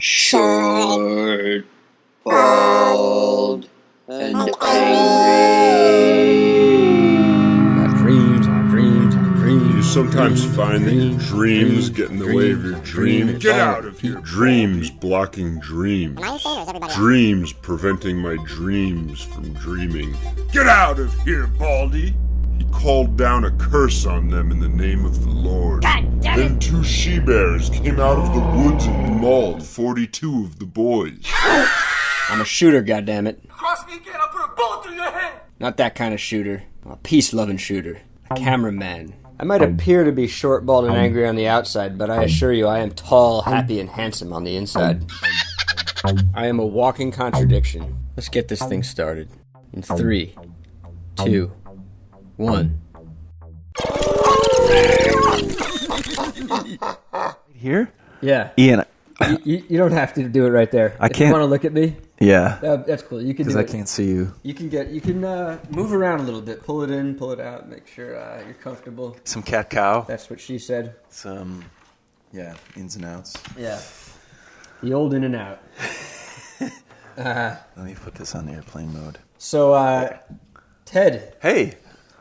Short, bald, and angry. You sometimes find that your dreams get in the way of your dream. Get out of here! Dreams blocking dreams. Dreams preventing my dreams from dreaming. Get out of here, Baldy! He called down a curse on them in the name of the Lord. Then 2 she-bears came out of the woods and mauled 42 of the boys. I'm a shooter, goddammit. Cross me again, I'll put a bullet through your head! Not that kind of shooter. I'm a peace-loving shooter. A cameraman. I might appear to be short, bald, and angry on the outside, but I assure you I am tall, happy, and handsome on the inside. I am a walking contradiction. Let's get this thing started. In 3, 2, 1. Here? Yeah. Ian. You don't have to do it right there. I If can't. you want to look at me, Yeah. that's cool. You can do Because I it. can't see you. You can move around a little bit. Pull it in, pull it out. Make sure you're comfortable. Some cat-cow. That's what she said. Some, ins and outs. Yeah. The old in and out. Let me put this on airplane mode. So, Ted, Hey,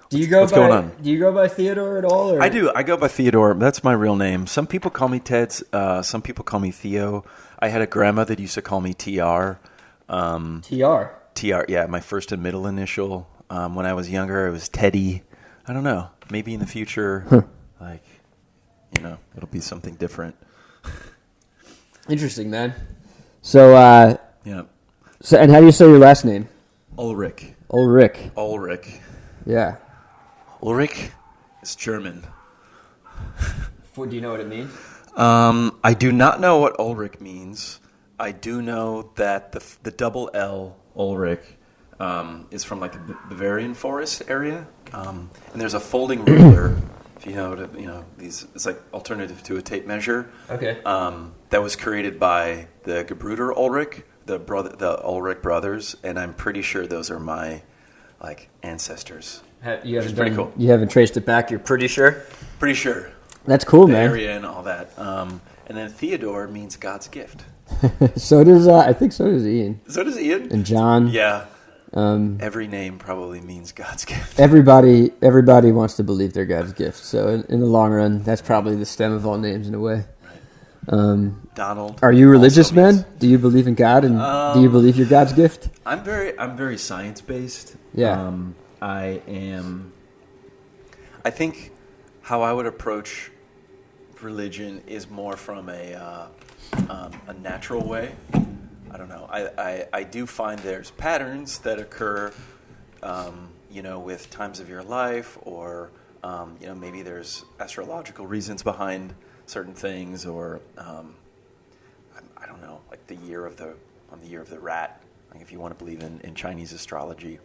do you go what's by going on? Do you go by Theodore at all? Or? I do. I go by Theodore. That's my real name. Some people call me Ted. Some people call me Theo. I had a grandma that used to call me TR. TR. TR, yeah, my first and middle initial. When I was younger, it was Teddy. I don't know. Maybe in the future, it'll be something different. Interesting, man. So, Yeah. so, and how do you say your last name? Ullrich. Ullrich. Ullrich. Yeah. Ullrich is German. Do you know what it means? I do not know what Ullrich means. I do know that the double L, Ullrich, is from like the Bavarian forest area. And there's a folding ruler, if you know, these, it's like alternative to a tape measure. Okay. That was created by the Gebrüder Ullrich, the Ullrich brothers, and I'm pretty sure those are my ancestors. You haven't pretty cool. You haven't traced it back. You're pretty sure. Pretty sure. That's cool, The man. area and all that. And then Theodore means God's gift. So does I think so does Ian So does Ian. and John. Yeah. Every name probably means God's gift. Everybody wants to believe they're God's gift. So in the long run, that's probably the stem of all names in a way. Donald. Are you religious, also means- man? Do you believe in God, and do you believe you're God's gift? I'm very science based. Yeah. I think how I would approach religion is more from a natural way. I don't know. I do find there's patterns that occur, with times of your life, or maybe there's astrological reasons behind certain things, or I don't know, like the year of the rat. Like if you want to believe in Chinese astrology,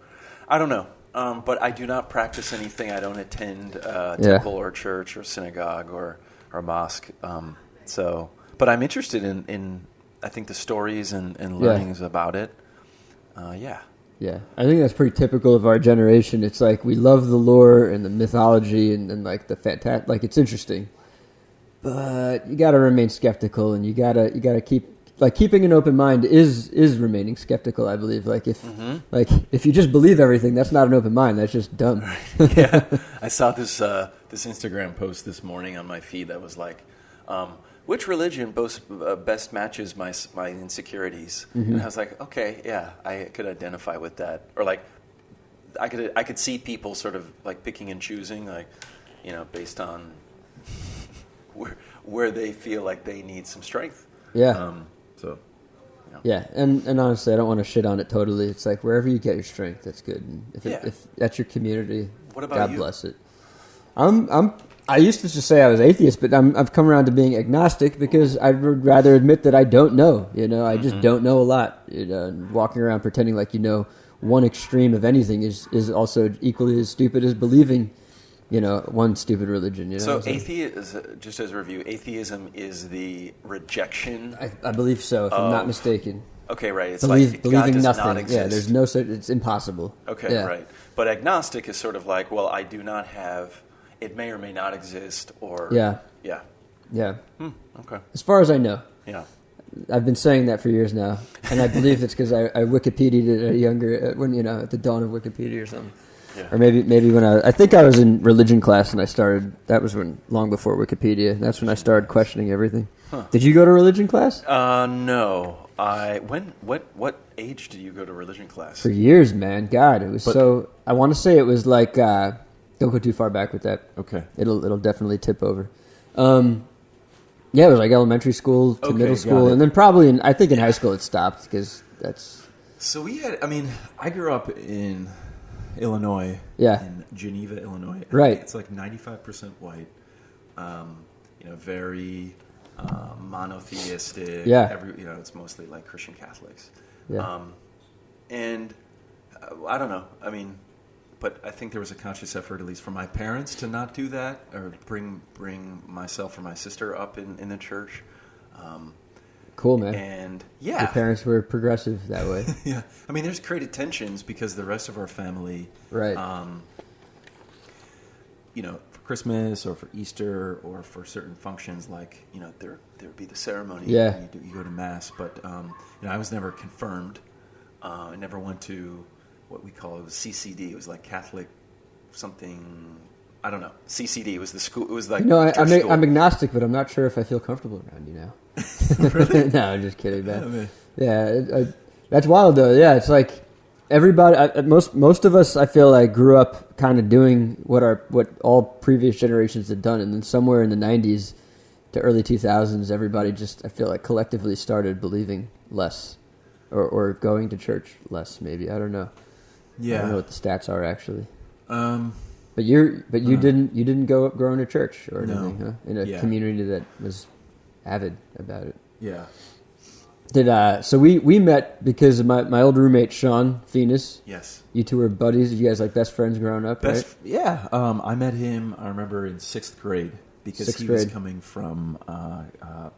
I don't know. But I do not practice anything. I don't attend temple or church or synagogue or mosque. But I'm interested in I think the stories and learnings about it. Yeah, I think that's pretty typical of our generation. It's like we love the lore and the mythology and like the fantastic. Like it's interesting, but you got to remain skeptical, and you gotta keep. Like keeping an open mind is remaining skeptical, I believe. Like if you just believe everything, that's not an open mind. That's just dumb. Yeah, I saw this Instagram post this morning on my feed that was like, which religion best matches my insecurities? And I was like, okay, yeah, I could identify with that. Or like, I could see people sort of like picking and choosing, like, based on where they feel like they need some strength. Yeah. Yeah, and honestly, I don't want to shit on it totally. It's like wherever you get your strength, that's good. And if that's your community, what about God you? bless it. I used to just say I was atheist, but I've come around to being agnostic because I'd rather admit that I don't know. I just don't know a lot. And walking around pretending like one extreme of anything is also equally as stupid as believing one stupid religion. So atheism, just as a review, atheism is the rejection. I believe so, if I'm not mistaken. Okay, right. It's Believing God does nothing. not exist. Yeah, there's no. It's impossible. Okay, right. But agnostic is sort of like, well, I do not have. It may or may not exist, or Yeah. Yeah. Okay. As far as I know. Yeah. I've been saying that for years now, and I believe it's because I Wikipedia'd it at a younger, when at the dawn of Wikipedia or something, or maybe when I think I was in religion class and I started. That was when long before Wikipedia. That's when I started questioning everything. Huh. Did you go to religion class? No. What age did you go to religion class? For years, man. God, it was so. I want to say it was like. Don't go too far back with that. Okay. It'll definitely tip over. Yeah, it was like elementary school to middle school, and then probably I think in high school it stopped because that's. So we had. I mean, I grew up in Illinois. Yeah. In Geneva, Illinois. Right. It's like 95% white. Very monotheistic. Yeah. It's mostly like Christian Catholics. Yeah. And I don't know. I mean. But I think there was a conscious effort, at least from my parents, to not do that or bring myself or my sister up in the church. Cool, man. And yeah, your parents were progressive that way. Yeah, I mean, there's created tensions because the rest of our family, right? For Christmas or for Easter or for certain functions, like there would be the ceremony. Yeah, and you go to mass, but I was never confirmed. I never went to what we call it was CCD. It was like Catholic something. I don't know. CCD was the school. It was like I'm agnostic, but I'm not sure if I feel comfortable around you now. Really? No, I'm just kidding, man. Yeah, that's wild though. Yeah, it's like everybody. Most of us, I feel like, grew up kind of doing what all previous generations had done, and then somewhere in the '90s to early 2000s, everybody just, I feel like, collectively started believing less, or going to church less. Maybe, I don't know. Yeah, I don't know what the stats are actually. But you didn't grow in a church or anything, huh? In a community that was avid about it. Yeah. So we met because of my old roommate Sean Phoenix. Yes. You two were buddies. You guys like best friends growing up, right? Yeah. I met him. I remember in 6th grade because he was coming from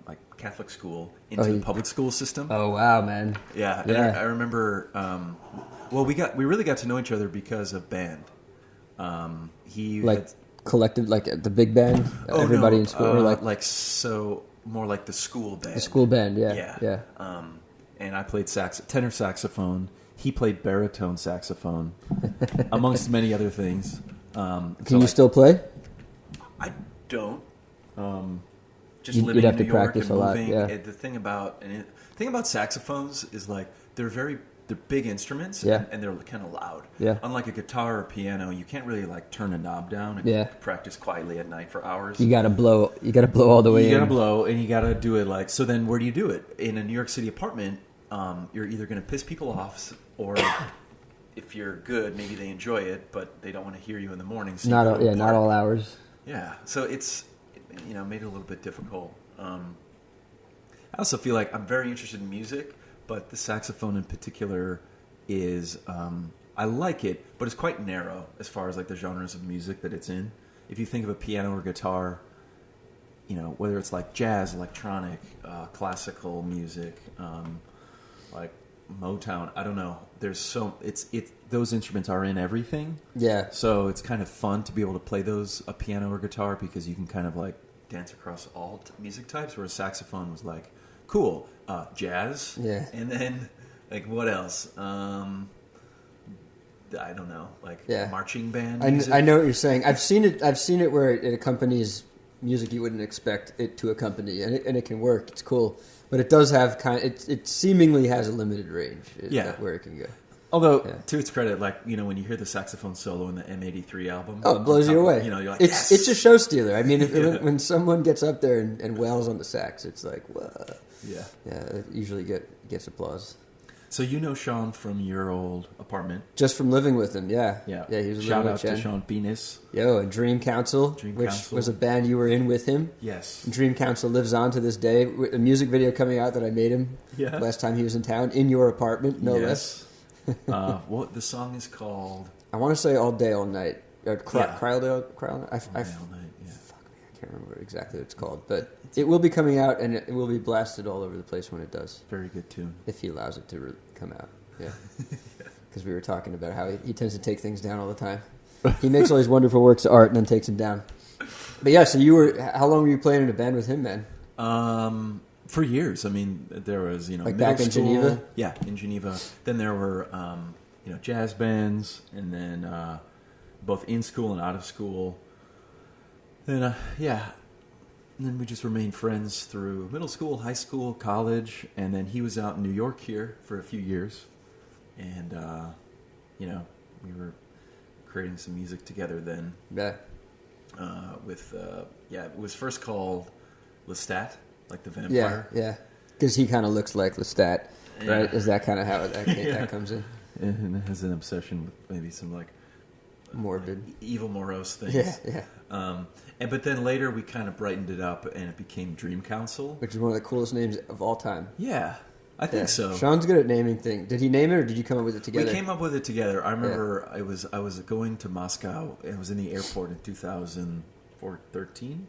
like Catholic school into the public school system. Oh wow, man. Yeah. And I remember. We really got to know each other because of band. He collective, like the big band. Everybody in school, or more like the school band. The school band, yeah. And I played tenor saxophone. He played baritone saxophone, amongst many other things. Can you still play? I don't. Just living in New York practice and moving. A lot. Yeah. The thing about saxophones is like they're big instruments, and they're kind of loud. Yeah. Unlike a guitar or piano, you can't really like turn a knob down and practice quietly at night for hours. You gotta blow all the way in. You gotta blow, and you gotta do it like. So then, where do you do it? In a New York City apartment, you're either gonna piss people off, or if you're good, maybe they enjoy it, but they don't want to hear you in the morning. So not all hours. Yeah, so it's made it a little bit difficult. I also feel like I'm very interested in music. But the saxophone in particular is, I like it, but it's quite narrow as far as like the genres of music that it's in. If you think of a piano or guitar, whether it's like jazz, electronic, classical music, like Motown, I don't know. Those instruments are in everything. Yeah. So it's kind of fun to be able to play a piano or guitar because you can kind of like dance across all music types, whereas saxophone was like, cool, jazz, and then like what else? I don't know, like marching band. I know what you're saying. I've seen it where it accompanies music you wouldn't expect it to accompany, and it can work. It's cool, but it does have it seemingly has a limited range. Where it can go. Although, to its credit, like when you hear the saxophone solo in the M83 album, it blows you away. You're like, it's a show stealer. I mean, when someone gets up there and wails on the sax, it's like, whoa. Yeah. It usually gets applause. So you know Sean from your old apartment? Just from living with him, yeah. Yeah. He was Shout out to Sean Phoenix. And Dream Council, was a band you were in with him. Yes. And Dream Council lives on to this day. A music video coming out that I made him last time he was in town, in your apartment, no less. What the song is called? I want to say All Day, All Night. Cry All Day, All Night? All Day, All Night, yeah. Fuck me, I can't remember exactly what it's called. But it will be coming out, and it will be blasted all over the place when it does. Very good tune. If he allows it to come out, yeah. Because we were talking about how he tends to take things down all the time. He makes all these wonderful works of art and then takes them down. But yeah, so how long were you playing in a band with him, man? For years. I mean, there was, Like middle back in school. Geneva? Yeah, in Geneva. Then there were, jazz bands, and then both in school and out of school. Then, and then we just remained friends through middle school, high school, college, and then he was out in New York here for a few years. And, we were creating some music together then. Yeah. It was first called Lestat, like the vampire. Yeah. Because he kind of looks like Lestat, right? Is that kind of how that comes in? And has an obsession with maybe some like morbid, evil, morose things. Yeah. But then later we kind of brightened it up, and it became Dream Council, which is one of the coolest names of all time. Yeah, I think so. Sean's good at naming things. Did he name it, or did you come up with it together? We came up with it together. I remember I was going to Moscow, and I was in the airport in 2013,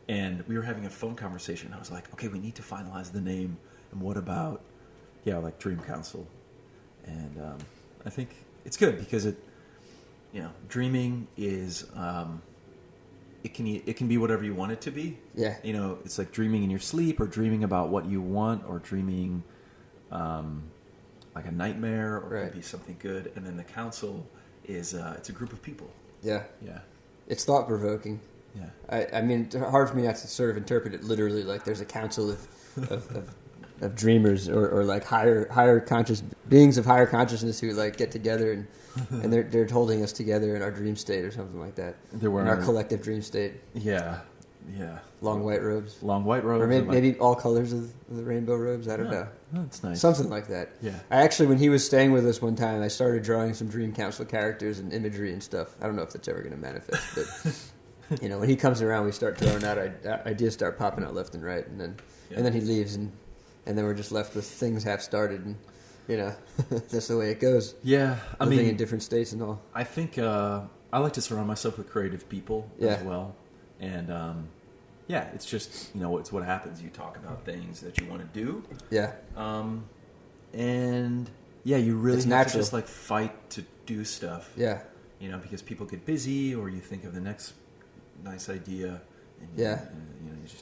and we were having a phone conversation. I was like, okay, we need to finalize the name, and what about, like Dream Council? And I think it's good because dreaming is it can be whatever you want it to be. Yeah. It's like dreaming in your sleep, or dreaming about what you want, or dreaming like a nightmare, or it could be something good. And then the council is it's a group of people. Yeah. Yeah. It's thought provoking. Yeah. I mean, it's hard for me not to sort of interpret it literally, like there's a council of dreamers, or like higher conscious beings of higher consciousness who like get together and they're holding us together in our dream state or something like that. In our collective dream state. Yeah. Long white robes. Or maybe all colors of the rainbow robes. I don't know. That's nice. Something like that. Yeah. I actually, when he was staying with us one time, I started drawing some Dream Council characters and imagery and stuff. I don't know if that's ever going to manifest, but when he comes around, we start throwing out ideas, start popping out left and right, and then he leaves, and then we're just left with things half started, and that's the way it goes. Yeah, living in different states and all. I think I like to surround myself with creative people as well, and it's just it's what happens. You talk about things that you want to do. Yeah. You really it's have natural. to just like fight to do stuff. Yeah. Because people get busy, or you think of the next nice idea.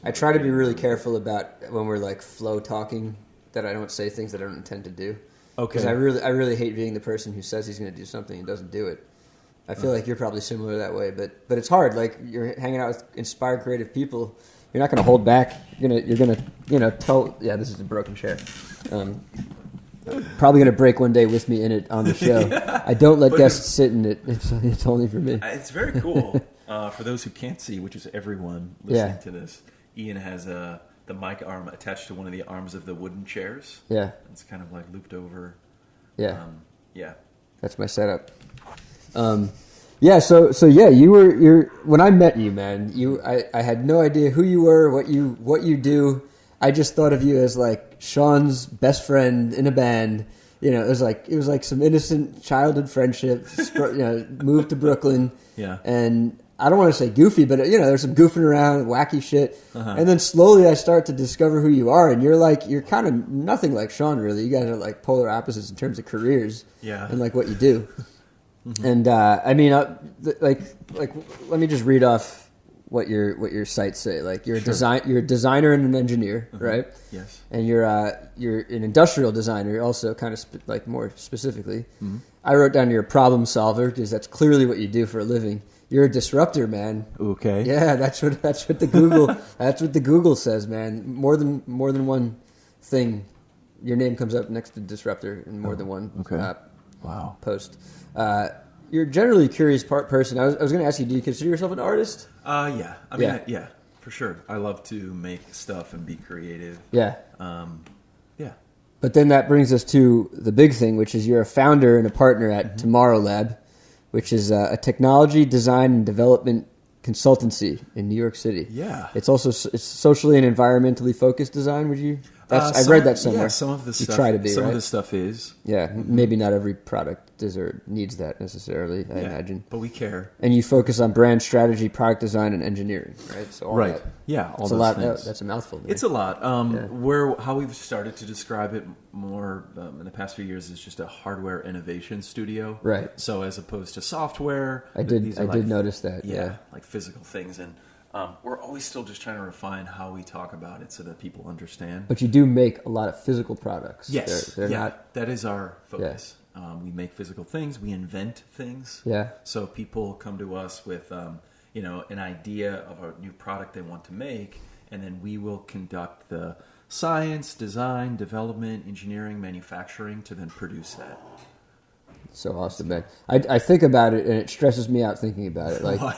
I try to be really careful about when we're like flow talking, that I don't say things that I don't intend to do. Okay. Because I really hate being the person who says he's going to do something and doesn't do it. I feel like you're probably similar that way, but it's hard. Like, you're hanging out with inspired, creative people. You're not going to hold back. You're gonna tell. Yeah, this is a broken chair. Probably going to break one day with me in it on the show. I don't let guests sit in it. It's only for me. It's very cool. For those who can't see, which is everyone listening to this, Ian has the mic arm attached to one of the arms of the wooden chairs. Yeah. It's kind of like looped over. Yeah. Yeah. That's my setup. So you're when I met you, man, I had no idea who you were, what you do. I just thought of you as like Sean's best friend in a band. It was like some innocent childhood friendship. Moved to Brooklyn. Yeah. And I don't want to say goofy, but there's some goofing around, wacky shit. Uh-huh. And then slowly I start to discover who you are, and you're kind of nothing like Sean, really. You guys are like polar opposites in terms of careers. Yeah. And like what you do. Mm-hmm. And let me just read off what your sites say. Like, you're a designer and an engineer, right? Yes. And you're an industrial designer, also kind of more specifically. Mm-hmm. I wrote down you're a problem solver, because that's clearly what you do for a living. You're a disruptor, man. Okay. Yeah, that's what the Google says, man. More than one thing, your name comes up next to disruptor in more than one. Okay. Post. You're generally a curious person. I was going to ask you, do you consider yourself an artist? Yeah. I mean, yeah, for sure. I love to make stuff and be creative. Yeah. Yeah. But then that brings us to the big thing, which is you're a founder and a partner at Tomorrow Lab, which is a technology design and development consultancy in New York City. Yeah. It's socially and environmentally focused design. Would you? I read that somewhere. Yeah, some of the stuff. Try to be, some right? of the stuff is. Yeah, maybe not every product does or needs that necessarily. I imagine. But we care. And you focus on brand strategy, product design, and engineering, right? So all that. Yeah, all those those things. Oh, that's a mouthful. It's a lot. How we've started to describe it more in the past few years is just a hardware innovation studio. Right. So as opposed to software, I did notice that. Yeah, like physical things, and We're always still just trying to refine how we talk about it so that people understand. But you do make a lot of physical products. Yes, They're not. that is our focus. We make physical things. We invent things. Yeah. So people come to us with, an idea of a new product they want to make, and then we will conduct the science, design, development, engineering, manufacturing to then produce that. So awesome, man. I think about it and it stresses me out thinking about it. Like, Why?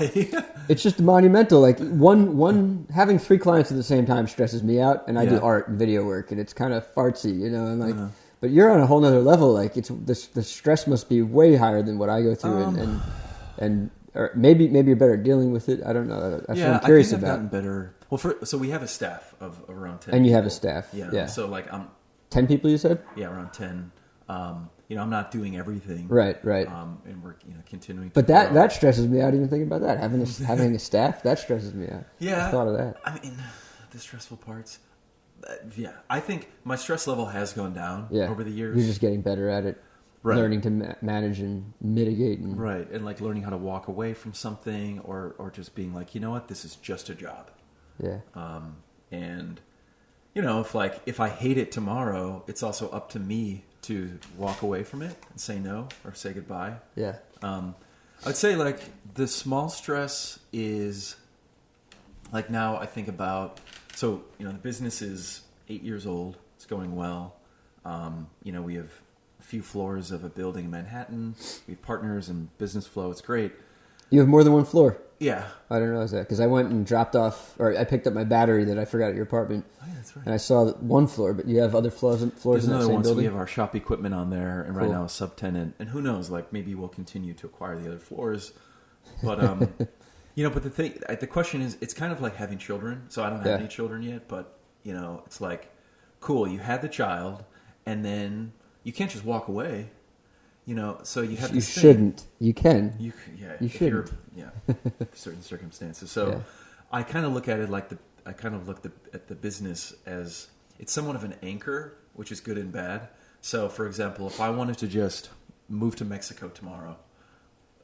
it's just monumental. Like one having 3 clients at the same time stresses me out, and I do art and video work, and it's kind of fartsy, and like. But you're on a whole nother level. Like it's the stress must be way higher than what I go through, and or maybe you're better at dealing with it. I don't know. That's what I'm curious I think I've about. gotten better. Well, so we have a staff of around 10. And you people. have a staff. Yeah. So like I'm 10 people, you said? Yeah, around 10. I'm not doing everything. Right. And we're continuing. But to grow. that stresses me out even thinking about that. Having a staff, that stresses me out. Yeah. I thought of that. I mean, the stressful parts. I think my stress level has gone down over the years. You're just getting better at it. Right. Learning to manage and mitigate. Right. And like learning how to walk away from something or just being like, you know what, this is just a job. Yeah. And, if I hate it tomorrow, it's also up to me to walk away from it and say no or say goodbye. Yeah. I'd say like the small stress is like now I think about, so, the business is 8 years old. It's going well. We have a few floors of a building in Manhattan. We have partners and business flow. It's great. You have more than one floor? Yeah. I didn't realize that because I went and dropped off, or I picked up my battery that I forgot at your apartment. Oh, yeah, that's right. And I saw one floor, but you have other floors There's in that another same one, so building? we have our shop equipment on there, and right Cool. now a subtenant. And who knows, like maybe we'll continue to acquire the other floors. But, but the question is, it's kind of like having children. So I don't have any children yet, but, it's like, cool, you had the child, and then you can't just walk away. So you have. You this thing. shouldn't. You can. You You shouldn't. Certain circumstances. So I kind of look at it like at the business as it's somewhat of an anchor, which is good and bad. So, for example, if I wanted to just move to Mexico tomorrow,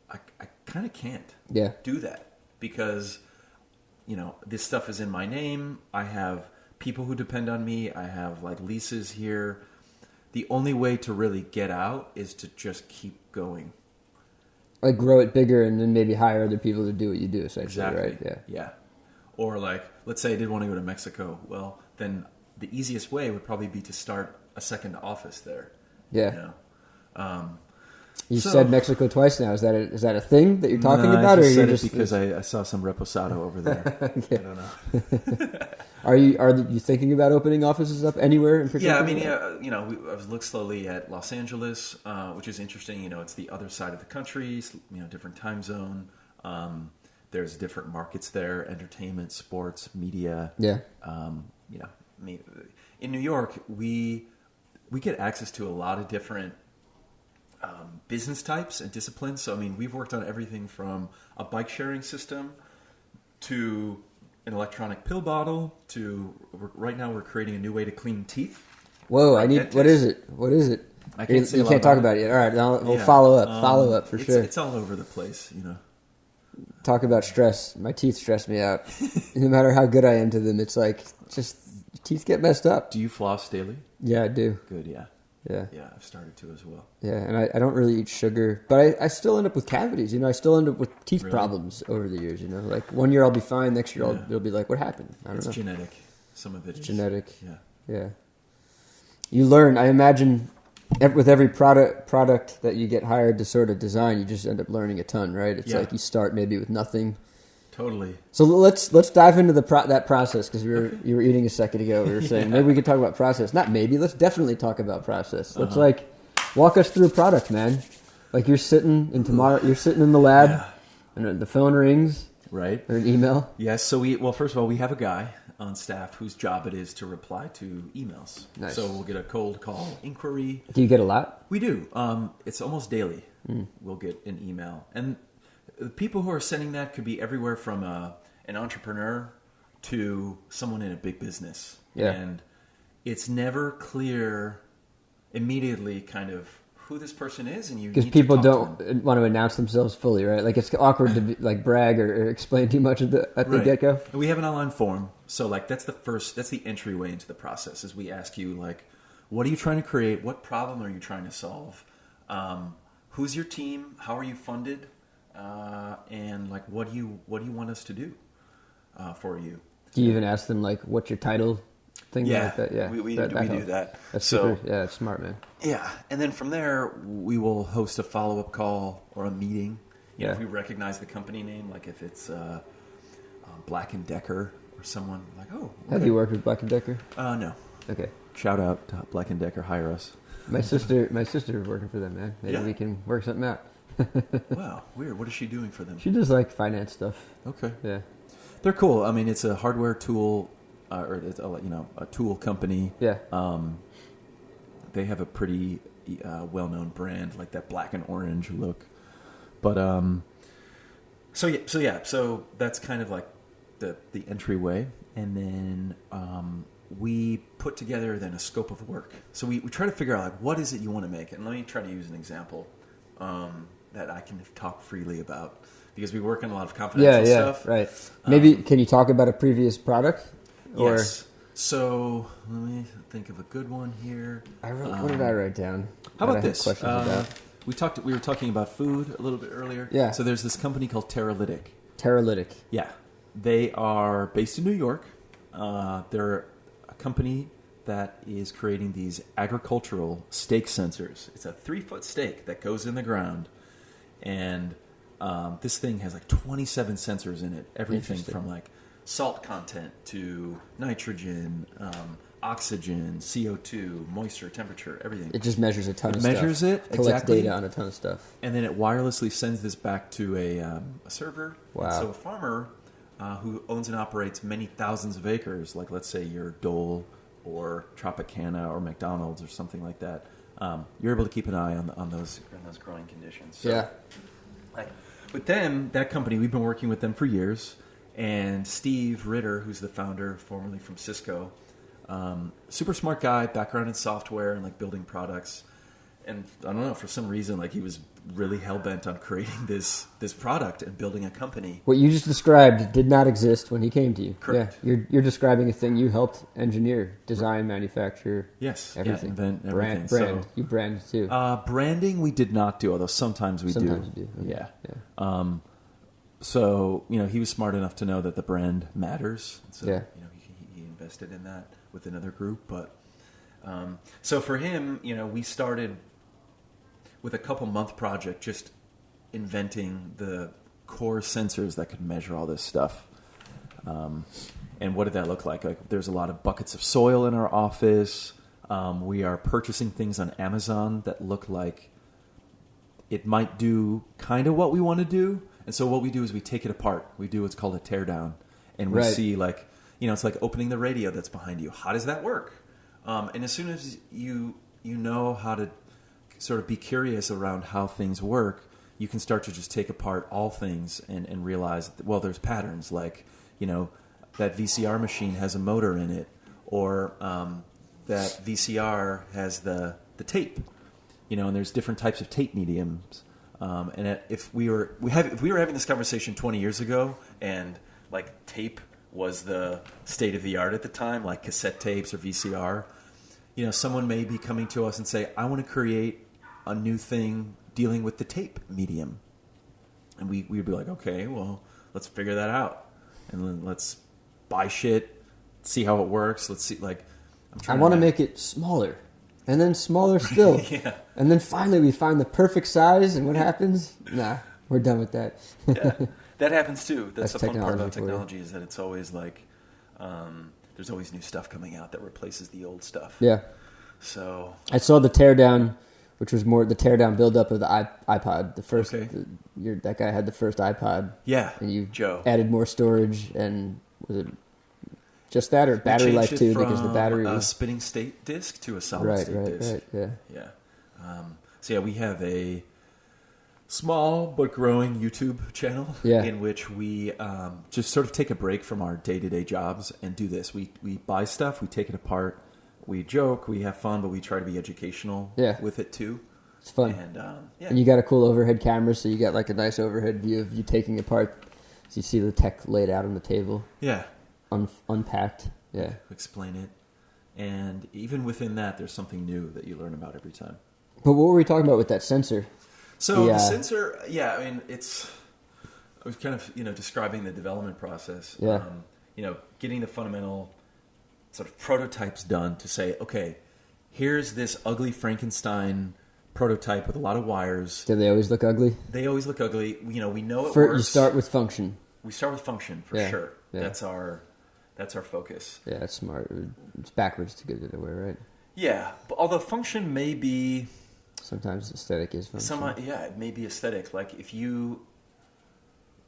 I kind of can't do that because this stuff is in my name. I have people who depend on me. I have like leases here. The only way to really get out is to just keep going. Like grow it bigger and then maybe hire other people to do what you do, essentially, Exactly. right? Yeah. Or like, let's say I did want to go to Mexico. Well, then the easiest way would probably be to start a second office there. Yeah. You So- said Mexico twice now. Is that a thing that you're talking No, about, I or just you said just it because I saw some reposado over there. I don't know. are you thinking about opening offices up anywhere in particular? Yeah, I mean, I've looked slowly at Los Angeles, which is interesting. It's the other side of the country, different time zone. There's different markets there: entertainment, sports, media. Yeah. In New York, we get access to a lot of different business types and disciplines. So, I mean, we've worked on everything from a bike sharing system to an electronic pill bottle to right now we're creating a new way to clean teeth. Whoa! Like What is it? What is it? I can't say a you lot can't talk about about it yet. All right, we'll Yeah. follow up for sure. It's all over the place, Talk about stress. My teeth stress me out. No matter how good I am to them, it's like just teeth get messed up. Do you floss daily? Yeah, I do. Good, yeah. Yeah. Yeah, I've started to as well. Yeah, and I don't really eat sugar, but I still end up with cavities. I still end up with teeth Really? problems over the years. Like one year I'll be fine, next year it'll be like, what happened? I don't It's know. genetic. Some of it is Genetic. Yeah. Yeah. You learn. I imagine with every product that you get hired to sort of design, you just end up learning a ton, right? It's Yeah. like you start maybe with nothing. Totally. So let's dive into that process because you were eating a second ago. We were saying maybe we could talk about process. Not maybe. Let's definitely talk about process. Let's walk us through a product, man. Like you're sitting in the lab, and the phone rings, Right. or an email. Yes. So first of all, we have a guy on staff whose job it is to reply to emails. Nice. So we'll get a cold call inquiry. Do you get a lot? We do. It's almost daily. We'll get an email, and the people who are sending that could be everywhere from an entrepreneur to someone in a big business. Yeah. And it's never clear immediately kind of who this person is, and you because need to people talk to them. don't want to announce themselves fully, right? Like it's awkward to be, like brag or explain too much at the Right. get-go. And we have an online form, so like that's the entryway into the process. Is we ask you like, what are you trying to create? What problem are you trying to solve? Who's your team? How are you funded? And like, what do you want us to do for you? Do you even ask them like, "What's your title?" Things Yeah, like that. Yeah, we that do helps. that. That's So- super. Yeah, it's smart, man. Yeah, and then from there, we will host a follow-up call or a meeting. You know, Yeah. if we recognize the company name, like if it's Black & Decker or someone, like, oh. Have okay. you worked with Black & Decker? No. Okay. Shout out to Black & Decker, hire us. My sister's working for them, man. Maybe Yeah. we can work something out. Wow, weird. What is she doing for them? She does like finance stuff. Okay. Yeah. They're cool. I mean, it's a hardware tool, or it's a tool company. Yeah. They have a pretty well-known brand, like that black and orange look. But so that's kind of like the entryway, and then we put together then a scope of work. So we try to figure out like what is it you want to make, and let me try to use an example that I can talk freely about because we work on a lot of confidential stuff. Right. Maybe can you talk about a previous product? Or Yes. So let me think of a good one here. what did I write down? How that I about had this? Questions about We were talking about food a little bit earlier. Yeah. So there's this company called Teralytic. Teralytic. Yeah. They are based in New York. They're a company that is creating these agricultural stake sensors. It's a 3-foot stake that goes in the ground, and this thing has like 27 sensors in it. Everything Interesting. from like salt content to nitrogen, oxygen, CO2, moisture, temperature, everything. It just measures a ton of measures stuff. it, Collects exactly. data on a ton of stuff. And then it wirelessly sends this back to a server. Wow. And so a farmer who owns and operates many thousands of acres, like let's say you're Dole or Tropicana or McDonald's or something like that, you're able to keep an eye on those growing conditions. So, Yeah. like, with them, that company, we've been working with them for years. And Steve Ritter, who's the founder, formerly from Cisco, super smart guy, background in software and like building products. And I don't know, for some reason, like he was really hell bent on creating this product and building a company. What you just described did not exist when he came to you. Correct. Yeah, you're describing a thing you helped engineer, design, manufacture. Yes, everything. yeah, invent everything. Brand. So, You brand too. branding we did not do, although sometimes we Sometimes do. you do. Okay. Yeah. So he was smart enough to know that the brand matters. So Yeah. he invested in that with another group. But so for him, we started with a couple month project, just inventing the core sensors that could measure all this stuff. And what did that look like? Like there's a lot of buckets of soil in our office. We are purchasing things on Amazon that look like it might do kind of what we want to do. And so what we do is we take it apart. We do what's called a teardown. And we Right. see like, it's like opening the radio that's behind you. How does that work? And as soon as you know how to sort of be curious around how things work, you can start to just take apart all things and realize, well, there's patterns like, that VCR machine has a motor in it, or that VCR has the tape, and there's different types of tape mediums. And if we were having this conversation 20 years ago, and like tape was the state of the art at the time, like cassette tapes or VCR, someone may be coming to us and say, I want to create a new thing dealing with the tape medium. And we'd be like, okay, well, let's figure that out. And then let's buy shit, see how it works. Let's see, like, I want to make it smaller, and then smaller still. Yeah. And then finally we find the perfect size, and what happens? Nah, we're done with that. Yeah, that happens too. That's the fun part technology about for you. technology is that it's always like there's always new stuff coming out that replaces the old stuff. Yeah. So I saw the teardown, which was more the teardown buildup of the iPod. The first, Okay. that guy had the first iPod. Yeah, And you Joe. added more storage, and was it just that, or we battery changed life it too? from Because the battery a was spinning state disc to a solid right, state disc. yeah. Yeah. So yeah, we have a small but growing YouTube channel Yeah. in which we just sort of take a break from our day-to-day jobs and do this. We buy stuff, we take it apart, we joke, we have fun, but we try to be educational Yeah. with it too. It's fun. And yeah, And you got a cool overhead camera, so you got like a nice overhead view of you taking it apart. So you see the tech laid out on the table. Yeah. Unpacked. Yeah. Explain it. And even within that, there's something new that you learn about every time. But what were we talking about with that sensor? So the sensor, I mean, I was kind of, describing the development process. Yeah. Getting the fundamental sort of prototypes done to say, okay, here's this ugly Frankenstein prototype with a lot of wires. Do they always look ugly? They always look ugly. We know it works. You start with function. We start with function for sure. Yeah. That's our focus. Yeah, it's smart. It's backwards to get it away, right? Yeah, but although function may be... Sometimes aesthetic is function. It may be aesthetic. Like if you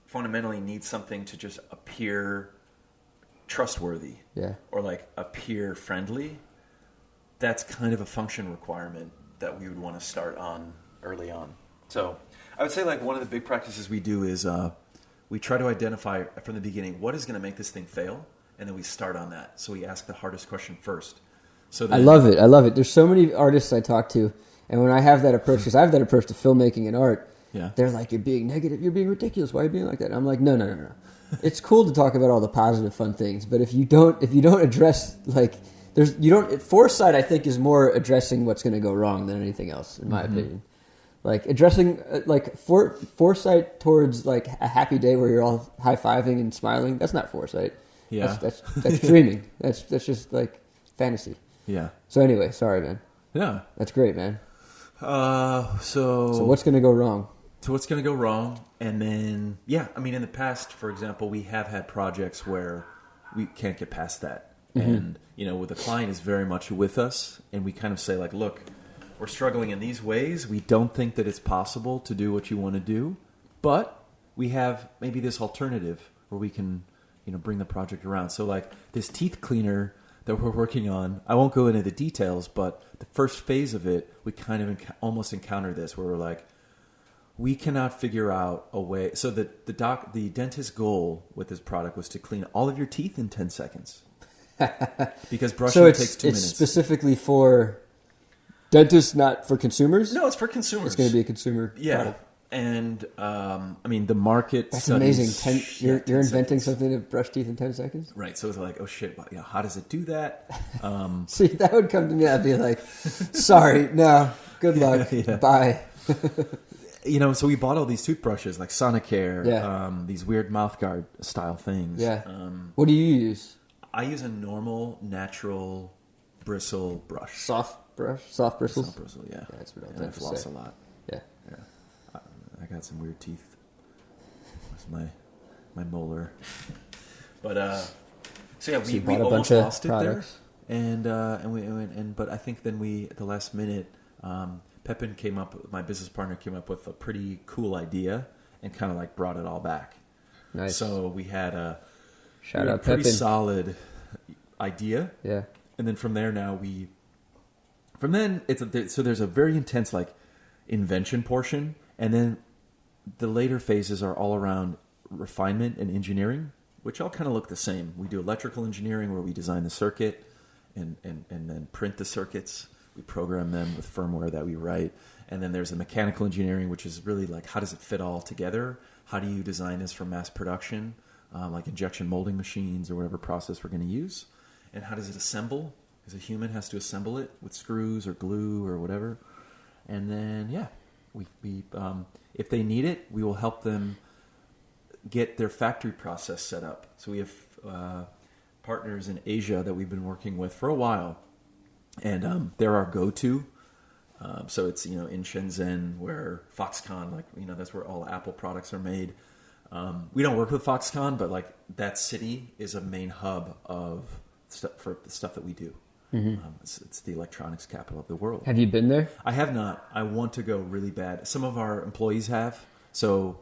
fundamentally need something to just appear trustworthy, or like appear friendly, that's kind of a function requirement that we would want to start on early on. So I would say like one of the big practices we do is we try to identify from the beginning what is going to make this thing fail, and then we start on that. So we ask the hardest question first. So then, I love it. There's so many artists I talk to, and when I have that approach, because I have that approach to filmmaking and art, they're like, you're being negative, you're being ridiculous, why are you being like that? I'm like, no. It's cool to talk about all the positive, fun things, but if you don't address, like, foresight, I think, is more addressing what's going to go wrong than anything else, in my opinion. Like addressing, foresight towards like a happy day where you're all high fiving and smiling. That's not foresight. Yeah, that's dreaming. That's just like fantasy. Yeah. So anyway, sorry, man. Yeah, that's great, man. So what's going to go wrong? So what's going to go wrong? And then, I mean, in the past, for example, we have had projects where we can't get past that. And, where the client is very much with us, and we kind of say, like, look, we're struggling in these ways. We don't think that it's possible to do what you want to do, but we have maybe this alternative where we can, bring the project around. So, like, this teeth cleaner that we're working on, I won't go into the details, but the first phase of it, we kind of almost encounter this where we're like, we cannot figure out a way. So the dentist's goal with this product was to clean all of your teeth in 10 seconds. Because brushing takes 2 minutes. It's specifically for dentists, not for consumers? No, it's for consumers. It's going to be a consumer product. And I mean, the market That's studies... amazing. You're inventing something to brush teeth in 10 seconds? Right. So it's like, oh shit, how does it do that? See, that would come to me. I'd be like, sorry, no, good luck, bye. So we bought all these toothbrushes like Sonicare, these weird mouthguard style things. Yeah. What do you use? I use a normal, natural bristle brush. Soft bristles? Soft bristle, yeah. That's what I floss a lot. Yeah. I got some weird teeth. That's my molar. But we almost lost it products there, but I think then at the last minute, Pepin my business partner came up with a pretty cool idea and kind of like brought it all back. Nice. So we had a pretty Pepin. Solid idea. Yeah. And then from there so there's a very intense like invention portion, and then the later phases are all around refinement and engineering, which all kind of look the same. We do electrical engineering where we design the circuit and then print the circuits. We program them with firmware that we write. And then there's the mechanical engineering, which is really like, how does it fit all together? How do you design this for mass production, like injection molding machines or whatever process we're going to use? And how does it assemble? Because a human has to assemble it with screws or glue or whatever. And then, we if they need it, we will help them get their factory process set up. So we have partners in Asia that we've been working with for a while. And they're our go-to. So it's, in Shenzhen where Foxconn, that's where all Apple products are made. We don't work with Foxconn, but that city is a main hub for the stuff that we do. Mm-hmm. It's the electronics capital of the world. Have you been there? I have not. I want to go really bad. Some of our employees have. So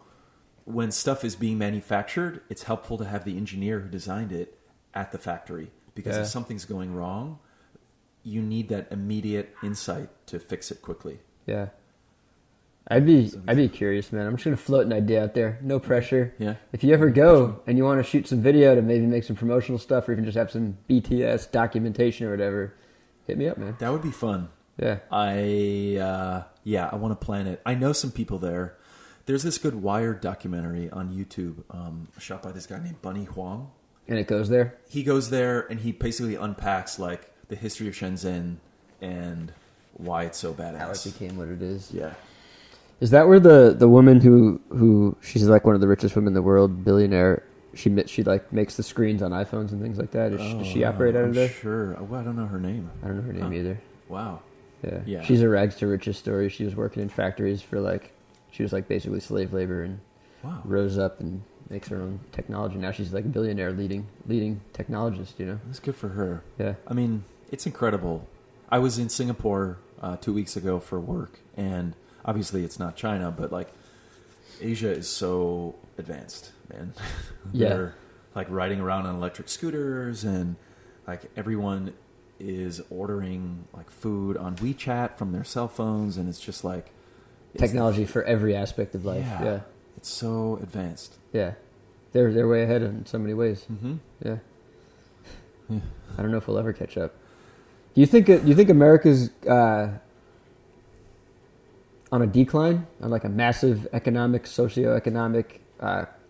when stuff is being manufactured, it's helpful to have the engineer who designed it at the factory. Because if something's going wrong, you need that immediate insight to fix it quickly. Yeah. I'd be curious, man. I'm just gonna float an idea out there. No pressure. Yeah. If you ever go and you want to shoot some video to maybe make some promotional stuff, or even just have some BTS documentation or whatever, hit me up, man. That would be fun. Yeah. I want to plan it. I know some people there. There's this good Wired documentary on YouTube, shot by this guy named Bunny Huang. And it goes there? He goes there and he basically unpacks like the history of Shenzhen and why it's so badass. How it became what it is. Yeah. Is that where the woman who she's like one of the richest women in the world, billionaire, she like makes the screens on iPhones and things like that? Does she operate out of there? Sure. Well, I don't know her name. I don't know her name either. Wow. Yeah. She's a rags to riches story. She was working in factories for she was like basically slave labor and rose up and makes her own technology. Now she's like a billionaire leading technologist, you know? That's good for her. Yeah. I mean, it's incredible. I was in Singapore 2 weeks ago for work, and obviously it's not China, but like Asia is so advanced, man. They're like riding around on electric scooters, and like everyone is ordering like food on WeChat from their cell phones, and it's just like technology for every aspect of life. Yeah. It's so advanced. Yeah. They're way ahead in so many ways. Mm-hmm. Yeah. I don't know if we'll ever catch up. Do you think America's on a decline, on like a massive economic, socioeconomic,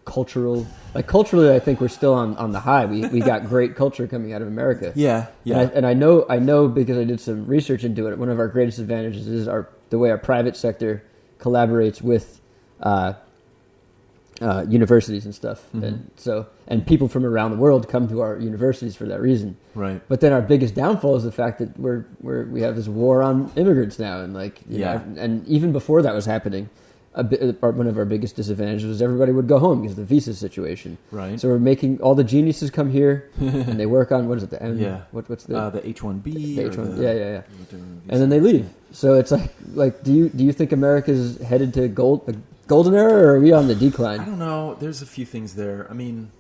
cultural? Like culturally, I think we're still on the high. We got great culture coming out of America. Yeah. And I know because I did some research into it. One of our greatest advantages is the way our private sector collaborates with universities and stuff, and people from around the world come to our universities for that reason. Right. But then our biggest downfall is the fact that we have this war on immigrants now, and and even before that was happening, one of our biggest disadvantages was everybody would go home because of the visa situation. Right. So we're making all the geniuses come here, and they work on the M? Yeah. What's the H-1B? The H-1, yeah. And then they leave. So it's like do you think America's headed to golden era, or are we on the decline? I don't know. There's a few things there. I mean,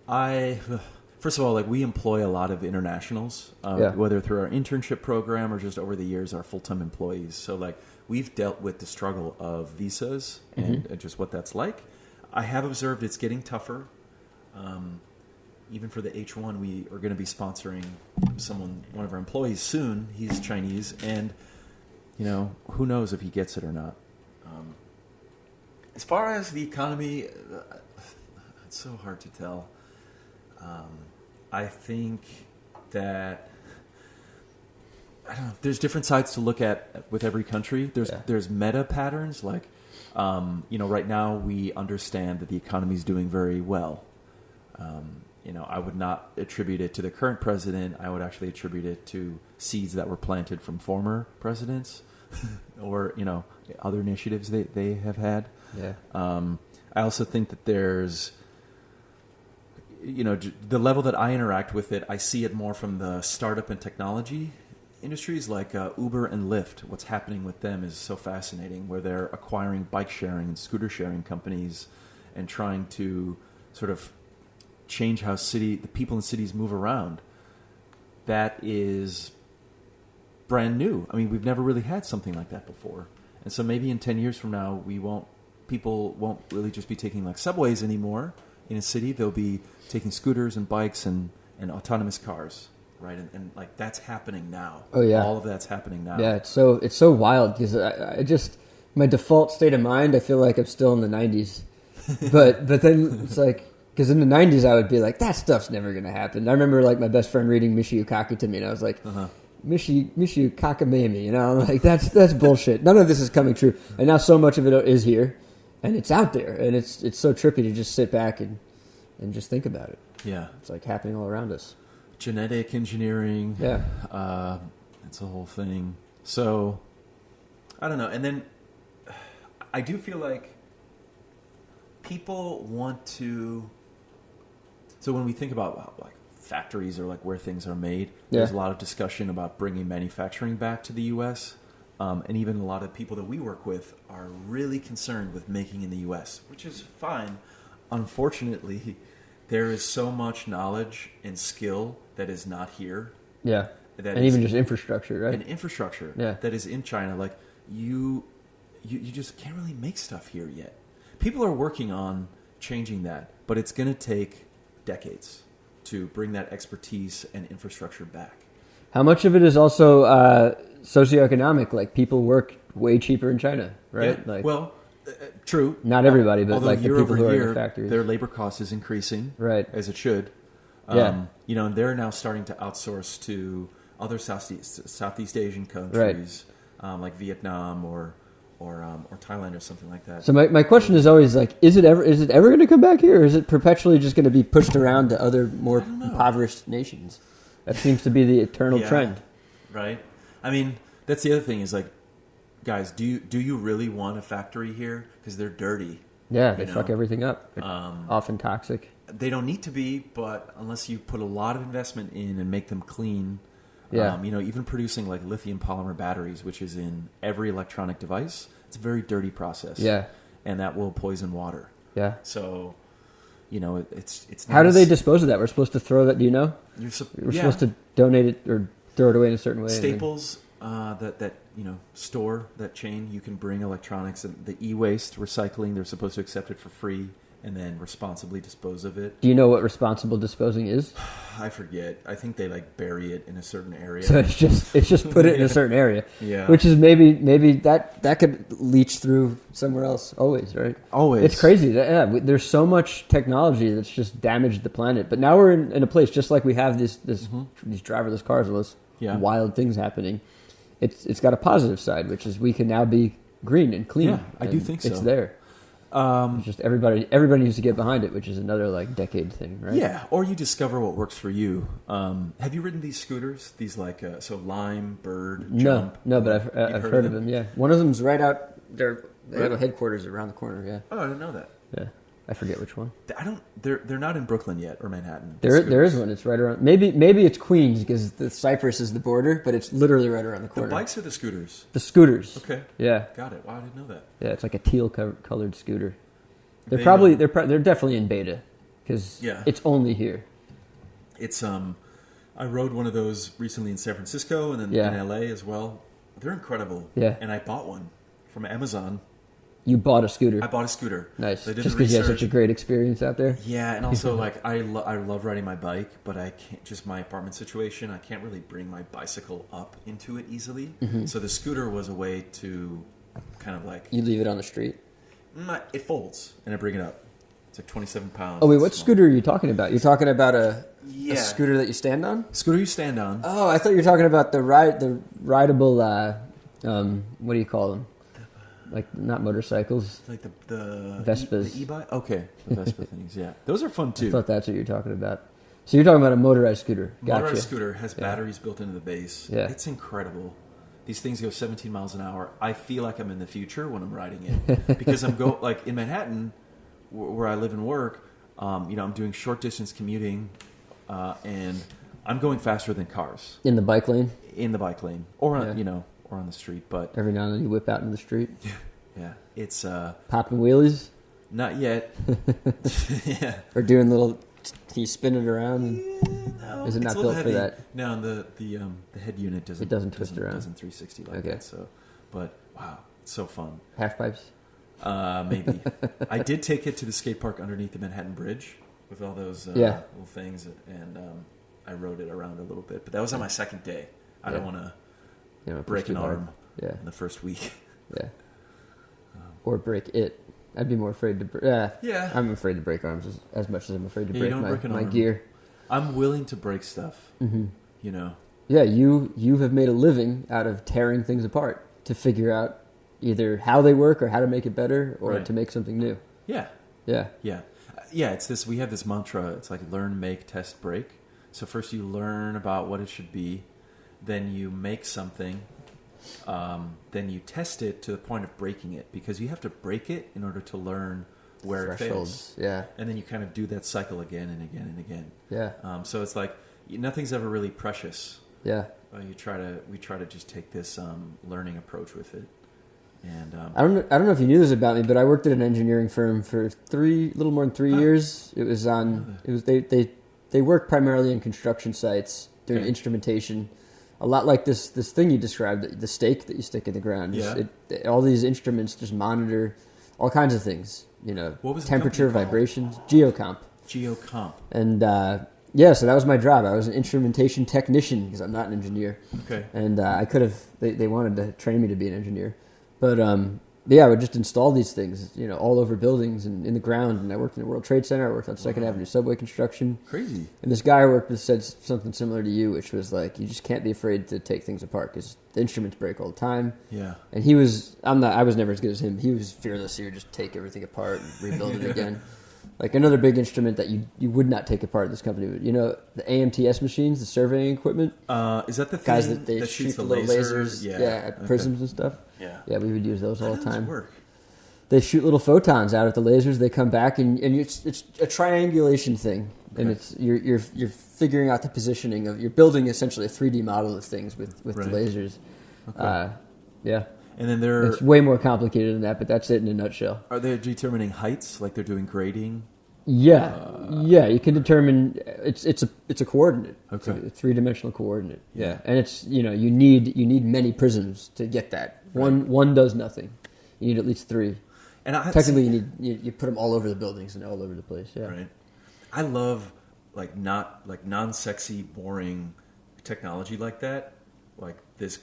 first of all, like we employ a lot of internationals, whether through our internship program or just over the years, our full-time employees. So like we've dealt with the struggle of visas and just what that's like. I have observed it's getting tougher. Even for the H-1, we are going to be sponsoring one of our employees soon. He's Chinese, and who knows if he gets it or not. As far as the economy, it's so hard to tell. I think that I don't know. There's different sides to look at with every country. There's meta patterns, like right now we understand that the economy is doing very well. I would not attribute it to the current president. I would actually attribute it to seeds that were planted from former presidents, or other initiatives they have had. Yeah. I also think that there's, the level that I interact with it, I see it more from the startup and technology industries like Uber and Lyft. What's happening with them is so fascinating, where they're acquiring bike sharing and scooter sharing companies and trying to sort of change how the people in cities move around. That is brand new. I mean, we've never really had something like that before. And so maybe in 10 years from now, people won't really just be taking like subways anymore in a city. They'll be taking scooters and bikes and autonomous cars, right? And like that's happening now. Oh yeah, all of that's happening now. Yeah, it's so wild because I just my default state of mind, I feel like I'm still in the 90s, but then it's like because in the 90s I would be like that stuff's never gonna happen. I remember like my best friend reading Michio Kaku to me, and I was like. Michio Kakamemi, like that's bullshit. None of this is coming true, and now so much of it is here, and it's out there, and it's so trippy to just sit back and just think about it. Yeah, it's like happening all around us. Genetic engineering, it's a whole thing. So I don't know, and then I do feel like people want to. So when we think about like factories or like where things are made, there's a lot of discussion about bringing manufacturing back to the U.S. And even a lot of people that we work with are really concerned with making in the U.S., which is fine. Unfortunately, there is so much knowledge and skill that is not here. Yeah, and even just infrastructure, right? And infrastructure that is in China. Like you just can't really make stuff here yet. People are working on changing that, but it's going to take decades to bring that expertise and infrastructure back. How much of it is also socioeconomic. Like people work way cheaper in China, right? Yeah. Like, Well, true. not everybody, but Although like the year people over who are in year, the factories. their labor cost is increasing, Right. as it should. Yeah. You know, and they're now starting to outsource to other Southeast Asian countries, like Vietnam or Thailand or something like that. So my question is always like, is it ever going to come back here, or is it perpetually just going to be pushed around to other more impoverished nations? That seems to be the eternal trend. Right. I mean, that's the other thing is like, guys, do you really want a factory here? Because they're dirty. Yeah, they fuck everything up. They're Um, often toxic. They don't need to be, but unless you put a lot of investment in and make them clean, Yeah. you know, even producing like lithium polymer batteries, which is in every electronic device, it's a very dirty process. Yeah. And that will poison water. Yeah. So, you know, it's. How do nice. they dispose of that? We're supposed to throw that. Do you know? We're yeah. supposed to donate it or throw it away in a certain way. and then- Staples that you know store that chain. You can bring electronics and the e-waste recycling. They're supposed to accept it for free and then responsibly dispose of it. Do you know what responsible disposing is? I forget. I think they like bury it in a certain area. So it's just put it in a certain area. Yeah. Which is maybe that could leach through somewhere else. Always, right? Always. It's crazy. There's so much technology that's just damaged the planet. But now we're in a place just like we have these driverless cars, all this wild things happening. It's got a positive side, which is we can now be green and clean. Yeah, I do and think so. It's there. It's just everybody needs to get behind it, which is another like decade thing, right? Yeah, or you discover what works for you. Have you ridden these scooters? These like so Lime, Bird, Jump. No, but I've heard of them. Yeah, one of them's right out there. They have a headquarters around the corner. Yeah. Oh, I didn't know that. Yeah, I forget which one. They're not in Brooklyn yet or Manhattan. There is one. It's right around. Maybe it's Queens because the Cypress is the border, but it's literally right around the corner. The bikes or the scooters? The scooters. Okay. Yeah. Got it. Wow, I didn't know that. Yeah, it's like a teal colored scooter. They're definitely in beta because it's only here. It's I rode one of those recently in San Francisco and then in LA as well. They're incredible. Yeah. And I bought one from Amazon. You bought a scooter. I bought a scooter. Nice. So I did Just the because you had research. such a great experience out there. Yeah, and also like I love riding my bike, but I can't. Just my apartment situation, I can't really bring my bicycle up into it easily. Mm-hmm. So the scooter was a way to kind of like You leave it on the street. it folds and I bring it up. It's like 27 pounds. Oh wait, It's what small. scooter are you talking about? You're talking about a Yeah. scooter that you stand on? Scooter you stand on. Oh, I thought you were talking about the rideable. What do you call them? Like not motorcycles. Like the Vespas. The e-bike? Okay, the Vespa things, yeah. Those are fun too. I thought that's what you're talking about. So you're talking about a motorized scooter. Gotcha. Motorized scooter has batteries built into the base. Yeah. It's incredible. These things go 17 miles an hour. I feel like I'm in the future when I'm riding it because I'm like in Manhattan, where I live and work. I'm doing short distance commuting, and I'm going faster than cars In the bike lane. in the bike lane, or on, Yeah. or on the street. But Every now and then you whip out in the street, yeah, it's popping wheelies, not yet. Yeah. or doing little. You spin it around. No, Is it it's not a little built for heavy. that? No, and the head unit doesn't. It doesn't twist around. Doesn't 360 like Okay. that. So, but wow, it's so fun. Half pipes. Maybe I did take it to the skate park underneath the Manhattan Bridge with all those Yeah. little things, and I rode it around a little bit. But that was on my second day. I don't want to break push an too hard. arm Yeah. in the first week. Yeah. Or break it. I'd be more afraid to. Yeah. I'm afraid to break arms as much as I'm afraid to Yeah, you break don't my, break an my arm. gear. I'm willing to break stuff. Mm-hmm. You know. Yeah, you have made a living out of tearing things apart to figure out either how they work or how to make it better or Right. to make something new. Yeah. Yeah. Yeah. Yeah, it's this. We have this mantra. It's like learn, make, test, break. So first you learn about what it should be, then you make something, then you test it to the point of breaking it because you have to break it in order to learn where it fails. Thresholds. Yeah. And then you kind of do that cycle again and again and again. Yeah. So it's like nothing's ever really precious. Yeah. We try to just take this learning approach with it. And I don't know if you knew this about me, but I worked at an engineering firm for little more than 3 years. It was they worked primarily in construction sites doing Okay. instrumentation, a lot like this thing you described, the stake that you stick in the ground. Yeah. All these instruments just monitor all kinds of things. What was the temperature, company called? vibrations, geocomp. Geocomp. And Yeah, so that was my job. I was an instrumentation technician because I'm not an engineer. Okay. And I could have, they wanted to train me to be an engineer. But yeah, I would just install these things, you know, all over buildings and in the ground. And I worked in the World Trade Center. I worked on 2nd Avenue subway construction. Crazy. And this guy I worked with said something similar to you, which was like, you just can't be afraid to take things apart because the instruments break all the time. Yeah. And I was never as good as him. He was fearless. He would just take everything apart and rebuild it again. Like another big instrument that you would not take apart at this company. You know, the AMTS machines, the surveying equipment? Is that the thing guys that they that shoot shoots the the little lasers? lasers at prisms and stuff? Yeah. Yeah, we would use those all the How does time. it work? They shoot little photons out at the lasers. They come back, and it's a triangulation thing, and it's you're figuring out the positioning of. You're building essentially a 3D model of things with the lasers. Okay. Yeah, And then it's way more complicated than that, but that's it in a nutshell. are they determining heights, like they're doing grading? Yeah, you can determine it's a coordinate. Okay. It's a 3-dimensional coordinate. Yeah, and it's you need many prisms to get that. One does nothing. You need at least 3. And Technically, you put them all over the buildings and all over the place. Yeah. Right. I love non-sexy, boring technology like that. Like this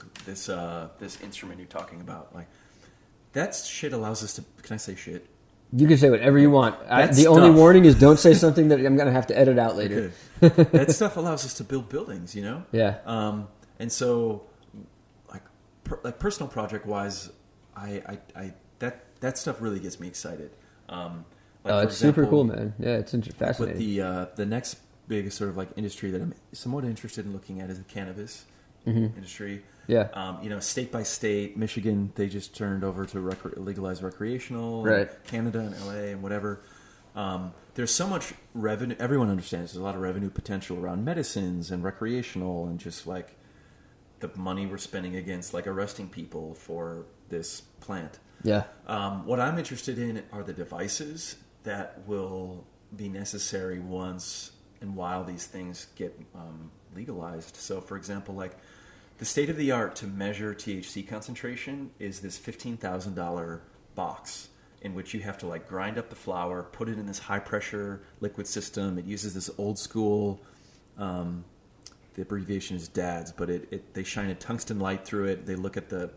instrument you're talking about. Like that shit allows us to. Can I say shit? You can say whatever you want. That The only stuff- warning is don't say something that I'm going to have to edit out later. Okay. That stuff allows us to build buildings. You know. Yeah. And so, like personal project wise, that stuff really gets me excited. It's super cool, man. Yeah, it's But fascinating. the next big sort of like industry that I'm somewhat interested in looking at is the cannabis industry. Yeah. State by state, Michigan, they just turned over to legalize recreational. Right. Canada and LA and whatever. There's so much revenue. Everyone understands there's a lot of revenue potential around medicines and recreational and just like the money we're spending against like arresting people for this plant. Yeah. What I'm interested in are the devices that will be necessary once and while these things get legalized. So, for example, like the state of the art to measure THC concentration is this $15,000 box in which you have to like grind up the flower, put it in this high pressure liquid system. It uses this old school, the abbreviation is DADS, but they shine a tungsten light through it. They look at the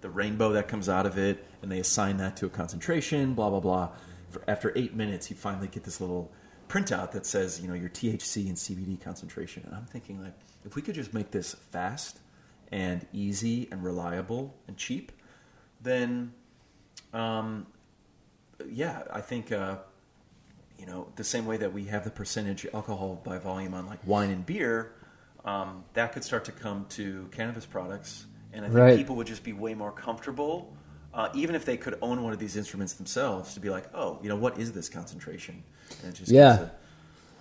rainbow that comes out of it, and they assign that to a concentration, blah, blah, blah. After 8 minutes, you finally get this little printout that says, your THC and CBD concentration. And I'm thinking, like, if we could just make this fast and easy and reliable and cheap, then, I think, the same way that we have the percentage alcohol by volume on, like, wine and beer, that could start to come to cannabis products. And I think people would just be way more comfortable, even if they could own one of these instruments themselves, to be like, oh, what is this concentration? And it just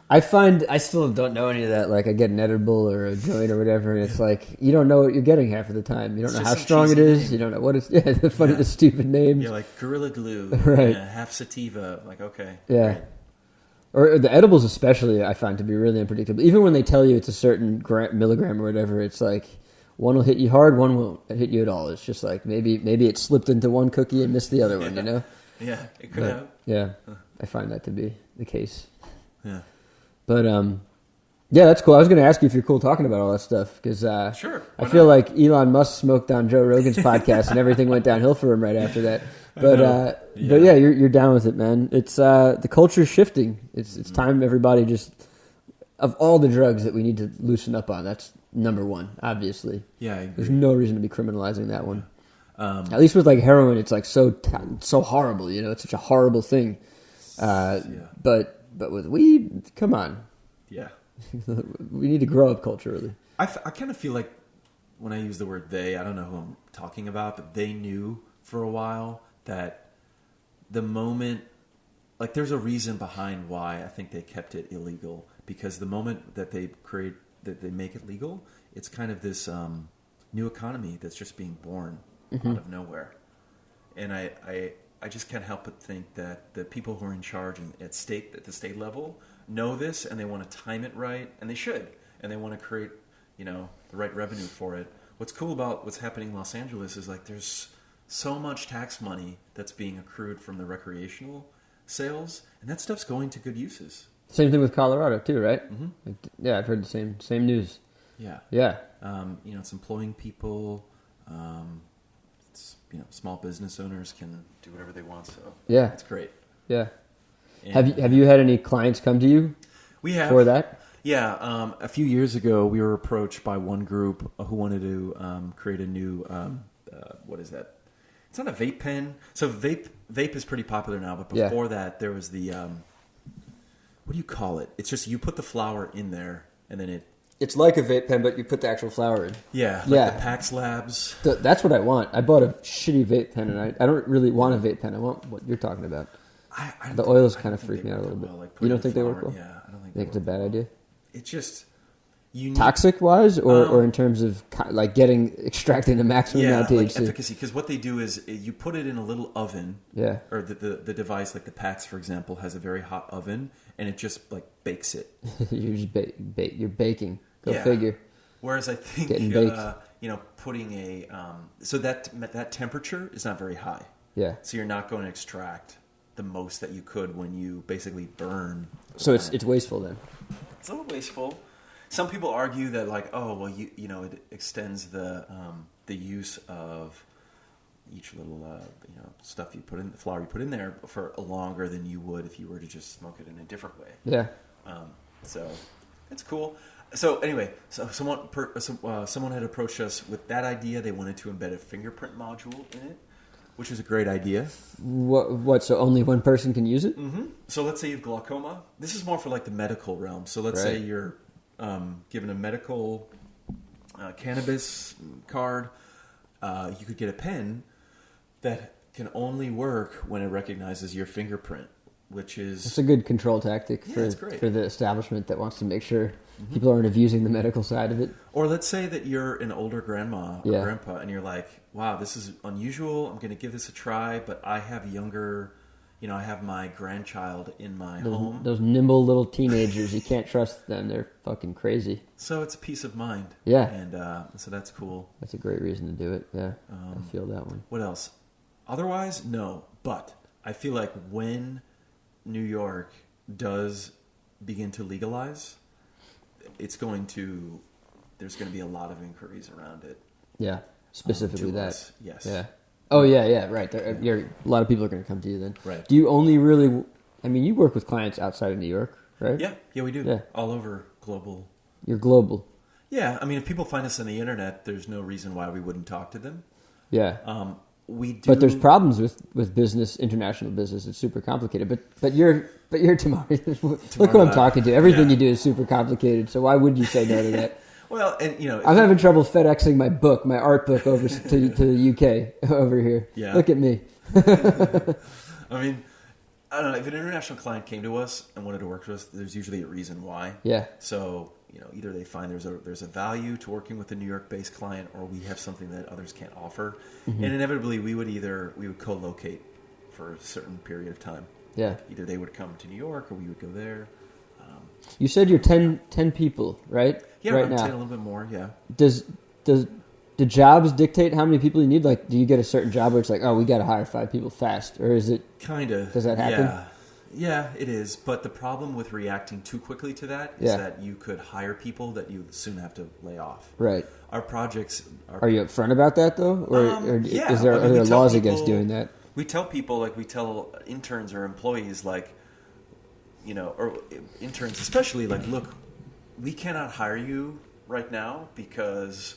I find I still don't know any of that. Like I get an edible or a joint or whatever, and it's like you don't know what you're getting half of the time. You don't know how strong it is. Name. You don't know what it's. Yeah, the stupid names. Yeah, like Gorilla Glue, right? Half sativa. Like okay, yeah. Right. Or the edibles, especially, I find to be really unpredictable. Even when they tell you it's a certain milligram or whatever, it's like. One will hit you hard, one won't hit you at all. It's just like maybe it slipped into one cookie and missed the other one, Yeah, it could have. Yeah, I find that to be the case. Yeah. But, yeah, that's cool. I was going to ask you if you're cool talking about all that stuff because sure, I feel like Elon Musk smoked on Joe Rogan's podcast and everything went downhill for him right after that. But yeah, you're down with it, man. It's the culture's shifting. It's time everybody just of all the drugs that we need to loosen up on. That's number one, obviously. Yeah, I agree. There's no reason to be criminalizing that one. At least with like heroin, it's like so horrible. It's such a horrible thing. But with weed, come on. Yeah, we need to grow up culturally. I kind of feel like when I use the word they, I don't know who I'm talking about, but they knew for a while that the moment, like there's a reason behind why I think they kept it illegal, because the moment that they make it legal, it's kind of this new economy that's just being born out of nowhere. And I just can't help but think that the people who are in charge at the state level know this, and they want to time it right, and they should, and they want to create, the right revenue for it. What's cool about what's happening in Los Angeles is like there's so much tax money that's being accrued from the recreational sales, and that stuff's going to good uses. Same thing with Colorado too, right? Mm-hmm. Like, yeah, I've heard the same news. Yeah. Yeah. It's employing people. It's small business owners can do whatever they want. So Yeah. it's great. Yeah. And, Have you had any clients come to you We have for that? Yeah, a few years ago, we were approached by one group who wanted to create a new what is that? It's not a vape pen. So vape is pretty popular now, but before that, there was the what do you call it? It's just you put the flower in there, and then It's like a vape pen, but you put the actual flower in. the Pax Labs. That's what I want. I bought a shitty vape pen, and I don't really want a vape pen. I want what you're talking about. The oils kind of freak me out a little bit. You don't think they work well? Yeah, I don't think. You think it's a bad idea? It's just you need, Toxic wise, or in terms of like extracting the maximum amount of like THC. efficacy. Because what they do is you put it in a little oven. Yeah. Or the device, like the PAX, for example, has a very hot oven, and it just like bakes it. You're just you're baking. Go Yeah. figure. Whereas I think Getting baked. putting a so that temperature is not very high. Yeah. So you're not going to extract the most that you could when you basically burn. So it's wasteful then. It's a little wasteful. Some people argue that like, oh well, it extends the use of each little stuff you put in, the flower you put in there for longer than you would if you were to just smoke it in a different way. Yeah. So it's cool. So anyway, someone had approached us with that idea. They wanted to embed a fingerprint module in it, which is a great idea. What? So only one person can use it? Mm-hmm. So let's say you have glaucoma. This is more for like the medical realm. So let's say you're given a medical cannabis card. You could get a pen that can only work when it recognizes your fingerprint, which is... It's a good control tactic for the establishment that wants to make sure people aren't abusing the medical side of it. Or let's say that you're an older grandma or grandpa and you're like, wow, this is unusual. I'm going to give this a try, but I have younger... I have my grandchild in my home. Those nimble little teenagers, you can't trust them. They're fucking crazy. So it's a peace of mind. Yeah. And so that's cool. That's a great reason to do it. Yeah, I feel that one. What else? Otherwise, no. But I feel like when New York does begin to legalize, there's going to be a lot of inquiries around it. Yeah, specifically that. Us. Yes. Yeah. Oh, yeah, right. A lot of people are going to come to you then. Right. Do you only really... I mean, you work with clients outside of New York, right? Yeah, we do. Yeah. All over global. You're global. Yeah, I mean, if people find us on the internet, there's no reason why we wouldn't talk to them. Yeah. We do... But there's problems with business, international business. It's super complicated. But you're Tamari. Look who I'm talking to. Everything you do is super complicated. So why would you say no to that? Well, and I'm having trouble FedExing my art book over to the UK over here. Yeah. Look at me. I mean, I don't know. If an international client came to us and wanted to work with us, there's usually a reason why. Yeah. So, either they find there's a value to working with a New York-based client, or we have something that others can't offer, and inevitably we would co-locate for a certain period of time. Yeah. Either they would come to New York, or we would go there. You said you're 10 people, right? Yeah, right around now. 10, a little bit more. Yeah. Do jobs dictate how many people you need? Like, do you get a certain job where it's like, oh, we got to hire 5 people fast, or is it kind of? Does that happen? Yeah, it is. But the problem with reacting too quickly to that is that you could hire people that you soon have to lay off. Right. Our projects are you upfront about that though, or are there laws against doing that? We tell people, like we tell interns or employees, like, or interns especially, like, look, we cannot hire you right now because,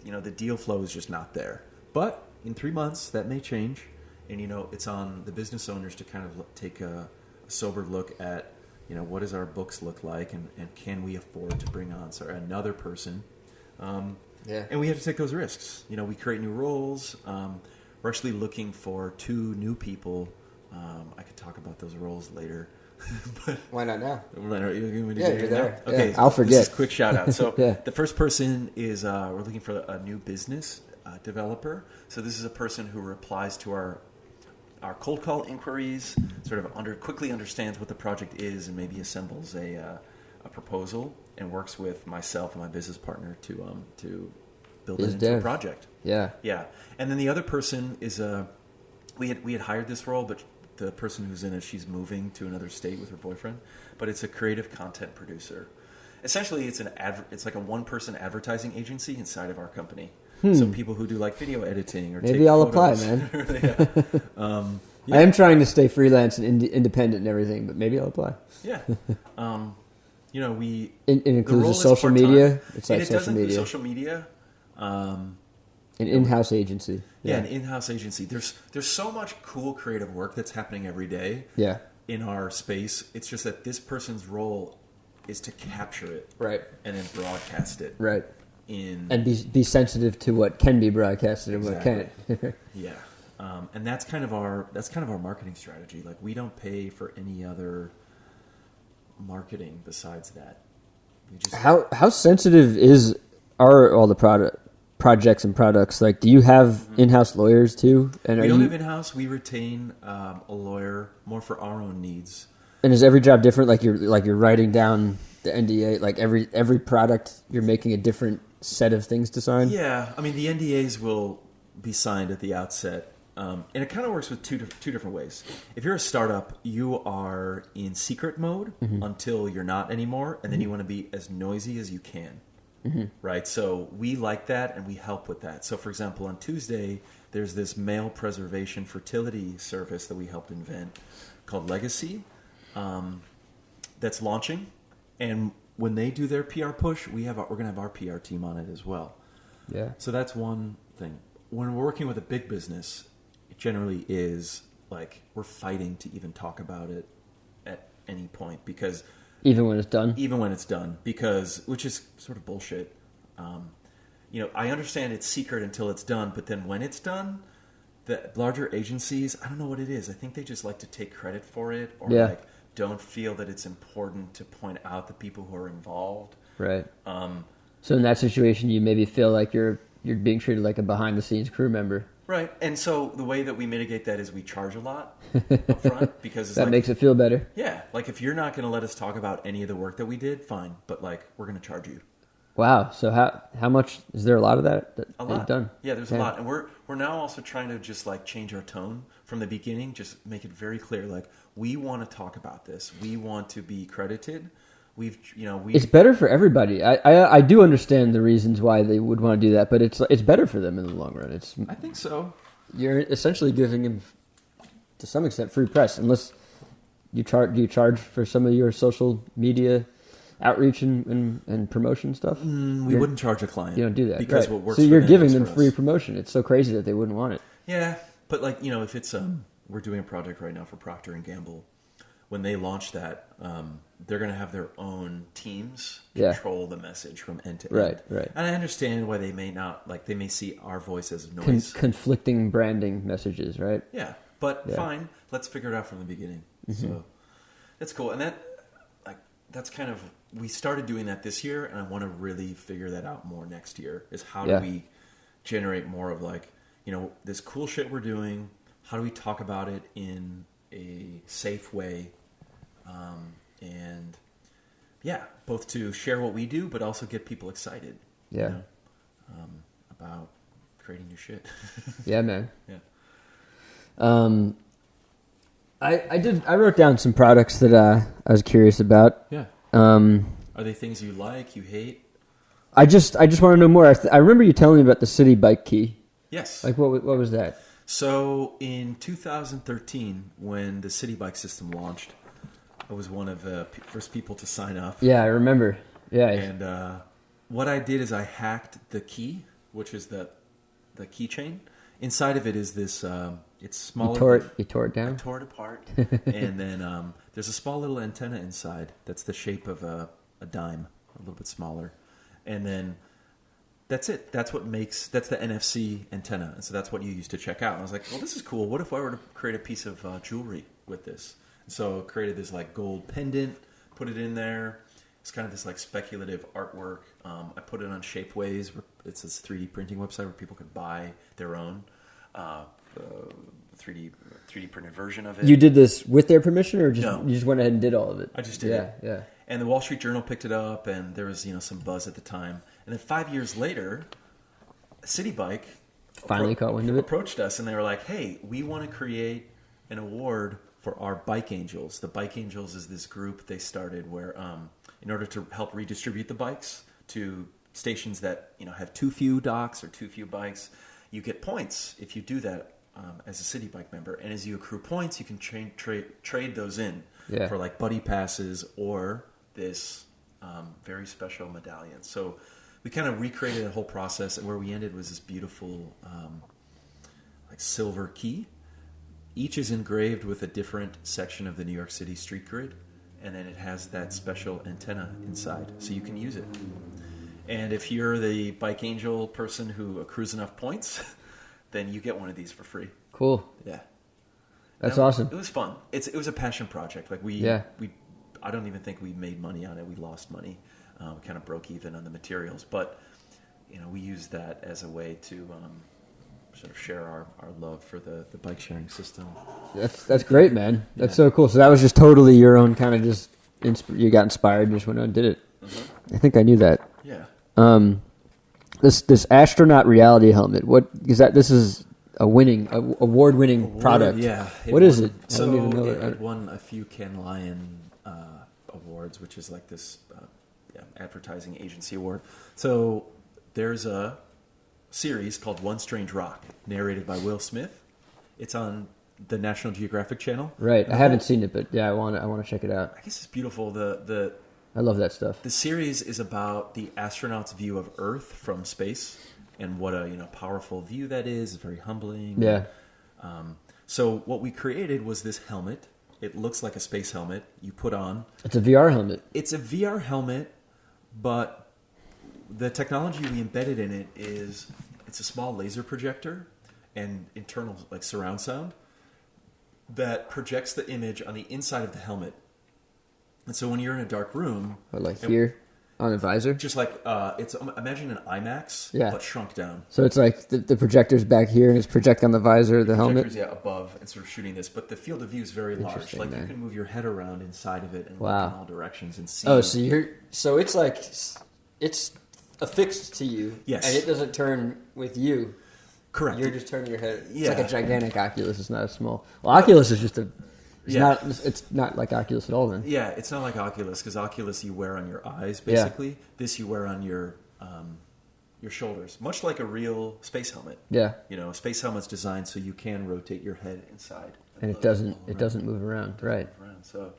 the deal flow is just not there. But in 3 months, that may change. And, it's on the business owners to kind of take a sober look at, what does our books look like, and can we afford to bring on another person? And we have to take those risks. We create new roles. We're actually looking for 2 new people. I could talk about those roles later. But why not now? You're there. Okay, Yeah, I'll forget. This is quick shout out. So Yeah. the first person is we're looking for a new business developer. So this is a person who replies to our cold call inquiries, sort of quickly understands what the project is, and maybe assembles a proposal and works with myself and my business partner to build it into a project. Yeah. Yeah. And then the other person is we had hired this role, but the person who's in it, she's moving to another state with her boyfriend, but it's a creative content producer. Essentially, it's it's like a one-person advertising agency inside of our company. So people who do like video editing or maybe take I'll photos. apply, man. Yeah. I am trying to stay freelance and independent and everything, but maybe I'll apply. Yeah. You know, It the includes role the is social part-time. media. It's like And it does social include media. social media. An in-house agency. Yeah, an in-house agency. There's so much cool creative work that's happening every day. Yeah. In our space, it's just that this person's role is to capture it, Right. and then broadcast it, Right. In And be sensitive to what can be broadcasted and what can't. yeah, and that's kind of our marketing strategy. Like, we don't pay for any other marketing besides that. We just How sensitive are all the projects and products? Like, do you have in-house lawyers too? And we don't have in-house. We retain a lawyer more for our own needs. And is every job different? Like you're writing down the NDA. Like every product, you're making a different set of things to sign. Yeah, I mean, the NDAs will be signed at the outset, and it kind of works with two different ways. If you're a startup, you are in secret mode until you're not anymore, and then you want to be as noisy as you can, right? So we like that, and we help with that. So, for example, on Tuesday, there's this male preservation fertility service that we helped invent called Legacy. That's launching, and when they do their PR push, we're going to have our PR team on it as well. Yeah. So that's one thing. When we're working with a big business, it generally is like we're fighting to even talk about it at any point, because Even when it's done. Because which is sort of bullshit. I understand it's secret until it's done, but then when it's done, the larger agencies, I don't know what it is. I think they just like to take credit for it, or like don't feel that it's important to point out the people who are involved. Right. So in that situation, you maybe feel like you're being treated like a behind-the-scenes crew member. Right. And so the way that we mitigate that is we charge a lot up front, because it's that makes it feel better. Yeah. Like, if you're not going to let us talk about any of the work that we did, fine. But like, we're going to charge you. Wow. So how much is there? A lot of that A lot. you've done. Yeah, there's a lot. And we're now also trying to just like change our tone from the beginning. Just make it very clear. Like, we want to talk about this. We want to be credited. It's better for everybody. I do understand the reasons why they would want to do that, but it's better for them in the long run. I think so. You're essentially giving them, to some extent, free press, unless you charge. Do you charge for some of your social media outreach and promotion stuff? We wouldn't charge a client. You don't do that, because right. what works. So for you're them giving works them for free us. promotion. It's so crazy that they wouldn't want it. Yeah, but like, if it's we're doing a project right now for Procter and Gamble. When they launch that, they're going to have their own teams control the message from end to end. Right. And I understand why they may not, like, they may see our voice as noise. Conflicting branding messages, right? Yeah, but fine. Let's figure it out from the beginning. So that's cool. And that's kind of, we started doing that this year, and I want to really figure that out more next year, is how do we generate more of, like, this cool shit we're doing, how do we talk about it in a safe way, and both to share what we do, but also get people excited. About creating new shit. Yeah, man. Yeah. I wrote down some products that I was curious about. Yeah. Are they things you like, you hate? I just want to know more. I remember you telling me about the City Bike Key. Yes. Like, what was that? So in 2013, when the City Bike system launched, I was one of the first people to sign up. Yeah, I remember. Yeah. And what I did is I hacked the key, which is the keychain. Inside of it is this. It's smaller. You tore it down. I tore it apart, and then there's a small little antenna inside that's the shape of a dime, a little bit smaller, and then. That's it. That's the NFC antenna. And so that's what you use to check out. And I was like, well, this is cool. What if I were to create a piece of jewelry with this? And so I created this like gold pendant, put it in there. It's kind of this like speculative artwork. I put it on Shapeways. It's this 3D printing website where people could buy their own 3D printed version of it. You did this with their permission, or No. you just went ahead and did all of it? I just did it. Yeah. And the Wall Street Journal picked it up, and there was some buzz at the time. And then 5 years later, City Bike Finally caught wind of it. approached us, and they were like, "Hey, we want to create an award for our Bike Angels. The Bike Angels is this group they started where, in order to help redistribute the bikes to stations that have too few docks or too few bikes, you get points if you do that as a city bike member. And as you accrue points, you can trade those in for like buddy passes or this very special medallion. So we kind of recreated the whole process, and where we ended was this beautiful like silver key. Each is engraved with a different section of the New York City street grid, and then it has that special antenna inside, so you can use it. And if you're the Bike Angel person who accrues enough points, then you get one of these for free. Cool. Yeah. That's awesome. It was fun. It was a passion project. Like I don't even think we made money on it. We lost money. Kind of broke even on the materials, but we used that as a way to sort of share our love for the bike sharing system. That's great, man. That's so cool. So that was just totally your own kind of just you got inspired and just went out and did it. I think I knew that. Yeah. This astronaut reality helmet. What is that? This is a award-winning product. Yeah. What is it? I So don't even know it won a few Ken Lion awards, which is like this advertising agency award. So there's a series called One Strange Rock, narrated by Will Smith. It's on the National Geographic Channel. Right. I haven't seen it, but yeah, I want to check it out. I guess it's beautiful. I love that stuff. The series is about the astronaut's view of Earth from space, and what a powerful view that is. It's very humbling. Yeah. So what we created was this helmet. It looks like a space helmet you put on. It's a VR helmet. It's a VR helmet, but the technology we embedded in it it's a small laser projector and internal like surround sound that projects the image on the inside of the helmet. And so when you're in a dark room, here on the visor, just like imagine an IMAX, but shrunk down. So it's like the projector's back here and it's projecting on the visor of the helmet. Projector's above and sort of shooting this, but the field of view is very large. Like you can move your head around inside of it and look in all directions and see. Oh, so it's like it's affixed to you. Yes. And it doesn't turn with you. Correct. You're just turning your head. It's Yeah. like a gigantic Oculus. It's not a small. Well, Oculus is just it's not like Oculus at all then. Yeah, it's not like Oculus, because Oculus you wear on your eyes, basically. Yeah. This you wear on your shoulders, much like a real space helmet. Yeah. A space helmet's designed so you can rotate your head inside. And it doesn't move around, right? So,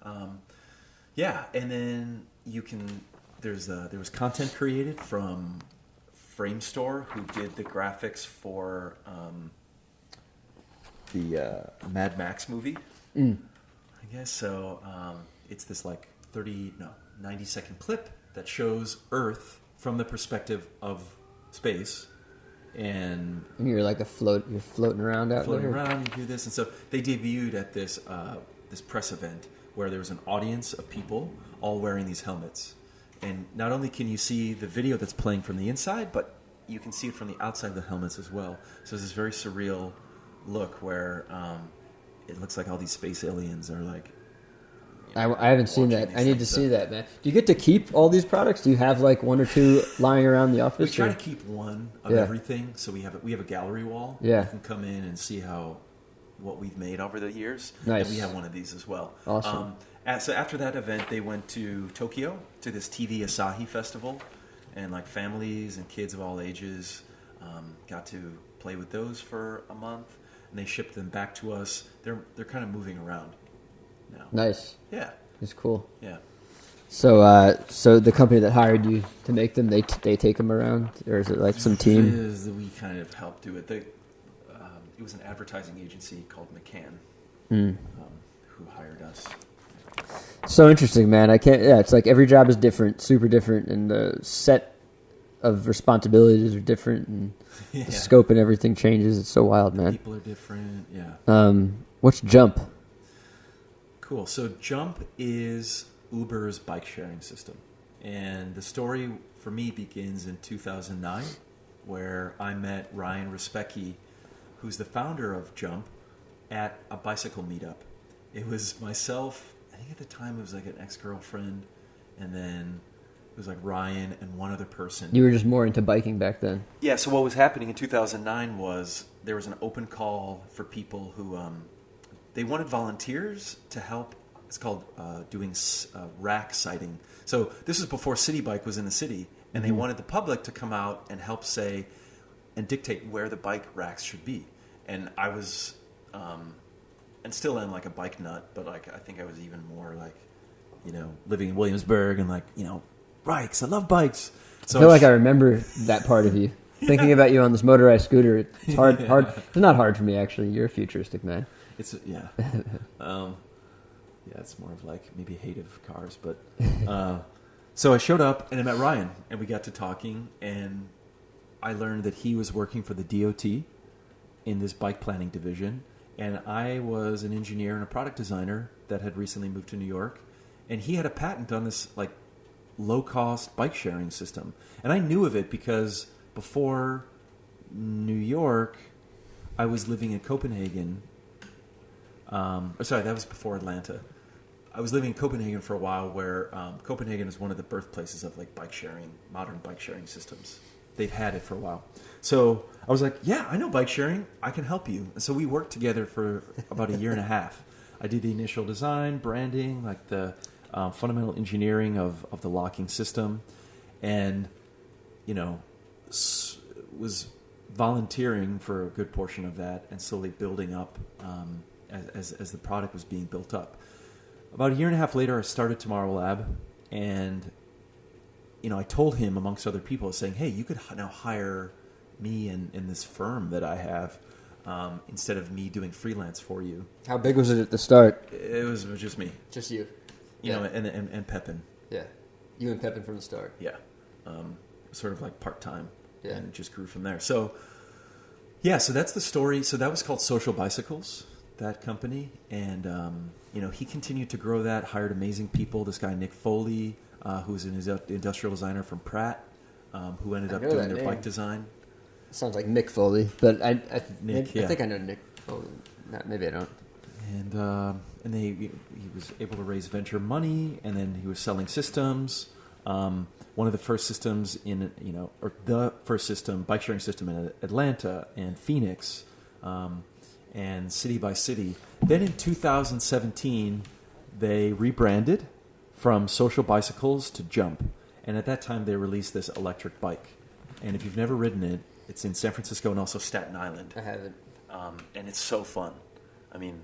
and then you can. There was content created from Framestore, who did the graphics for the Mad Max movie. I guess so. It's this like 90-second clip that shows Earth from the perspective of space, and you're like you're floating around out floating there. around. You do this, and so they debuted at this press event where there was an audience of people all wearing these helmets. And not only can you see the video that's playing from the inside, but you can see it from the outside of the helmets as well. So it's this very surreal look where it looks like all these space aliens are like... I haven't seen that. I need to see that, man. Do you get to keep all these products? Do you have like one or two lying around the office? We try to keep one of everything. So we have a gallery wall. Yeah. You can come in and see what we've made over the years. Nice. And we have one of these as well. Awesome. So after that event, they went to Tokyo to this TV Asahi festival, and like families and kids of all ages got to play with those for a month, and they shipped them back to us. They're kind of moving around now. Nice. Yeah. It's cool. Yeah. So so the company that hired you to make them, they take them around, or is it like some team? We kind of helped do it. It was an advertising agency called McCann who hired us. So interesting, man. It's like every job is different, super different, and the set of responsibilities are different, and the scope and everything changes. It's so wild, man. People are different, yeah. What's Jump? Cool. So Jump is Uber's bike sharing system. And the story for me begins in 2009, where I met Ryan Respecki, who's the founder of Jump, at a bicycle meetup. It was myself, I think at the time it was like an ex-girlfriend, and then it was like Ryan and one other person. You were just more into biking back then. Yeah, so what was happening in 2009 was there was an open call for people who they wanted volunteers to help. It's called doing rack sighting. So this was before City Bike was in the city, and they wanted the public to come out and help say and dictate where the bike racks should be. And I was, and still am like a bike nut, but like I think I was even more like, living in Williamsburg and like, bikes. I love bikes. So I feel like I remember that part of you. Thinking about you on this motorized scooter, it's hard. It's not hard for me, actually. You're a futuristic man. It's yeah. Yeah, it's more of like maybe hate of cars, but so I showed up and I met Ryan and we got to talking and I learned that he was working for the DOT in this bike planning division and I was an engineer and a product designer that had recently moved to New York and he had a patent on this like low-cost bike sharing system and I knew of it because before New York I was living in Copenhagen. Sorry, that was before Atlanta. I was living in Copenhagen for a while where Copenhagen is one of the birthplaces of like bike sharing, modern bike sharing systems. They've had it for a while. So I was like, yeah, I know bike sharing. I can help you. And so we worked together for about a year and a half. I did the initial design, branding, like the fundamental engineering of the locking system. And, was volunteering for a good portion of that and slowly building up as the product was being built up. About a year and a half later, I started Tomorrow Lab, and I told him, amongst other people, saying, "Hey, you could now hire me in this firm that I have instead of me doing freelance for you." How big was it at the start? It was just me, Just you. and Pepin. Yeah, you and Pepin from the start. Yeah, sort of like part time. Yeah, and it just grew from there. So, yeah, so that's the story. So that was called Social Bicycles, that company, and he continued to grow that. Hired amazing people. This guy Nick Foley, who was an industrial designer from Pratt, who ended up doing their bike design. Sounds like Mick Foley, but I Nick, I think I know Nick Foley. Maybe I don't. And he was able to raise venture money, and then he was selling systems. One of the first systems or the first bike sharing system in Atlanta and Phoenix, and City by City. Then in 2017, they rebranded from Social Bicycles to Jump. And at that time, they released this electric bike. And if you've never ridden it, it's in San Francisco and also Staten Island. I haven't. And it's so fun. I mean,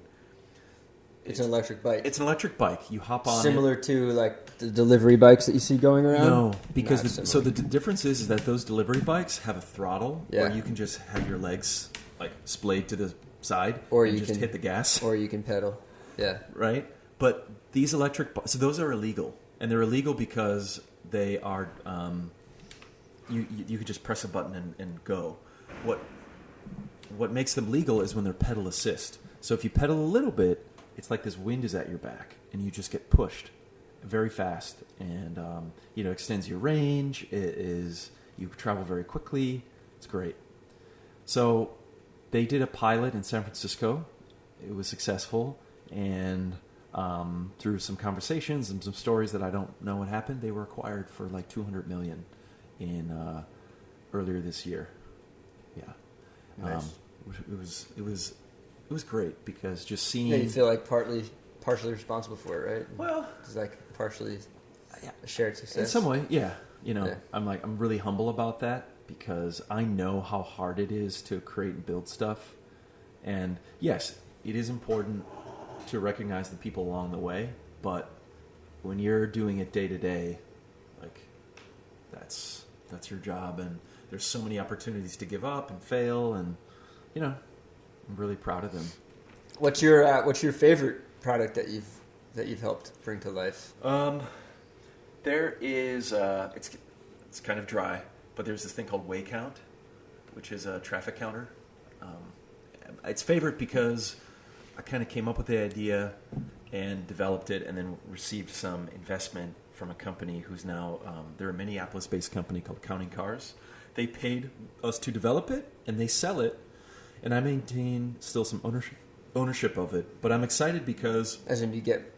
it's an electric bike. It's an electric bike. You hop on similar to like the delivery bikes that you see going around? No, because the difference is that those delivery bikes have a throttle where you can just have your legs like splayed to the side or and you just can hit the gas. Or you can pedal. Yeah. Right? But these electric so those are illegal. And they're illegal because they are you could just press a button and go. What makes them legal is when they're pedal assist. So if you pedal a little bit, it's like this wind is at your back, and you just get pushed very fast, and extends your range. You travel very quickly. It's great. So they did a pilot in San Francisco. It was successful, and through some conversations and some stories that I don't know what happened, they were acquired for like $200 million in earlier this year. Yeah, nice. It was great because just seeing... Yeah, you feel like partially responsible for it, right? Well... It's like partially a shared success. In some way, yeah. I'm really humble about that because I know how hard it is to create and build stuff. And yes, it is important to recognize the people along the way, but when you're doing it day to day, like that's your job, and there's so many opportunities to give up and fail, and I'm really proud of them. What's your favorite product that you've helped bring to life? There is it's kind of dry, but there's this thing called Way Count, which is a traffic counter. It's favorite because I kind of came up with the idea and developed it, and then received some investment from a company who's now they're a Minneapolis-based company called Counting Cars. They paid us to develop it, and they sell it. And I maintain still some ownership of it, but I'm excited because... As in you get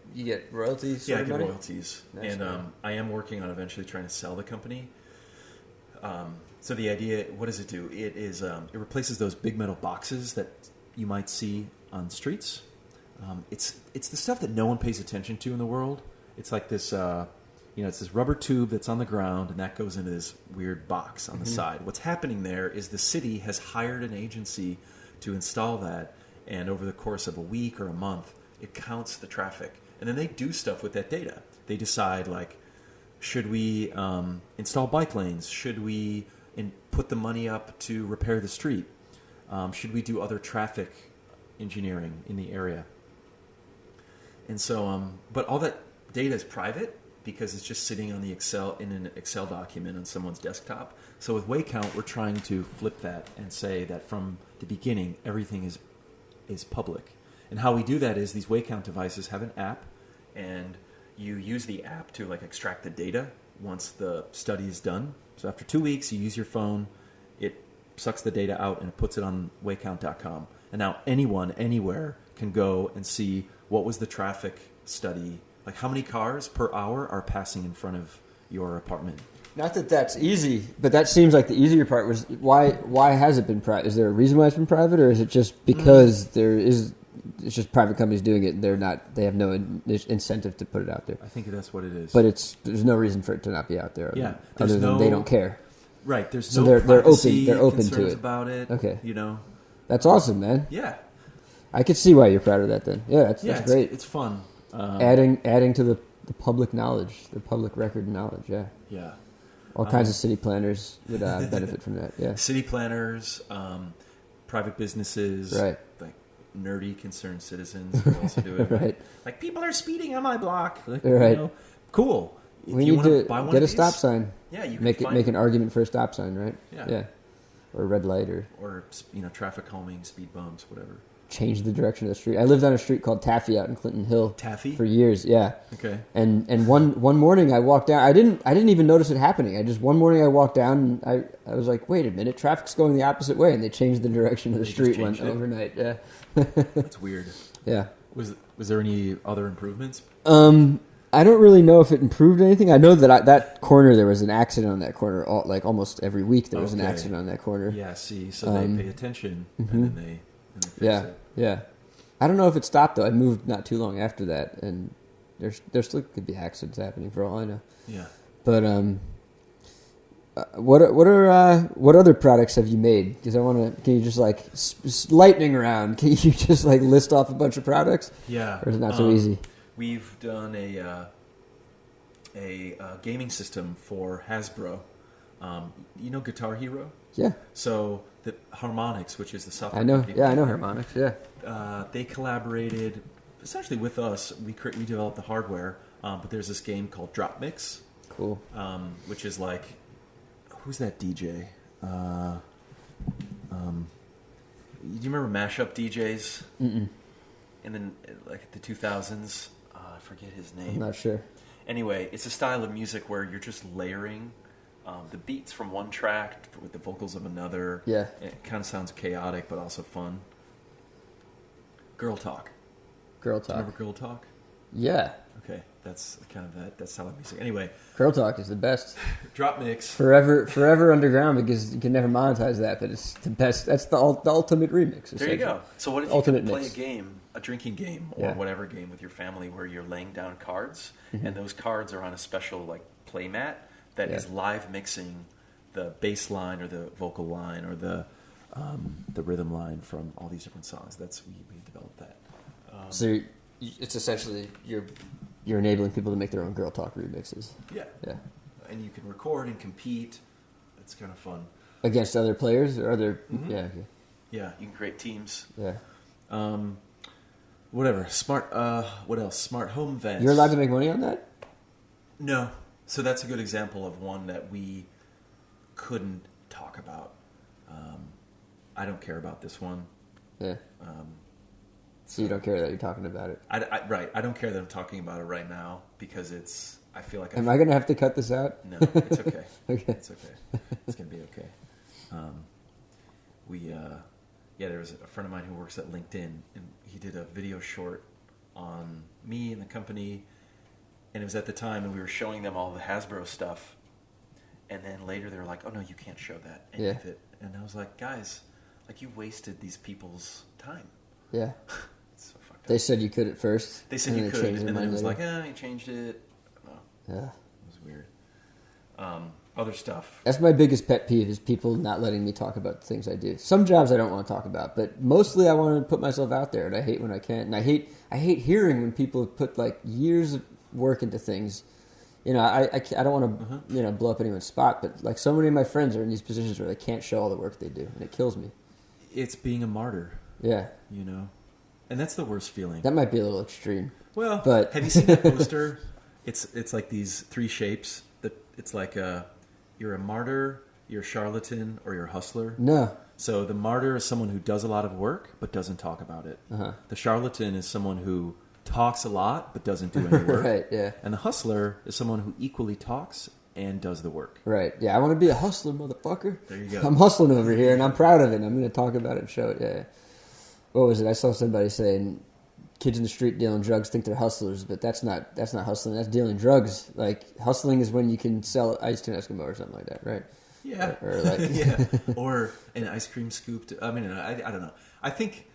royalties? Yeah, I get royalties. Nice, and I am working on eventually trying to sell the company. So the idea, what does it do? It replaces those big metal boxes that you might see on streets. It's the stuff that no one pays attention to in the world. It's like this, it's this rubber tube that's on the ground, and that goes into this weird box on the side. What's happening there is the city has hired an agency to install that, and over the course of a week or a month, it counts the traffic. And then they do stuff with that data. They decide, like, should we install bike lanes? Should we put the money up to repair the street? Should we do other traffic engineering in the area? And so, but all that data is private because it's just sitting on in an Excel document on someone's desktop. So with Waycount, we're trying to flip that and say that from the beginning, everything is public. And how we do that is these Waycount devices have an app, and you use the app to like extract the data once the study is done. So after 2 weeks, you use your phone, it sucks the data out and it puts it on waycount.com. And now anyone, anywhere can go and see what was the traffic study, like how many cars per hour are passing in front of your apartment. Not that that's easy, but that seems like the easier part was why has it been private? Is there a reason why it's been private, or is it just because it's just private companies doing it and they have no incentive to put it out there? I think that's what it is. But there's no reason for it to not be out there. Yeah, other than they don't care. Right, there's So no they're privacy open to concerns it about it. Okay. That's Um, awesome, man. Yeah. I could see why you're proud of that then. Yeah, that's great. It's fun. Adding to the public knowledge, the public record knowledge, yeah. Yeah. All kinds of city planners would benefit from that, yeah. City planners, private businesses, Right. like nerdy concerned citizens who also do it. Right. Like, people are speeding on my block. Like, Right. Cool. If We you need wanna to buy one get of a stop these, sign. Yeah, you can Make an argument for a stop sign, right? Yeah. Or a red light, or traffic calming, speed bumps, whatever. change the direction of the street. I lived on a street called Taffy out in Clinton Hill. Taffy? For years, yeah. Okay. And one morning I walked down. I didn't even notice it happening. One morning I walked down and I was like, wait a minute, traffic's going the opposite way, and they changed the direction of the street overnight. Yeah. That's weird. Yeah. Was there any other improvements? I don't really know if it improved anything. I know that that corner, there was an accident on that corner. Almost every week there was an accident on that corner. Yeah, see, so they pay attention, and then they fix it. Yeah. I don't know if it stopped, though. I moved not too long after that, and there still could be accidents happening for all I know. Yeah. But what other products have you made? Because can you just like lightning round? Can you just like list off a bunch of products? Yeah. Or is it not so easy? We've done a gaming system for Hasbro. Guitar Hero? Yeah. So the Harmonix, which is the software I know. company, Yeah, I know Harmonix. Yeah. they collaborated essentially with us. We developed the hardware, but there's this game called Drop Mix. Cool. Which is like, who's that DJ? Do you remember mashup DJs? Mm-mm. And then like the 2000s, I forget his name. I'm not sure. Anyway, it's a style of music where you're just layering the beats from one track with the vocals of another. Yeah. It kind of sounds chaotic, but also fun. Girl Talk. Girl Do you Talk. remember Girl Talk? Yeah. Okay, that's kind of that style of music. Anyway, Girl Talk is the best. Drop Mix. Forever underground, because you can never monetize that, but it's the best. That's the ultimate remix. There you go. So what if you Ultimate could play mix. a game, a drinking game, or whatever game with your family where you're laying down cards, and those cards are on a special like play mat that is live mixing the bass line or the vocal line or the rhythm line from all these different songs. We developed that. So it's essentially you're enabling people to make their own Girl Talk remixes. Yeah. And you can record and compete. It's kind of fun. Against other players or other... Yeah, okay. Yeah, you can create teams. Yeah. Whatever. Smart... what else? Smart home vents. You're allowed to make money on that? No. So that's a good example of one that we couldn't talk about. I don't care about this one. Yeah. So you don't care that you're talking about it? Right. I don't care that I'm talking about it right now because it's... I feel like... Am I going to have to cut this out? No, it's okay. Okay. It's okay. It's going to be okay. There was a friend of mine who works at LinkedIn, and he did a video short on me and the company, and it was at the time, and we were showing them all the Hasbro stuff, and then later they were like, oh no, you can't show that, any of it. And I was like, guys, like, you wasted these people's time. Yeah. It's so fucked They said you could at first. They said and you then could, changed their and then it mind was later. like, you changed it. Oh, Yeah. it was weird. Other stuff. That's my biggest pet peeve is people not letting me talk about the things I do. Some jobs I don't want to talk about, but mostly I want to put myself out there, and I hate when I can't. And I hate hearing when people have put like years of work into things. You know, I don't want to blow up anyone's spot, but like so many of my friends are in these positions where they can't show all the work they do, and it kills me. It's being a martyr. Yeah, You know, and that's the worst feeling. that might be a little extreme. Well, but have you seen that poster? It's like these three shapes. That it's like you're a martyr, you're a charlatan, or you're a hustler. No. So the martyr is someone who does a lot of work but doesn't talk about it. The charlatan is someone who talks a lot but doesn't do any work. Right, yeah. And the hustler is someone who equally talks and does the work. Right, yeah. I want to be a hustler, motherfucker. There you go. I'm hustling over here, and I'm proud of it. I'm going to talk about it and show it. Yeah. What was it? I saw somebody saying, kids in the street dealing drugs think they're hustlers, but that's not hustling. That's dealing drugs. Like hustling is when you can sell ice to an Eskimo or something like that, right? Yeah. Or like Yeah. Or an ice cream scoop. I mean, I don't know. I think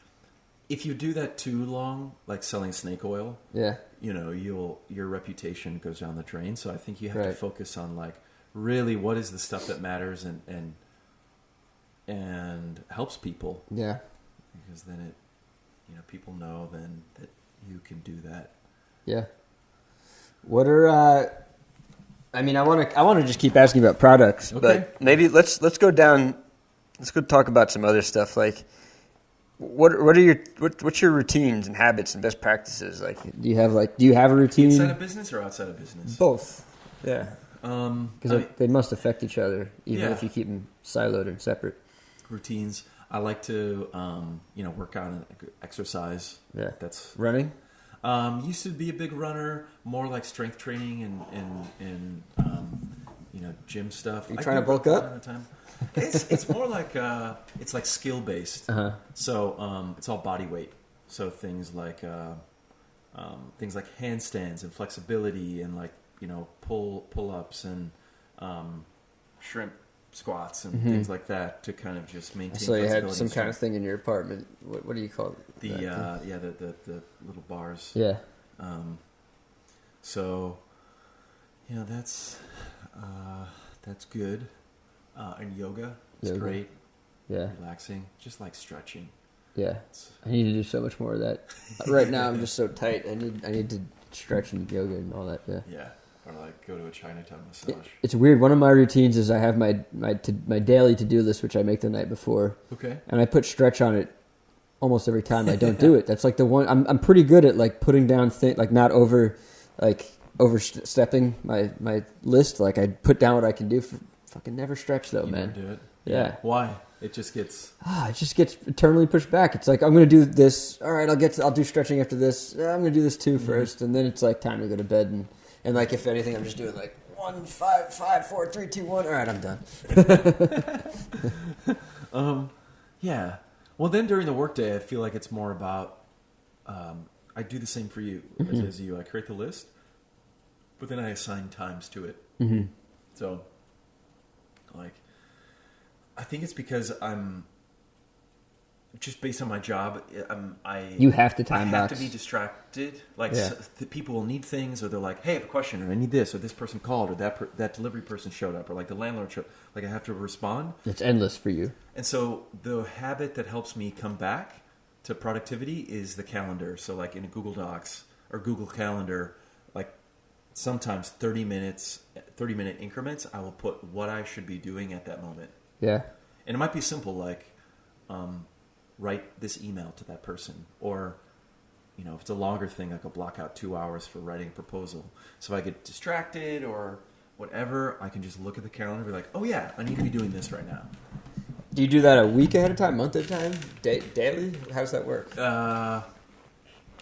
if you do that too long, like selling snake oil, yeah, you know, your reputation goes down the drain. So I think you have to Right. focus on like really what is the stuff that matters and helps people, yeah. because then it, you know, people know then that you can do that. Yeah. What are I mean, I want to just keep asking about products, Okay. but maybe let's go down. Let's go talk about some other stuff. Like, what's your routines and habits and best practices? Like, do you have a routine? Inside of business or outside of business? Both. Yeah. Because I- they must affect each other, even Yeah. if you keep them siloed and separate. routines. I like to, work out and exercise. Yeah. That's Running. used to be a big runner, more like strength training and gym stuff. You I trying to do bulk from up? time to time. It's more like it's like skill based. Uh-huh. So it's all body weight. So things like handstands and flexibility and pull ups and shrimp squats and things like that to kind of just maintain. So you had flexibility some and kind of strength. thing in your apartment. What do you call it? The That thing? the little bars. Yeah. So, that's good. And yoga is Yoga. great, Yeah. relaxing, just like stretching. Yeah. I need to do so much more of that. Right now I'm just so tight. I need to stretch and yoga and all that. Yeah. Yeah, or like go to a Chinatown massage. It's weird. One of my routines is I have my daily to-do list, which I make the night before, Okay. and I put stretch on it almost every time I don't do it. That's like the one I'm pretty good at, like putting down like not overstepping my list. Like I put down what I can do. Fucking never stretch though, You man. never do it. Yeah. Why? It just gets. It just gets eternally pushed back. It's like I'm gonna do this. All right, I'll do stretching after this. I'm gonna do this too first, and then it's like time to go to bed. And like if anything, I'm just doing like 1, 5, 5, 4, 3, 2, 1. All right, I'm done. Yeah. Well, then during the workday, I feel like it's more about. I do the same for you as you. I create the list, but then I assign times to it. Mm-hmm. So, I think it's because I'm just based on my job. You have to I time have box. to be distracted. Like Yeah. people will need things, or they're like, "Hey, I have a question," or "I need this," or "This person called," or "that delivery person showed up," or like the landlord showed. Like I have to respond. It's endless for you. And so the habit that helps me come back to productivity is the calendar. So like in Google Docs or Google Calendar, like sometimes 30-minute increments, I will put what I should be doing at that moment. Yeah. And it might be simple, like write this email to that person, or if it's a longer thing, I could block out 2 hours for writing a proposal. So if I get distracted or whatever, I can just look at the calendar and be like, oh yeah, I need to be doing this right now. Do you do that a week ahead of time, month at a time, daily? How does that work?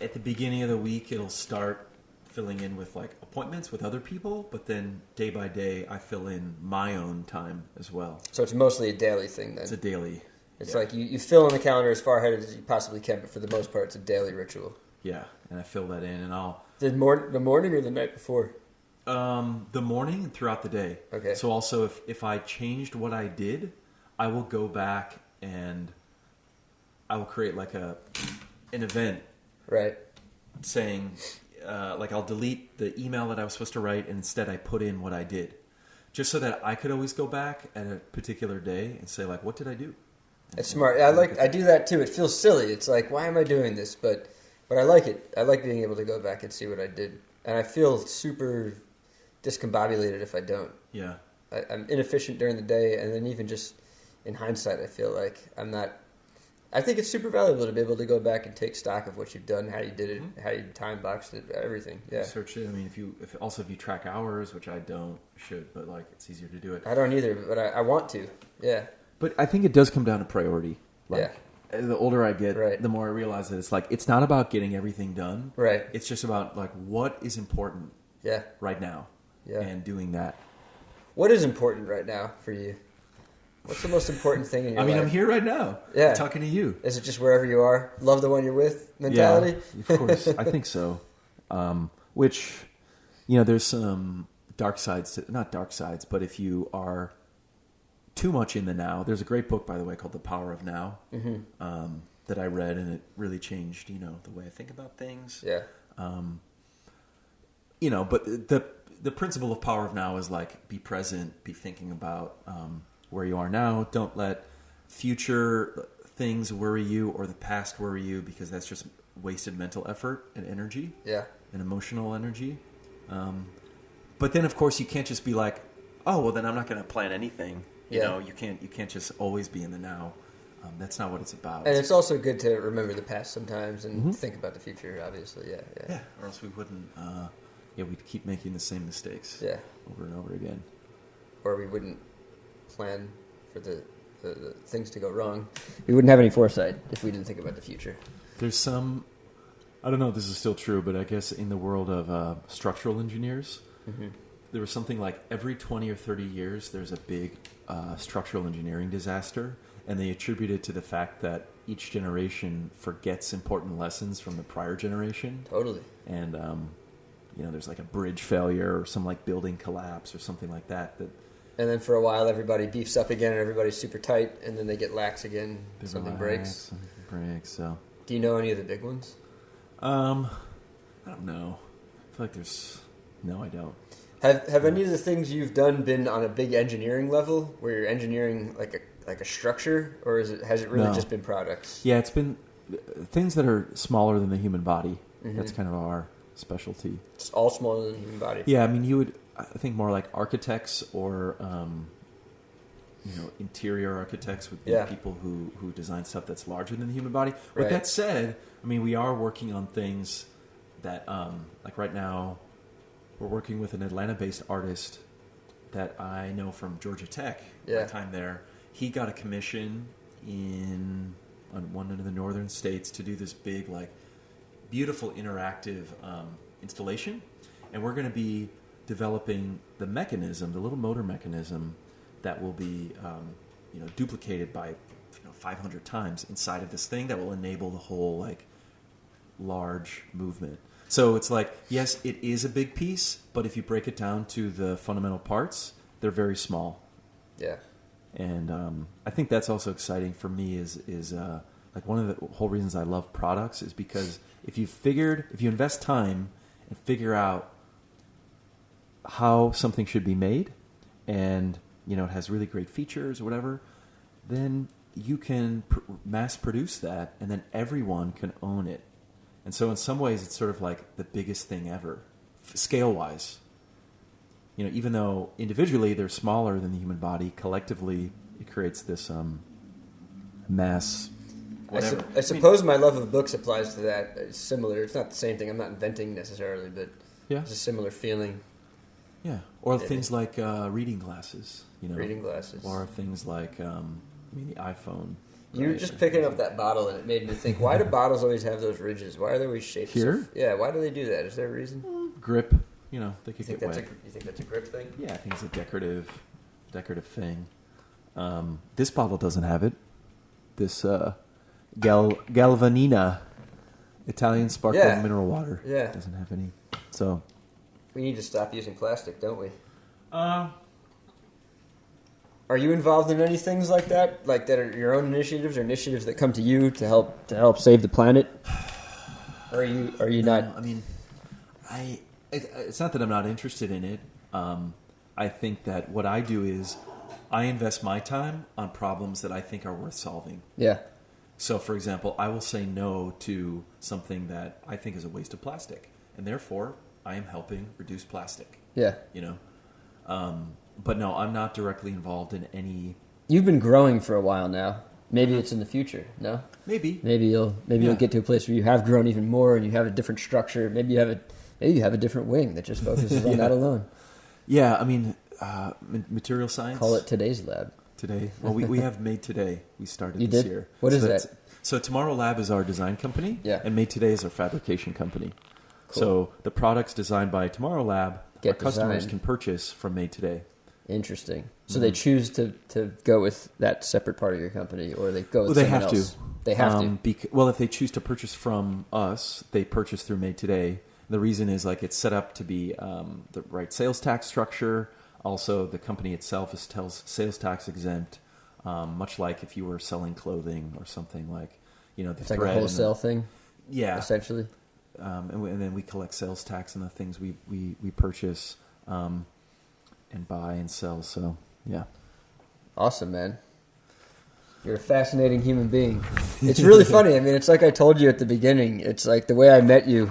At the beginning of the week, it'll start filling in with like appointments with other people, but then day by day, I fill in my own time as well. So it's mostly a daily thing then. It's a daily. It's yeah. like you fill in the calendar as far ahead as you possibly can, but for the most part, it's a daily ritual. Yeah, and I fill that in, and I'll The morning or the night before? the morning and throughout the day. Okay. So also, if I changed what I did, I will go back and I will create like an event Right. saying, like, I'll delete the email that I was supposed to write, and instead I put in what I did, just so that I could always go back at a particular day and say, like, what did I do? It's smart. I do that too. It feels silly. It's like, why am I doing this? But I like it. I like being able to go back and see what I did, and I feel super discombobulated if I don't. Yeah. I'm inefficient during the day, and then even just in hindsight, I feel like I'm not. I think it's super valuable to be able to go back and take stock of what you've done, how you did it, how you time boxed it, everything. Yeah. Research it. I mean, if you track hours, which I don't, should, but like it's easier to do it. I don't either, but I want to. Yeah. But I think it does come down to priority. Like, the older I get, Right. the more I realize that it's like it's not about getting everything done. Right. It's just about like what is important Yeah. right now. Yeah. And doing that. What is important right now for you? What's the most important thing in your life? I'm here right now. Yeah. I'm talking to you. Is it just wherever you are? Love the one you're with mentality? Yeah, of course. I think so. Which, there's some dark sides not dark sides, but if you are too much in the now, there's a great book, by the way, called The Power of Now, that I read, and it really changed, the way I think about things. Yeah. But the principle of Power of Now is like, be present, be thinking about where you are now. Don't let future things worry you or the past worry you, because that's just wasted mental effort and energy. Yeah. And emotional energy. But then, of course, you can't just be like, oh, well, then I'm not going to plan anything. Yeah. You can't just always be in the now. That's not what it's about. And it's also good to remember the past sometimes and think about the future, obviously. Yeah. Yeah, or else we wouldn't... we'd keep making the same mistakes over and over again. Or we wouldn't plan for the things to go wrong. We wouldn't have any foresight if we didn't think about the future. There's some... I don't know if this is still true, but I guess in the world of structural engineers, there was something like every 20 or 30 years there's a big structural engineering disaster, and they attribute it to the fact that each generation forgets important lessons from the prior generation. Totally. And, there's like a bridge failure or some like building collapse or something like that. And then for a while everybody beefs up again and everybody's super tight, and then they get lax again. Something breaks. So. Do you know any of the big ones? I don't know. I feel like there's... No, I don't. Have any of the things you've done been on a big engineering level, where you're engineering like a structure, or has it really just been products? Yeah, it's been things that are smaller than the human body. That's kind of our specialty. It's all smaller than the human body. Yeah, I mean, you would, I think, more like architects or interior architects would be people who design stuff that's larger than the human body. Right. With that said, I mean, we are working on things that, like right now, we're working with an Atlanta-based artist that I know from Georgia Tech. My time there, he got a commission on one of the northern states to do this big, like, beautiful interactive installation, and we're going to be developing the mechanism, the little motor mechanism that will be duplicated by 500 times inside of this thing that will enable the whole like large movement. So it's like, yes, it is a big piece, but if you break it down to the fundamental parts, they're very small. Yeah. And I think that's also exciting for me is like one of the whole reasons I love products is because if you invest time and figure out how something should be made, and it has really great features or whatever, then you can mass produce that, and then everyone can own it. And so in some ways it's sort of like the biggest thing ever, scale wise. Even though individually they're smaller than the human body, collectively it creates this mass. Whatever. I suppose my love of books applies to that. It's similar. It's not the same thing. I'm not inventing necessarily, but it's a similar feeling. Yeah, or things like reading glasses. Reading glasses, or things like the iPhone. You were just picking up that bottle, and it made me think: why do bottles always have those ridges? Why are they always shaped? Here? Why do they do that? Is there a reason? Grip. They could get wet. You think that's a grip thing? Yeah, I think it's a decorative thing. This bottle doesn't have it. This Galvanina Italian sparkling mineral water doesn't have any. So we need to stop using plastic, don't we? Are you involved in any things like that? Like that are your own initiatives or initiatives that come to you to help save the planet? Or are you not? I mean, it's not that I'm not interested in it. I think that what I do is I invest my time on problems that I think are worth solving. Yeah. So, for example, I will say no to something that I think is a waste of plastic, and therefore I am helping reduce plastic. Yeah. But no, I'm not directly involved in any. You've been growing for a while now. Maybe it's in the future. No. Maybe You'll get to a place where you have grown even more and you have a different structure. Maybe you have a different wing that just focuses on that alone. Yeah, I mean, material science. Call it today's lab. Today. Well, we have Made Today. We started You this did? year. What is that? So Tomorrow Lab is our design company, Yeah. and Made Today is our fabrication company. Cool. So the products designed by Tomorrow Lab, Get our customers designed. can purchase from Made Today. Interesting. So they choose to go with that separate part of your company, or they go with They someone have else? to. They have to. Well, if they choose to purchase from us, they purchase through Made Today. The reason is like it's set up to be the right sales tax structure. Also, the company itself is sales tax exempt, much like if you were selling clothing or something like, the It's like thread a and wholesale thing, yeah, essentially. and then we collect sales tax on the things we purchase and buy and sell. So yeah, Awesome, man. You're a fascinating human being. It's really funny. I mean, it's like I told you at the beginning. It's like the way I met you.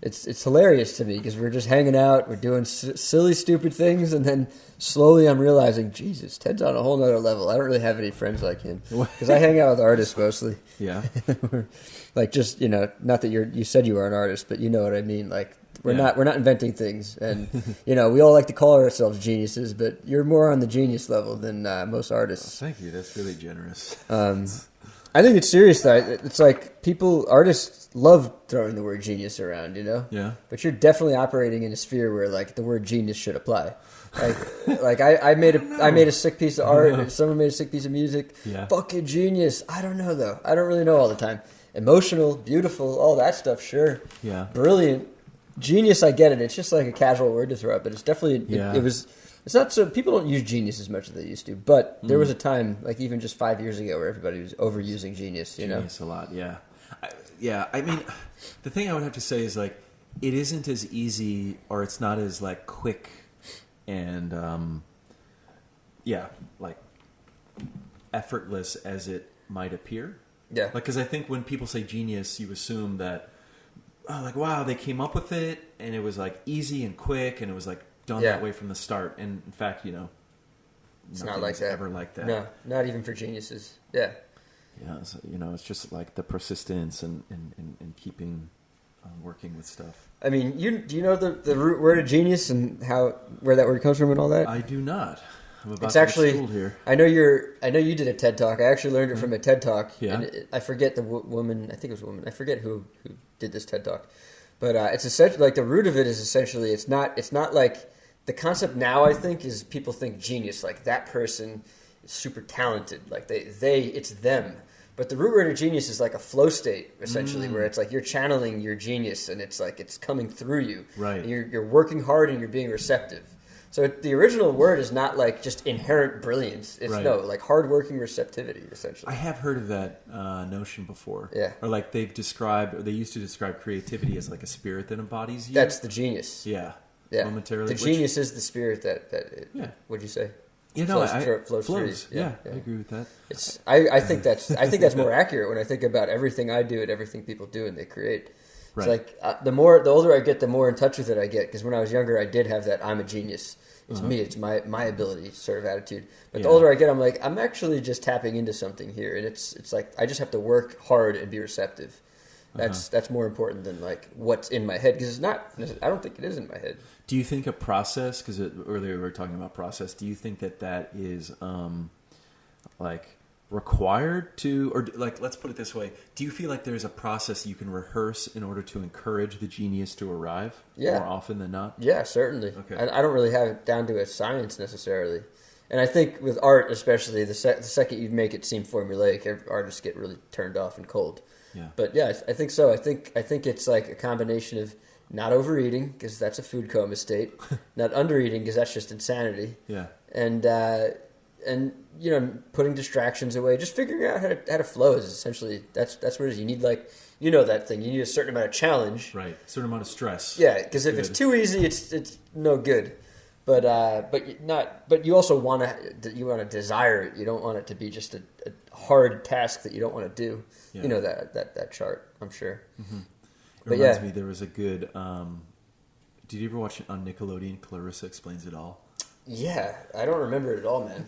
It's hilarious to me because we're just hanging out, we're doing silly, stupid things, and then slowly I'm realizing, Jesus, Ted's on a whole nother level. I don't really have any friends like him because I hang out with artists mostly. yeah, Like just not that you said you were an artist, but you know what I mean. Like we're not inventing things, and we all like to call ourselves geniuses, but you're more on the genius level than most artists. Thank you. That's really generous. I think it's serious though. It's like artists love throwing the word genius around, Yeah. But you're definitely operating in a sphere where like the word genius should apply. Like I made a sick piece of art, and someone made a sick piece of music. Yeah. Fucking genius. I don't know though. I don't really know all the time. Emotional, beautiful, all that stuff. Sure. Yeah. Brilliant. Genius. I get it. It's just like a casual word to throw out, but it's definitely Yeah. It's not so people don't use genius as much as they used to, but there was a time, like even just 5 years ago, where everybody was overusing genius. Genius a lot, yeah. I mean, the thing I would have to say is like, it isn't as easy, or it's not as like quick, and like effortless as it might appear. Yeah. Like, because I think when people say genius, you assume that, like, wow, they came up with it, and it was like easy and quick, and it was like done that way from the start. And in fact, It's not like that. Ever like that. No, not even for geniuses. Yeah. Yeah, so, it's just like the persistence and keeping working with stuff. I mean, do you know the root word of genius and where that word comes from and all that? I do not. I'm about It's to actually. get schooled here. I know you did a TED talk. I actually learned it from a TED talk. Yeah. And I forget the woman. I think it was a woman. I forget who did this TED talk, but it's essentially like the root of it is essentially it's not like the concept now. I think is people think genius like that person is super talented. Like it's them. But the root word of genius is like a flow state, essentially, where it's like you're channeling your genius, and it's like it's coming through you. Right. And you're working hard, and you're being receptive. So the original word is not like just inherent brilliance. It's like hardworking receptivity, essentially. I have heard of that notion before. Yeah. Or like they used to describe creativity as like a spirit that embodies you. That's the genius. Yeah. Yeah. Momentarily. The genius is the spirit that Yeah. What'd you say? Flows. Through. Yeah, I agree with that. I think that's more accurate when I think about everything I do and everything people do and they create. It's Right. like the older I get, the more in touch with it I get. Because when I was younger, I did have that I'm a genius. It's me. It's my ability sort of attitude. But the older I get, I'm like I'm actually just tapping into something here, and it's like I just have to work hard and be receptive. That's more important than like what's in my head because it's not. I don't think it is in my head. Do you think a process? Because earlier we were talking about process. Do you think that is like required to, or like let's put it this way? Do you feel like there's a process you can rehearse in order to encourage the genius to arrive more often than not? Yeah, certainly. Okay. I don't really have it down to a science necessarily. And I think with art, especially, the second you make it seem formulaic, artists get really turned off and cold. Yeah. But yeah, I think so. I think it's like a combination of not overeating because that's a food coma state, not undereating because that's just insanity. Yeah. And and putting distractions away, just figuring out how to flow is essentially that's what it is. You need that thing. You need a certain amount of challenge, right? A certain amount of stress. Yeah, because if it's too easy, it's no good. But you also want to desire it. You don't want it to be just a hard task that you don't want to do. Yeah. You know that chart, I'm sure. Mm-hmm. It reminds me, there was a good. Did you ever watch on Nickelodeon? Clarissa Explains It All. Yeah, I don't remember it at all, man.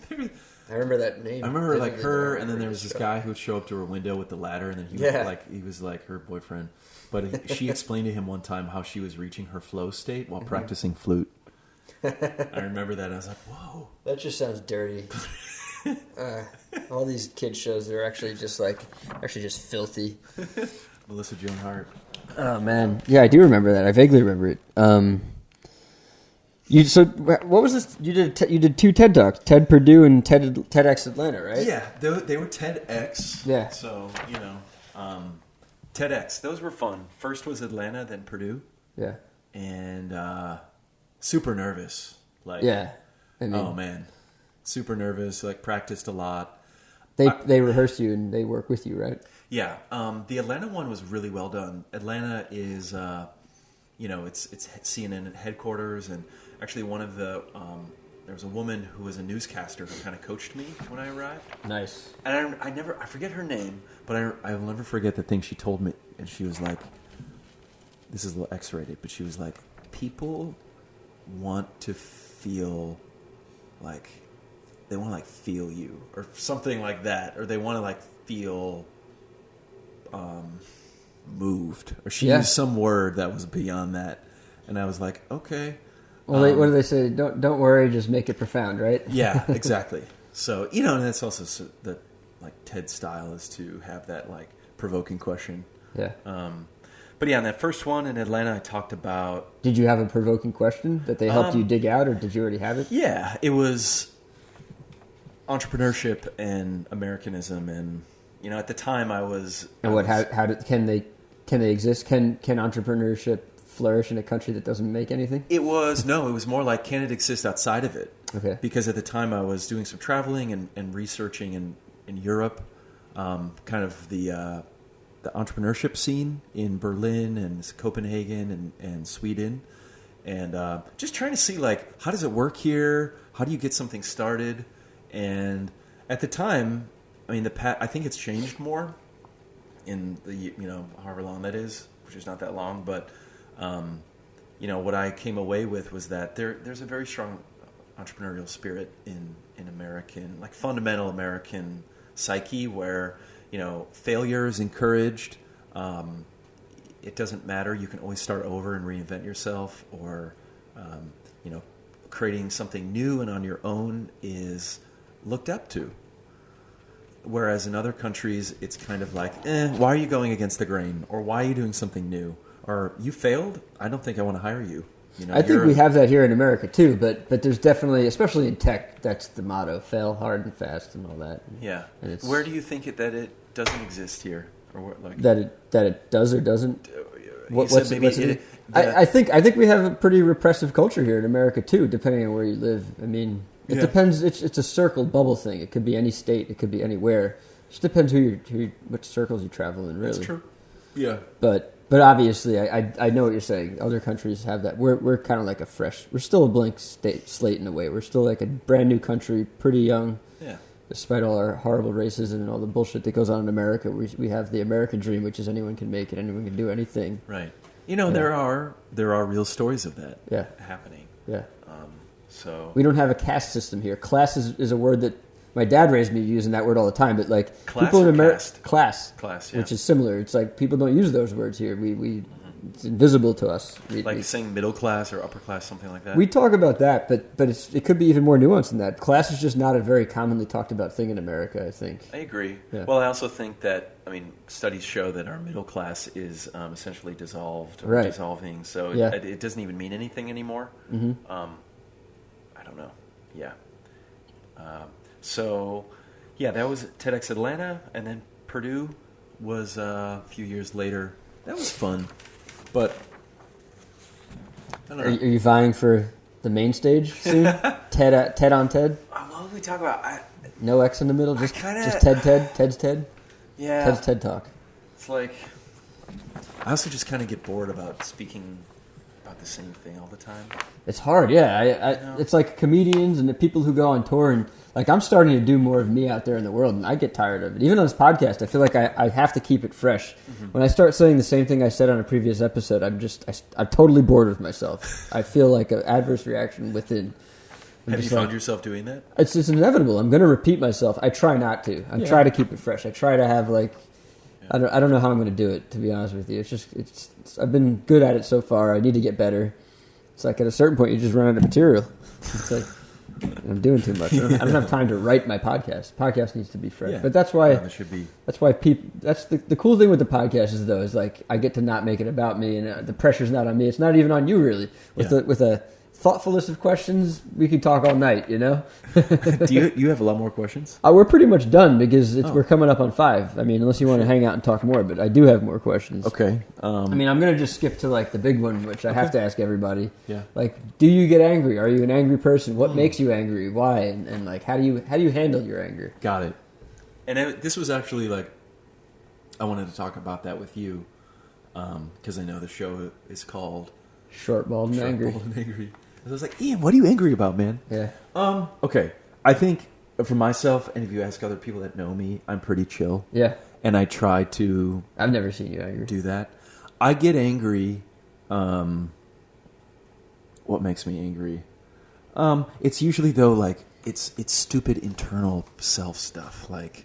I remember that name. I remember like her, and then there was this guy who would show up to her window with the ladder, and then he was like her boyfriend. But she explained to him one time how she was reaching her flow state while practicing flute. I remember that. I was like, whoa. That just sounds dirty. All these kid shows, they're actually just filthy. Melissa Joan Hart. Oh, man. Yeah, I do remember that. I vaguely remember it. What was this? You did 2 TED Talks, TED Purdue and TEDx Atlanta, right? Yeah, they were TEDx. Yeah. So, TEDx, those were fun. First was Atlanta, then Purdue. Yeah. And super nervous. Yeah. Oh, man. Super nervous, practiced a lot. They rehearse you and they work with you, right? Yeah. The Atlanta one was really well done. Atlanta is, it's CNN headquarters, and actually one of the, there was a woman who was a newscaster who kind of coached me when I arrived. Nice. And I forget her name, but I'll never forget the thing she told me. And she was like, this is a little X-rated, but she was like, people want to feel like, they want to feel you or something like that, or they want to feel moved, or she used some word that was beyond that, and I was like, okay. Well, what do they say? Don't worry, just make it profound, right? Yeah, exactly. So and that's also the TED style is to have that provoking question. Yeah. But yeah, in that first one in Atlanta, I talked about. Did you have a provoking question that they helped you dig out, or did you already have it? Yeah, it was entrepreneurship and Americanism, and at the time I was. And can they exist? Can entrepreneurship flourish in a country that doesn't make anything? It was more like, can it exist outside of it? Okay. Because at the time I was doing some traveling and researching in Europe, kind of the entrepreneurship scene in Berlin and Copenhagen and Sweden, and just trying to see how does it work here? How do you get something started? And at the time, I mean, I think it's changed more in the however long that is, which is not that long, but what I came away with was that there's a very strong entrepreneurial spirit in American, fundamental American psyche, where failure is encouraged. It doesn't matter. You can always start over and reinvent yourself, or creating something new and on your own is looked up to. Whereas in other countries, it's kind of like, why are you going against the grain? Or why are you doing something new? Or you failed? I don't think I want to hire you. I think we have that here in America too, but there's definitely, especially in tech, that's the motto: fail hard and fast and all that. Yeah. And where do you think that it doesn't exist here? Or that it does or doesn't? I think we have a pretty repressive culture here in America too, depending on where you live. I mean, it depends. It's a circle bubble thing. It could be any state. It could be anywhere. It just depends which circles you travel in. Really, that's true. Yeah, but obviously, I know what you're saying. Other countries have that. We're kind of like we're still a blank slate in a way. We're still like a brand new country, pretty young. Yeah. Despite all our horrible racism and all the bullshit that goes on in America, we have the American dream, which is anyone can make it, anyone can do anything. Right. There are real stories of that. Happening. Yeah. So we don't have a caste system here. Class is a word that my dad raised me using that word all the time. But class people in America, class, yeah. which is similar. It's people don't use those words here. It's invisible to us. Saying middle class or upper class, something like that. We talk about that, but it could be even more nuanced than that. Class is just not a very commonly talked about thing in America, I think. I agree. Yeah. Well, I also think that, studies show that our middle class is essentially dissolved or dissolving, so it doesn't even mean anything anymore. Mm-hmm. I don't know. Yeah. That was TEDx Atlanta, and then Purdue was a few years later. That was fun. But I don't know. Are you vying for the main stage soon? TED on TED? I What did we talk about? No X in the middle. Just kinda- Ted's Ted. Yeah. Ted's TED Talk. It's like, I also just kind of get bored about speaking about the same thing all the time. It's hard, yeah. It's like comedians and the people who go on tour, and like I'm starting to do more of me out there in the world, and I get tired of it. Even on this podcast, I feel like I have to keep it fresh. Mm-hmm. When I start saying the same thing I said on a previous episode, I'm totally bored with myself. I feel like an adverse reaction within. Have you found yourself doing that? It's inevitable. I'm going to repeat myself. I try not to. I try to keep it fresh. I try to have like. I don't know how I'm going to do it, to be honest with you. It's I've been good at it so far. I need to get better. It's like at a certain point you just run out of material. It's like I'm doing too much. I don't have time to write my podcast. Podcast needs to be fresh. Yeah. But that's why It should be. That's why people. That's the cool thing with the podcast is like I get to not make it about me, and the pressure's not on me. It's not even on you really. With a thoughtful list of questions, we could talk all night. You know. Do you have a lot more questions? We're pretty much done because we're coming up on 5. I mean, unless you want to hang out and talk more, but I do have more questions. Okay. I mean, I'm gonna just skip to like the big one, which I have to ask everybody. Yeah. Like, do you get angry? Are you an angry person? What makes you angry? Why? And like, how do you handle your anger? Got it. And this was actually like, I wanted to talk about that with you because I know the show is called Short, Bald, and Angry. Bald and Angry. I was like, Ian, what are you angry about, man? Yeah. Okay. I think for myself, and if you ask other people that know me, I'm pretty chill. Yeah. And I try to I've never seen you angry. do that. I get angry. What makes me angry? It's usually though like it's stupid internal self stuff. Like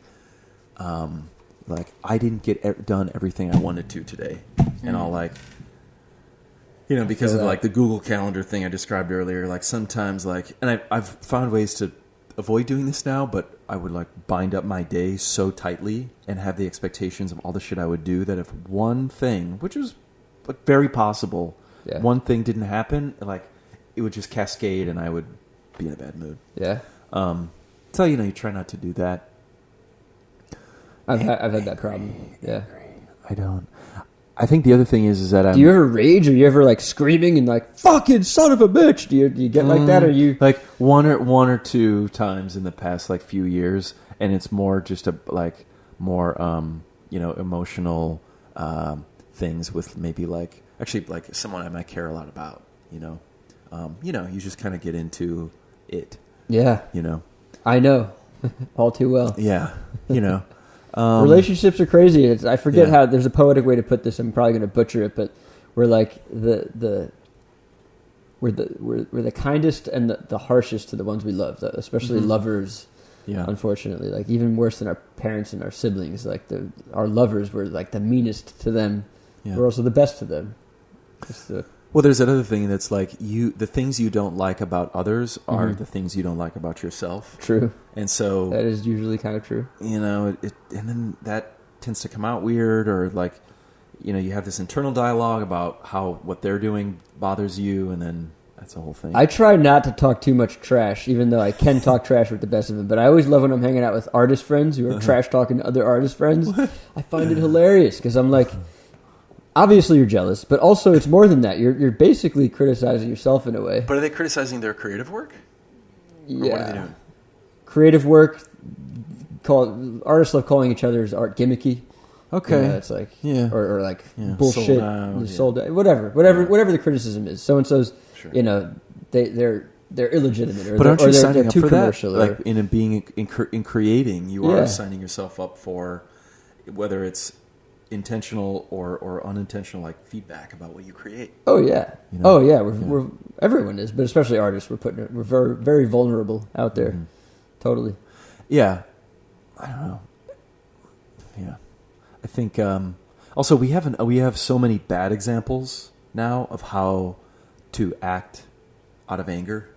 I didn't get done everything I wanted to today, and I'll like. You know, because of like the Google Calendar thing I described earlier, like sometimes like, and I've found ways to avoid doing this now, but I would like bind up my day so tightly and have the expectations of all the shit I would do that if one thing, which was like very possible, one thing didn't happen, like it would just cascade and I would be in a bad mood. Yeah. So, you know, you try not to do that. I've had that problem. Yeah. I don't. I think the other thing is that do you ever rage? Are you ever like screaming and like fucking son of a bitch? Do you get like that? Or you like one or two times in the past like few years, and it's more just a like more you know emotional things with maybe like actually like someone I might care a lot about. You know, you just kind of get into it. Yeah. You know, I know all too well. Yeah. You know. Relationships are crazy. I forget how. There's a poetic way to put this. I'm probably going to butcher it, but we're like we're the kindest and the harshest to the ones we love, especially lovers. Yeah. Unfortunately, like even worse than our parents and our siblings. Like our lovers were like the meanest to them. Yeah. We're also the best to them. Well, there's that other thing that's like the things you don't like about others are the things you don't like about yourself. True. And so that is usually kind of true. You know, and then that tends to come out weird, or like, you know, you have this internal dialogue about how what they're doing bothers you, and then that's the whole thing. I try not to talk too much trash, even though I can talk trash with the best of them. But I always love when I'm hanging out with artist friends who are trash talking to other artist friends. I find it hilarious because I'm like, obviously you're jealous, but also it's more than that. You're basically criticizing yourself in a way. But are they criticizing their creative work? Or yeah. What are they doing? Creative work. Artists love calling each other's art gimmicky. Okay. It's like or like bullshit, sold out, whatever the criticism is. So and so's, you know, they're illegitimate, or but aren't you signing up too for commercial, that? Like in creating, you are signing yourself up for whether it's intentional or unintentional, like feedback about what you create. Oh yeah, you know? We're everyone is, but especially artists. We're very very vulnerable out there. Mm-hmm. Totally. Yeah, I don't know. Yeah, I think also we have so many bad examples now of how to act out of anger.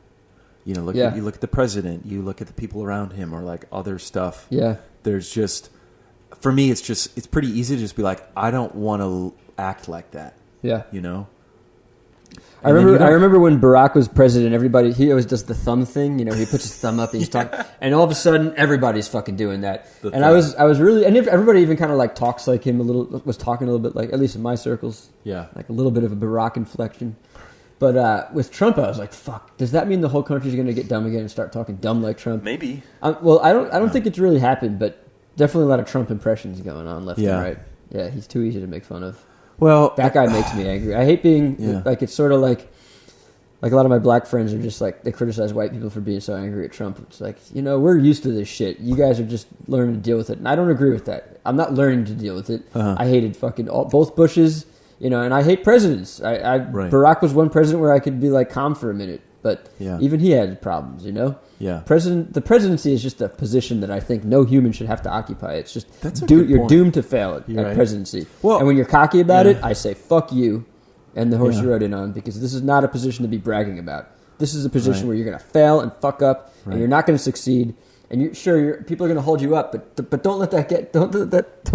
You know, you look at the president, you look at the people around him, or like other stuff. Yeah, there's just. For me, it's pretty easy to just be like, I don't want to act like that. Yeah, you know. I remember when Barack was president. He always does the thumb thing. You know, he puts his thumb up and he's talking, and all of a sudden, everybody's fucking doing that. I was really, and everybody even kind of like talks like him a little. Was talking a little bit like, at least in my circles. Yeah, like a little bit of a Barack inflection. But with Trump, I was like, "Fuck! Does that mean the whole country's going to get dumb again and start talking dumb like Trump?" Maybe. Well, I don't think it's really happened, but definitely a lot of Trump impressions going on left and right. Yeah, he's too easy to make fun of. Well, That guy makes me angry. I hate being like, it's sort of like a lot of my black friends are just like, they criticize white people for being so angry at Trump. It's like, we're used to this shit. You guys are just learning to deal with it. And I don't agree with that. I'm not learning to deal with it. I hated fucking both Bushes, and I hate presidents. Barack was one president where I could be like calm for a minute, but even he had problems, Yeah. The presidency is just a position that I think no human should have to occupy. It's just, That's a good you're point. doomed to fail at Right. presidency. Well, and when you're cocky about yeah. it, I say, fuck you and the horse Yeah. you rode in on, because this is not a position to be bragging about. This is a position Right. where you're going to fail and fuck up, Right. and you're not going to succeed. And people are going to hold you up, but don't let that don't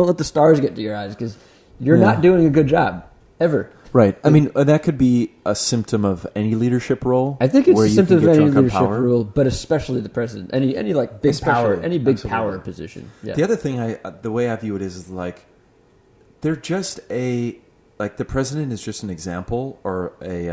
let the stars get to your eyes, because you're not doing a good job ever. Right. I mean, that could be a symptom of any leadership role. I think it's where a you symptom of can get any drunk on leadership power. role, but especially the president. Any like big power, Especially, any big absolutely. power position. Yeah. The other thing, the way I view it is like, they're just the president is just an example, or a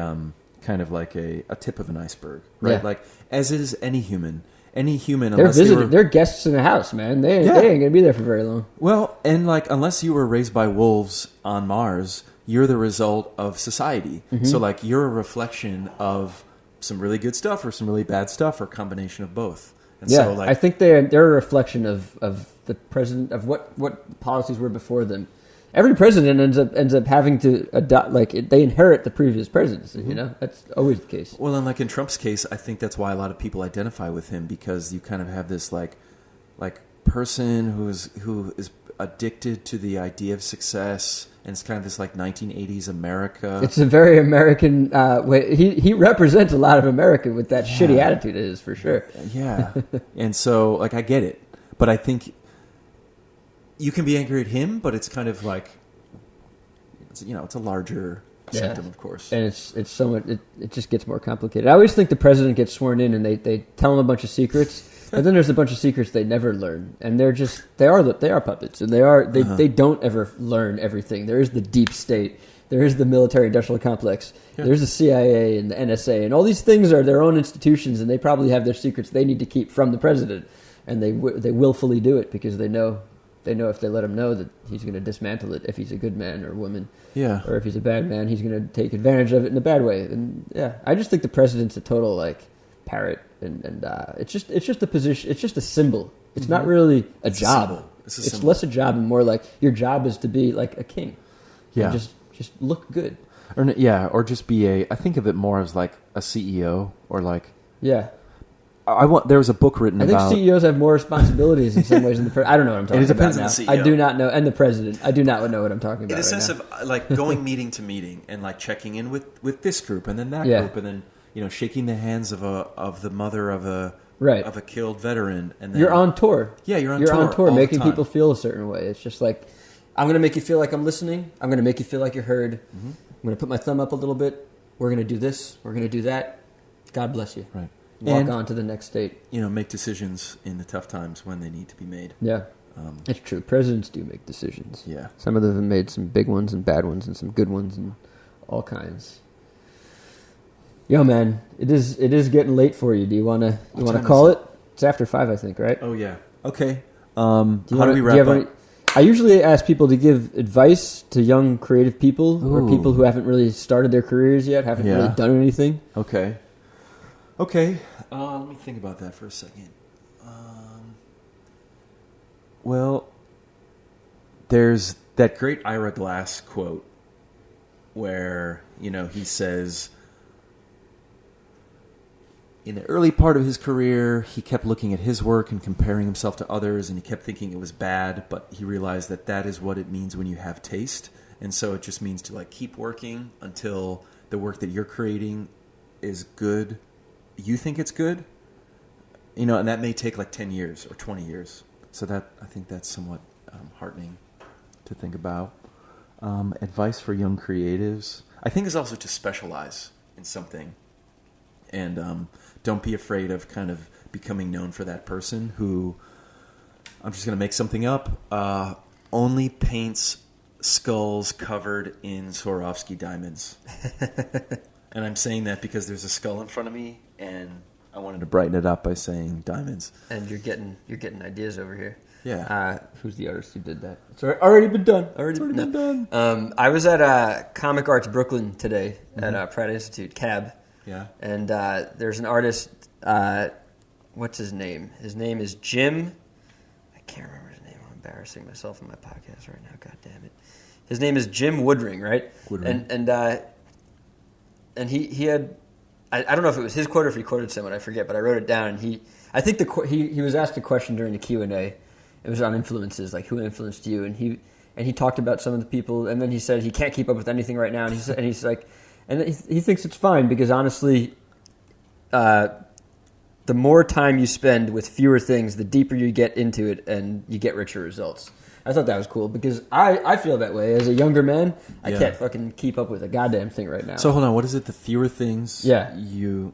kind of like a tip of an iceberg, right? Yeah. Like, as is any human. Any human, They're unless visiting. they were, They're guests in the house, man. They ain't going to be there for very long. well, and like, unless you were raised by wolves on Mars, you're the result of society. Mm-hmm. So like, you're a reflection of some really good stuff or some really bad stuff, or a combination of both. And Yeah, so like, I think they're a reflection of the president, of what policies were before them. Every president ends up having to adopt, they inherit the previous presidency. That's always the case. well, and like in Trump's case, I think that's why a lot of people identify with him, because you kind of have this like person who is addicted to the idea of success, and it's kind of this like 1980s America. It's a very American way. He represents a lot of America with that shitty attitude of his, for sure. Yeah. And so, like, I get it. But I think you can be angry at him, but it's kind of like, it's a larger symptom, of course. And it's somewhat, it just gets more complicated. I always think the president gets sworn in and they tell him a bunch of secrets, but then there's a bunch of secrets they never learn, and they are puppets, and they don't ever learn everything. There is the deep state, there is the military industrial complex, there's the CIA and the NSA, and all these things are their own institutions, and they probably have their secrets they need to keep from the president, and they willfully do it because they know if they let him know that he's going to dismantle it if he's a good man or woman. Yeah. Or if he's a bad man, he's going to take advantage of it in a bad way. And I just think the president's a total parrot, and it's just a position. It's just a symbol. It's not really a job. symbol. It's a It's symbol. less a job and more like your job is to be like a king. Yeah. And just look good. Or just be I think of it more as like a CEO, or like, Yeah. there was a book written I think about. CEOs have more responsibilities in some ways than the president. I don't know what I'm talking it depends about on now. the CEO. I do not know, and the president. I do not know what I'm talking about. in a sense now. of like going meeting to meeting and like checking in with this group and then that Yeah. group, and then shaking the hands of the mother of a Right. of a killed veteran, and then You're on tour. Yeah, you're on You're tour on tour, all the making time. people feel a certain way. It's just like, I'm going to make you feel like I'm listening. I'm going to make you feel like you're heard. Mm-hmm. I'm going to put my thumb up a little bit. We're going to do this. We're going to do that. God bless you. Right. Walk And- on to the next state. make decisions in the tough times when they need to be made. Yeah. It's true. Presidents do make decisions. Yeah. Some of them have made some big ones and bad ones and some good ones and all kinds. Yo, man, it is getting late for you. Do you want to call it? It's after 5, I think, right? Oh yeah. Okay. How How do we wrap up? I usually ask people to give advice to young creative people or Ooh. people who haven't really started their careers yet, haven't Yeah. really done anything. Okay. Okay. Let me think about that for a second. Well, there's that great Ira Glass quote where, he says, in the early part of his career, he kept looking at his work and comparing himself to others, and he kept thinking it was bad, but he realized that is what it means when you have taste. And so it just means to keep working until the work that you're creating is good. You think it's good, and that may take 10 years or 20 years. So I think that's somewhat heartening to think about. Advice for young creatives, I think, is also to specialize in something, and don't be afraid of kind of becoming known for that person who, I'm just going to make something up, only paints skulls covered in Swarovski diamonds. And I'm saying that because there's a skull in front of me, and I wanted to brighten it up by saying diamonds. And you're getting ideas over here. Yeah. Who's the artist who did that? It's already been done. It's already been done. I was at Comic Arts Brooklyn today at Pratt Institute, CAB. Yeah. And there's an artist, what's his name? His name is Jim. I can't remember his name. I'm embarrassing myself in my podcast right now. God damn it. His name is Jim Woodring, right? Woodring. And he had, I don't know if it was his quote or if he quoted someone, I forget, but I wrote it down. And I think he was asked a question during the Q&A. It was on influences, like who influenced you, and he talked about some of the people, and then he said he can't keep up with anything right now, and he's like, and he thinks it's fine because honestly, the more time you spend with fewer things, the deeper you get into it, and you get richer results. I thought that was cool because I feel that way as a younger man. I can't fucking keep up with a goddamn thing right now. So hold on, what is it? The fewer things. Yeah.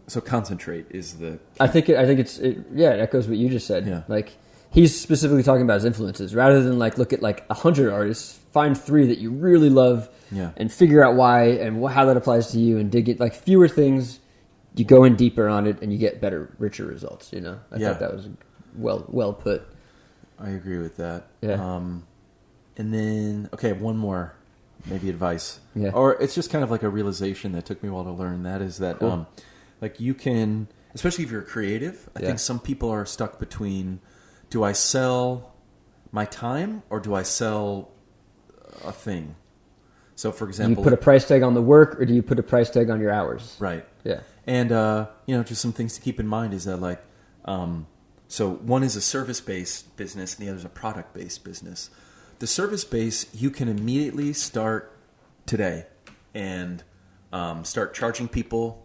So concentrate is the. I think it echoes what you just said. Yeah. Like. He's specifically talking about his influences. Rather than like look at like 100 artists, find 3 that you really love and figure out why and how that applies to you and dig it. Like fewer things, you go in deeper on it and you get better, richer results, you know? I thought that was well put. I agree with that. Yeah. And then, okay, one more maybe advice. Yeah. Or it's just kind of like a realization that took me a while to learn. That is that like you can, especially if you're creative, I think some people are stuck between... Do I sell my time or do I sell a thing? So, for example... Do you put a price tag on the work or do you put a price tag on your hours? Right. Yeah. And, just some things to keep in mind is that, like... so, one is a service-based business and the other is a product-based business. The service-based, you can immediately start today and start charging people...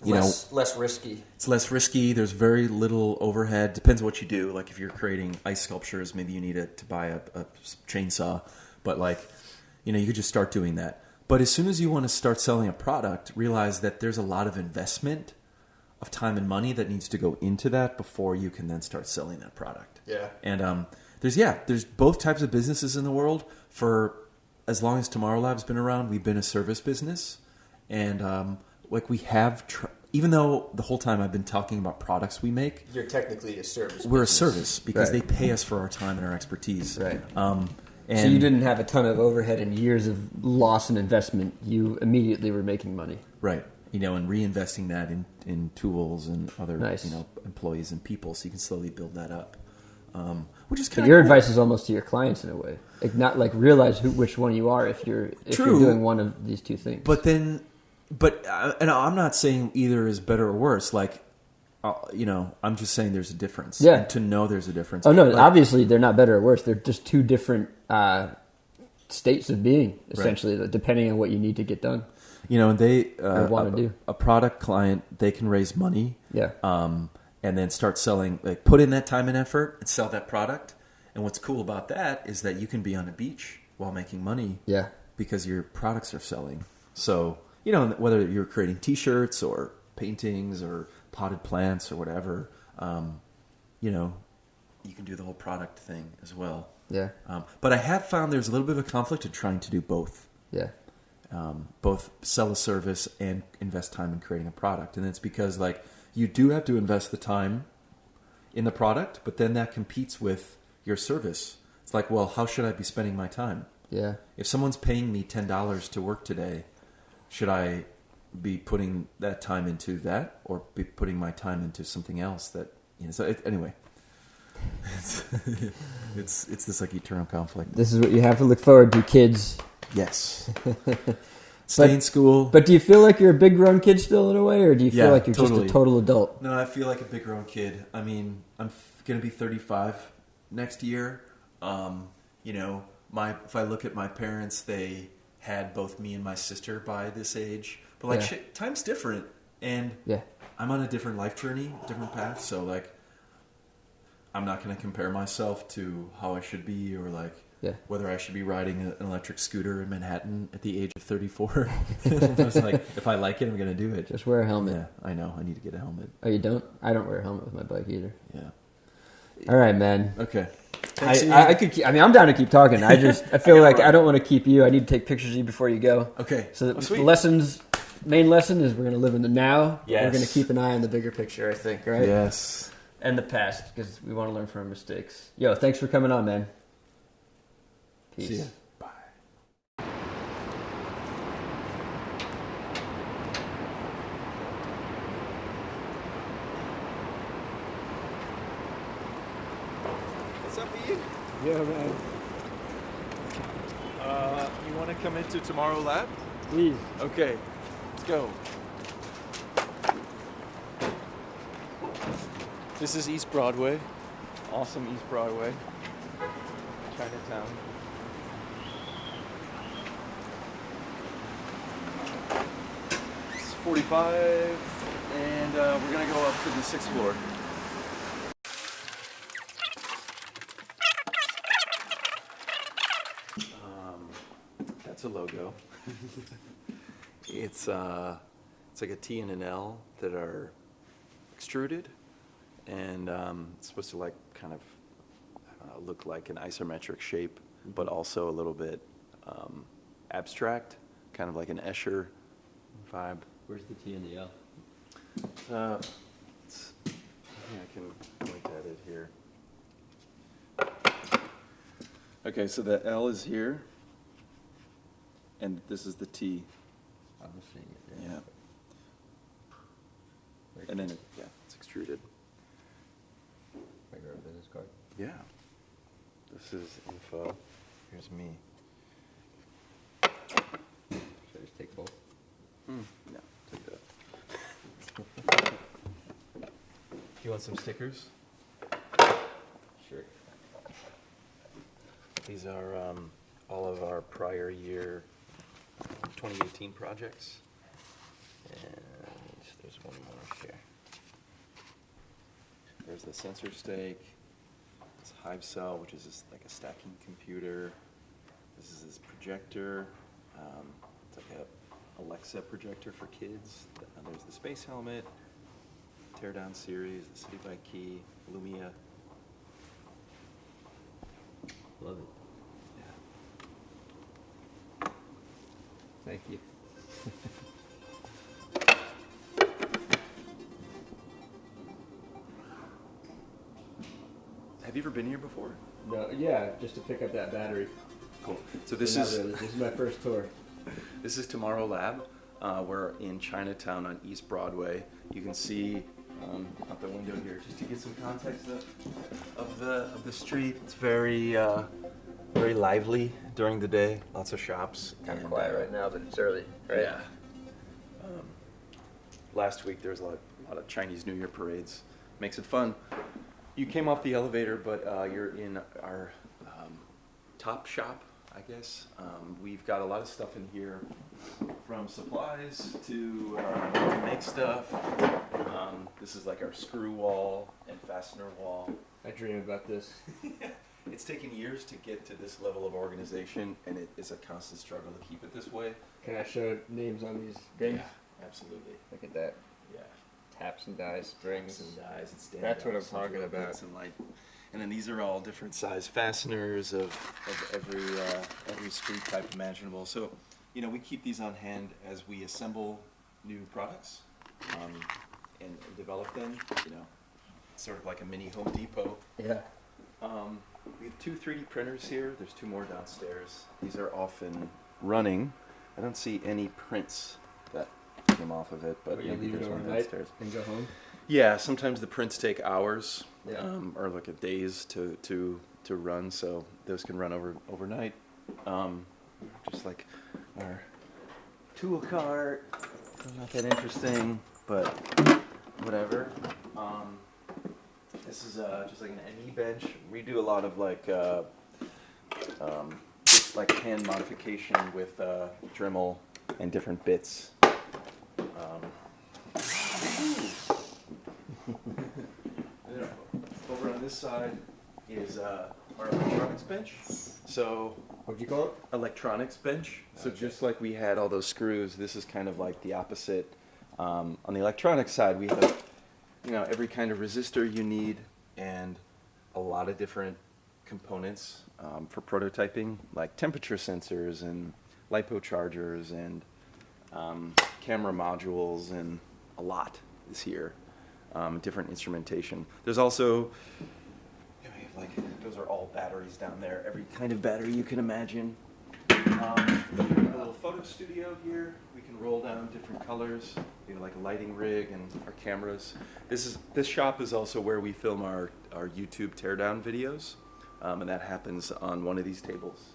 less risky. It's less risky. There's very little overhead. Depends what you do. Like if you're creating ice sculptures, maybe you need to buy a chainsaw. But you could just start doing that. But as soon as you want to start selling a product, realize that there's a lot of investment of time and money that needs to go into that before you can then start selling that product. Yeah. And there's both types of businesses in the world. For as long as Tomorrow Lab's been around, we've been a service business. And we have... even though the whole time I've been talking about products we make... You're technically a service. We're a service because they pay us for our time and our expertise. Right. And so you didn't have a ton of overhead and years of loss and investment. You immediately were making money. Right. And reinvesting that in tools and other Nice. employees and people so you can slowly build that up. Which is kind But of your cool. advice is almost to your clients in a way. Like not like realize which one you are if you're doing one of these two things. And I'm not saying either is better or worse. Like, I'm just saying there's a difference. Yeah. And to know there's a difference. Oh no, obviously they're not better or worse. They're just two different states of being, essentially, depending on what you need to get done. And they want to do. A product client, they can raise money. Yeah. And then start selling, like put in that time and effort and sell that product. And what's cool about that is that you can be on a beach while making money. Yeah. Because your products are selling. So, whether you're creating T-shirts or paintings or potted plants or whatever, you can do the whole product thing as well. Yeah. But I have found there's a little bit of a conflict in trying to do both. Yeah. Both sell a service and invest time in creating a product. And it's because, you do have to invest the time in the product, but then that competes with your service. It's like, well, how should I be spending my time? Yeah. If someone's paying me $10 to work today, should I be putting that time into that or be putting my time into something else that, anyway, it's this eternal conflict. This is what you have to look forward to, kids. Yes. Stay in school. But do you feel like you're a big grown kid still in a way, or do you feel like you're totally. just a total adult? No, I feel like a big grown kid. I mean, I'm going to be 35 next year. If I look at my parents, they had both me and my sister by this age. But time's different, and I'm on a different life journey, different path. So I'm not going to compare myself to how I should be, or whether I should be riding an electric scooter in Manhattan at the age of 34. If I like it, I'm going to do it. Just wear a helmet. Yeah, I know. I need to get a helmet. Oh, you don't? I don't wear a helmet with my bike either. Yeah. All right, man. Okay. I'm down to keep talking. I feel like I don't want to keep you. I need to take pictures of you before you go. Okay. So sweet. lessons main lesson is we're going to live in the now. But Yes. We're going to keep an eye on the bigger picture, I think, right? Yes. And the past, because we want to learn from our mistakes. Yo, thanks for coming on, man. Peace. See ya. What's up, Ian? Yeah, man. You want to come into Tomorrow Lab? Please. Okay, let's go. This is East Broadway. Awesome East Broadway. Chinatown. It's 45, and we're gonna go up to the 6th floor. That's a logo. It's like a T and an L that are extruded, and it's supposed to like kind of look like an isometric shape, but also a little bit abstract, kind of like an Escher vibe. Where's the T and the L? I can point at it here. Okay, so the L is here, and this is the T. I'm seeing it. Yeah. And then it's extruded. I grab a business card. Yeah. This is info. Here's me. Should I just take both? No, take that. Do you want some stickers? Sure. These are all of our prior year 2018 projects. And there's one more here. There's the sensor stake. This Hive Cell, which is just like a stacking computer. This is this projector. It's like a Alexa projector for kids. There's the space helmet. Teardown series, the City by Key, Lumia. Love it. Yeah. Thank you. Have you ever been here before? No, yeah, just to pick up that battery. Cool. So this Not is really. This is my first tour. this is Tomorrow Lab. We're in Chinatown on East Broadway. You can see out the window here, just to get some context of the street. It's very very lively during the day. Lots of shops. Kind of And, quiet right now, but it's early, right? Yeah. Last week there was a lot of Chinese New Year parades. Makes it fun. You came off the elevator, but you're in our top shop, I guess. We've got a lot of stuff in here, from supplies to make stuff. This is like our screw wall and fastener wall. I dream about this. It's taken years to get to this level of organization, and it is a constant struggle to keep it this way. Can I show names on these things? Yeah, absolutely. Look at that. Yeah. Taps and dies, springs. And dies and stand That's what I'm ups and talking drill about. bits. And then these are all different size fasteners of every screw type imaginable. So, we keep these on hand as we assemble new products and develop them. It's sort of like a mini Home Depot. Yeah. We have 2 3D printers here. There's 2 more downstairs. These are often running. I don't see any prints that came off of it, but You maybe leave it there's one overnight downstairs. and go home? Yeah, sometimes the prints take hours, Yeah. or like a days to run, so those can run overnight. Just like our tool cart, not that interesting, but whatever. This is just like an ME bench. We do a lot of just like hand modification with Dremel and different bits. Over on this side is our electronics bench. So What'd you call it? electronics bench. So just like we had all those screws, this is kind of like the opposite. On the electronics side, we have every kind of resistor you need and a lot of different components for prototyping, like temperature sensors and lipo chargers and camera modules, and a lot is here. Different instrumentation. There's also, like, those are all batteries down there. Every kind of battery you can imagine. A little photo studio here. We can roll down different colors. We have like a lighting rig and our cameras. This shop is also where we film our YouTube teardown videos, and that happens on one of these tables.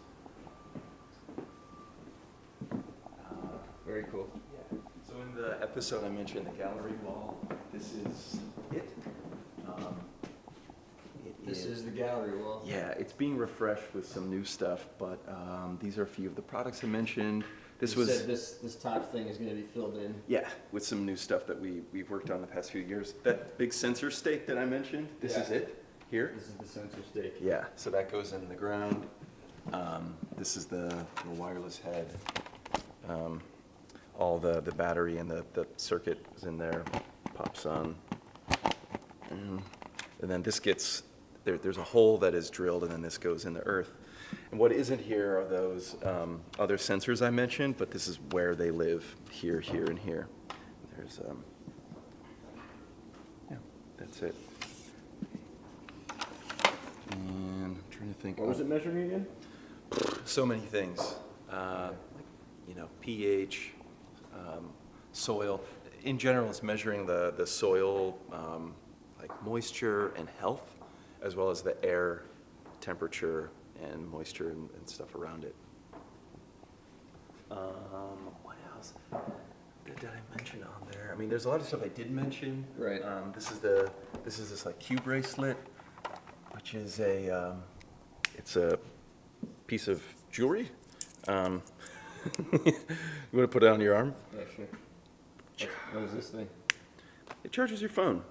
Very cool. Yeah. So in the episode I mentioned the gallery wall. This is it. This is the gallery wall. Yeah, it's being refreshed with some new stuff, but these are a few of the products I mentioned. You said this top thing is going to be filled in. Yeah, with some new stuff that we've worked on the past few years. That big sensor stake that I mentioned, this is it here. This is the sensor stake. Yeah, so that goes in the ground. This is the wireless head. All the battery and the circuit is in there, pops on. And then this gets, there's a hole that is drilled, and then this goes in the earth. And what isn't here are those other sensors I mentioned, but this is where they live, here, here, and here. There's, yeah, that's it. And I'm trying to think. What was it measuring again? So many things. pH, soil. In general, it's measuring the soil, like moisture and health, as well as the air temperature and moisture and stuff around it. What else did I mention on there? I mean, there's a lot of stuff I did mention. Right. This is this like Q bracelet, which is it's a piece of jewelry. You want to put it on your arm? Yeah, sure. What is this thing? It charges your phone.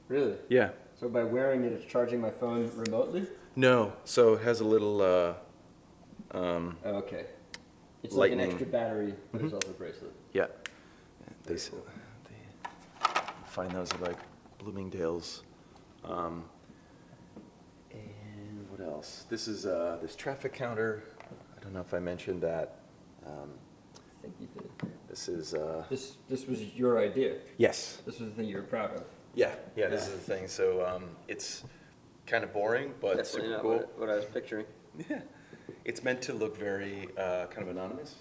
Really? Yeah. So by wearing it, it's charging my phone remotely? No. So it has a little. Oh, okay. It's lightning. like an extra battery, but it's also a bracelet. Yeah. They find those at like Bloomingdale's. And what else? This is this traffic counter. I don't know if I mentioned that. I think you did. This is. This was your idea. Yes. This was the thing you were proud of. Yeah. This is the thing. So it's kind of boring, but Definitely super not cool. what I was picturing. Yeah. It's meant to look very kind of anonymous,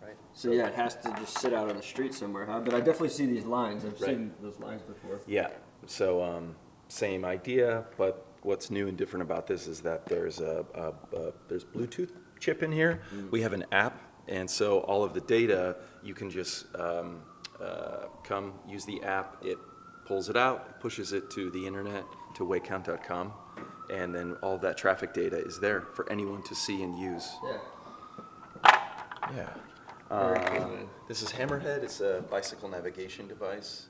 right? So yeah, it has to just sit out on the street somewhere, huh? But I definitely see these lines. I've Right. seen those lines before. Yeah. So same idea, but what's new and different about this is that there's there's Bluetooth chip in here. We have an app, and so all of the data you can just come use the app. It pulls it out, pushes it to the internet to waycount.com, and then all that traffic data is there for anyone to see and use. Yeah. Yeah. Very cool, man. This is Hammerhead. It's a bicycle navigation device.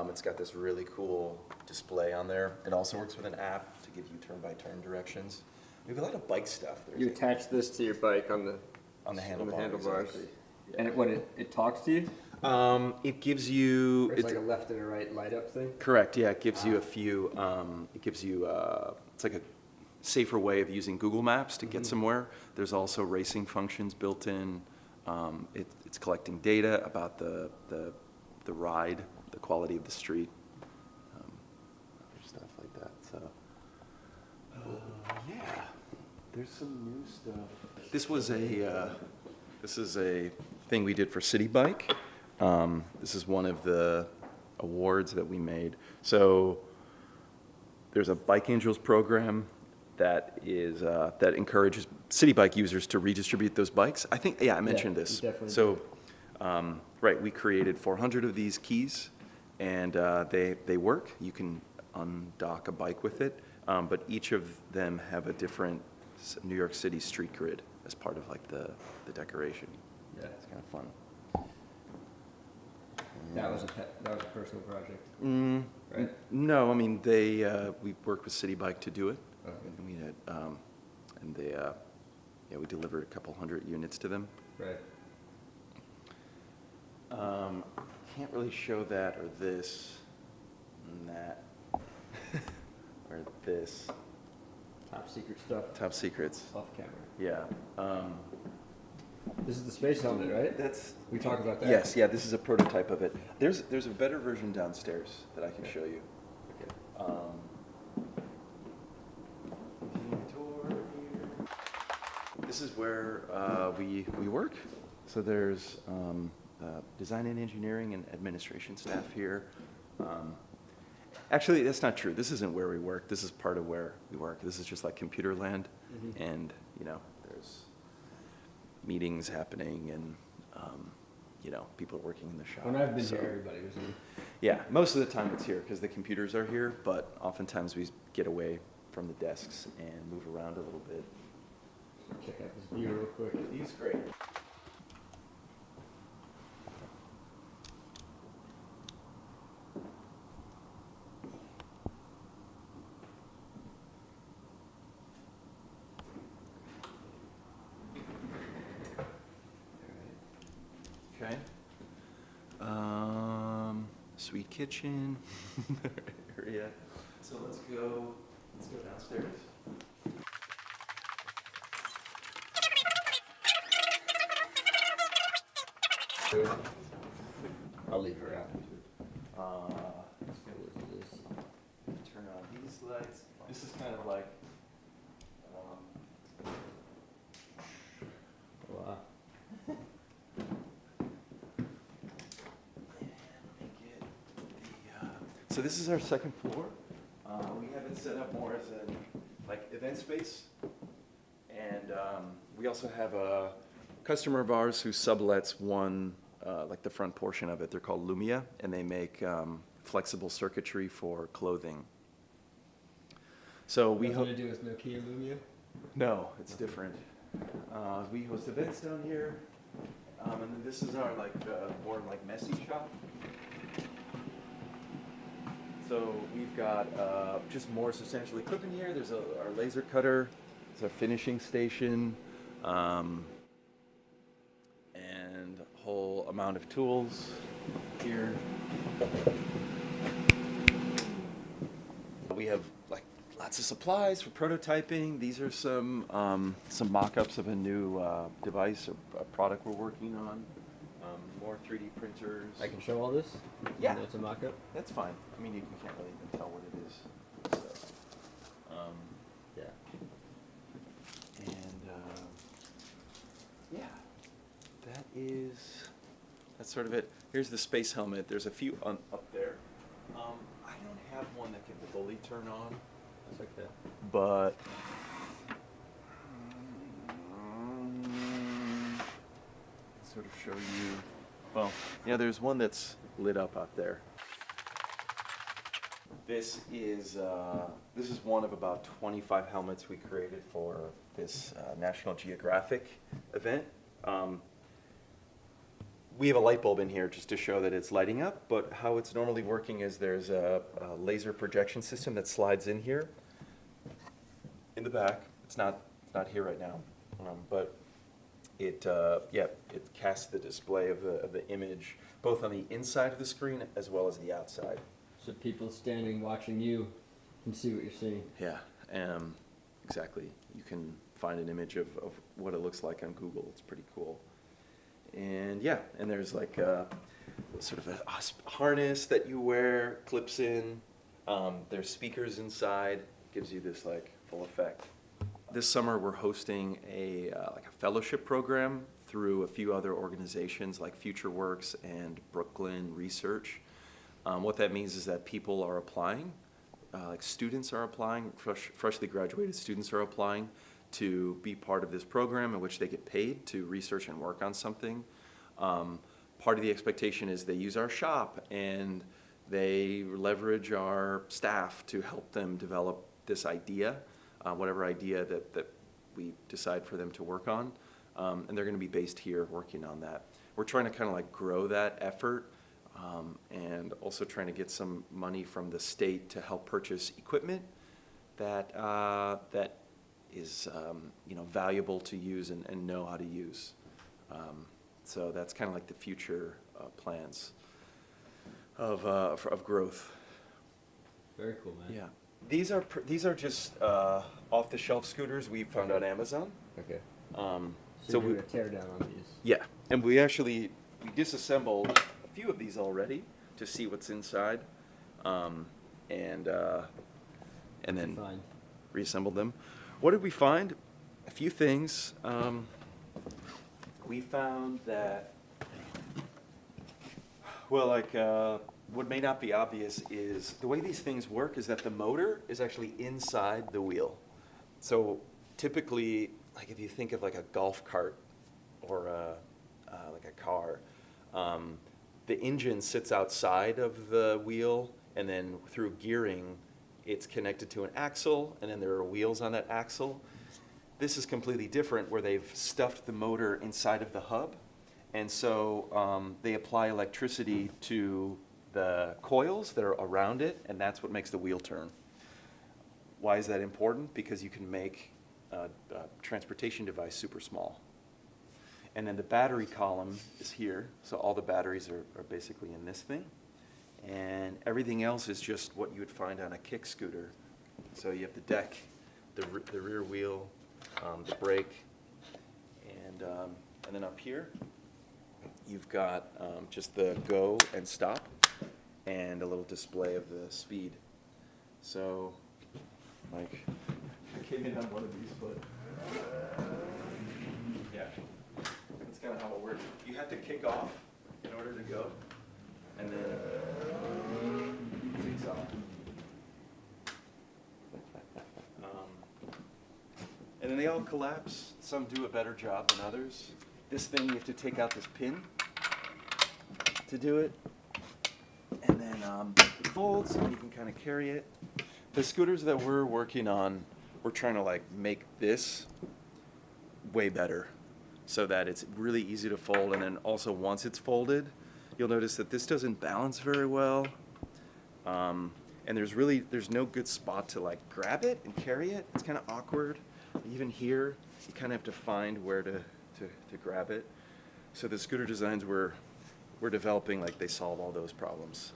It's got this really cool display on there. It also works with an app to give you turn-by-turn directions. We have a lot of bike stuff. You attach this to your bike on the handlebars. exactly. And it talks to you? It gives you. Or it's like a left and a right light up thing? Correct. Yeah, it gives you a few. It's like a safer way of using Google Maps to get somewhere. There's also racing functions built in. It's collecting data about the ride, the quality of the street, other stuff like that. So, yeah, there's some new stuff. This is a thing we did for City Bike. This is one of the awards that we made. So there's a Bike Angels program that is that encourages City Bike users to redistribute those bikes. I think, I mentioned this. definitely So, right, we created 400 of these keys, and they work. You can undock a bike with it, but each of them have a different New York City street grid as part of like the decoration. Yeah. It's kind of fun. That was a personal project, right? No, I mean we worked with City Bike to do it, Okay. and we had we delivered a couple hundred units to them. Right. Can't really show that or this, and that, or this. Top secret stuff. Top secrets. Off camera. Yeah. This is the space helmet, right? We talk about that. Yes, yeah, this is a prototype of it. There's a better version downstairs that I can show you. Okay. Door here. This is where we work. So there's design and engineering and administration staff here. Actually, that's not true. This isn't where we work. This is part of where we work. This is just like computer land, and there's meetings happening, and people are working in the shop. When I've been here, everybody was in. Yeah, most of the time it's here because the computers are here, but oftentimes we get away from the desks and move around a little bit. Check out this view real quick. He's great. Okay. Sweet kitchen area. So let's go downstairs. I'll leave her out. Let's go with this. Turn on these lights. This is kind of like Wow. So this is our second floor. We have it set up more as an event space, and we also have a customer of ours who sublets one the front portion of it. They're called Lumia, and they make flexible circuitry for clothing. So we Nothing to do with Nokia Lumia? No, it's different. We host events down here, and then this is our more messy shop. So we've got just more substantial equipment here. There's our laser cutter. There's our finishing station, and a whole amount of tools here. We have lots of supplies for prototyping. These are some mock-ups of a new device or a product we're working on. More 3D printers. I can show all this? Yeah. That's a mock-up? That's fine. I mean, you can't really even tell what it is. So, Yeah. and that's sort of it. Here's the space helmet. There's a few up there. I don't have one that can fully turn on. That's okay. But sort of show you. Well, yeah, there's one that's lit up out there. This is one of about 25 helmets we created for this National Geographic event. We have a light bulb in here just to show that it's lighting up, but how it's normally working is there's a laser projection system that slides in here in the back. It's not here right now, but it casts the display of the image both on the inside of the screen as well as the outside. So people standing watching you can see what you're seeing. Yeah, exactly. You can find an image of what it looks like on Google. It's pretty cool. And yeah, and there's sort of a harness that you wear, clips in. There's speakers inside, gives you this full effect. This summer we're hosting a fellowship program through a few other organizations like FutureWorks and Brooklyn Research. What that means is that people are applying, students are applying, freshly graduated students are applying to be part of this program in which they get paid to research and work on something. Part of the expectation is they use our shop and they leverage our staff to help them develop this idea, whatever idea that we decide for them to work on. And they're going to be based here working on that. We're trying to kind of grow that effort and also trying to get some money from the state to help purchase equipment that is valuable to use and know how to use. So that's kind of the future plans of growth. Very cool, man. Yeah, these are just off-the-shelf scooters we found on Amazon. Okay. So we're going to tear down on these. Yeah, and we disassembled a few of these already to see what's inside, and then Fine. reassembled them. What did we find? A few things. We found that, well, like what may not be obvious is the way these things work is that the motor is actually inside the wheel. So typically, like if you think of like a golf cart or like a car, the engine sits outside of the wheel, and then through gearing, it's connected to an axle, and then there are wheels on that axle. This is completely different, where they've stuffed the motor inside of the hub, and so they apply electricity to the coils that are around it, and that's what makes the wheel turn. Why is that important? Because you can make a transportation device super small. And then the battery column is here, so all the batteries are basically in this thing. And everything else is just what you would find on a kick scooter. So you have the deck, the rear wheel, the brake, and then up here, you've got just the go and stop, and a little display of the speed. So, like, I came in on one of these, but yeah, that's kind of how it works. You have to kick off in order to go, and then it takes off. And then they all collapse. Some do a better job than others. This thing, you have to take out this pin to do it. And then it folds, and you can kind of carry it. The scooters that we're working on, we're trying to like make this way better so that it's really easy to fold. And then also once it's folded, you'll notice that this doesn't balance very well. And there's no good spot to like grab it and carry it. It's kind of awkward. Even here, you kind of have to find where to grab it. So the scooter designs we're developing, like, they solve all those problems.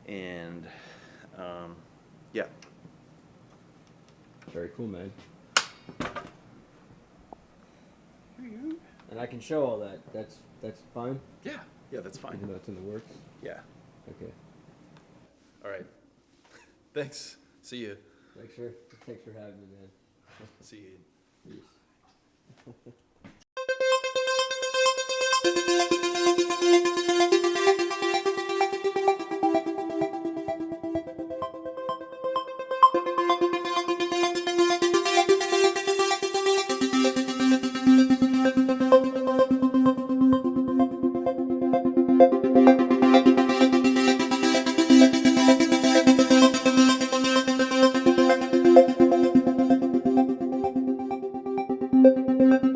And yeah. Very cool, man. And I can show all that. That's fine? Yeah, that's fine. Even though it's in the works? Yeah. Okay. All right. Thanks. See you. Thanks for having me, man. See you. Peace. Thank you.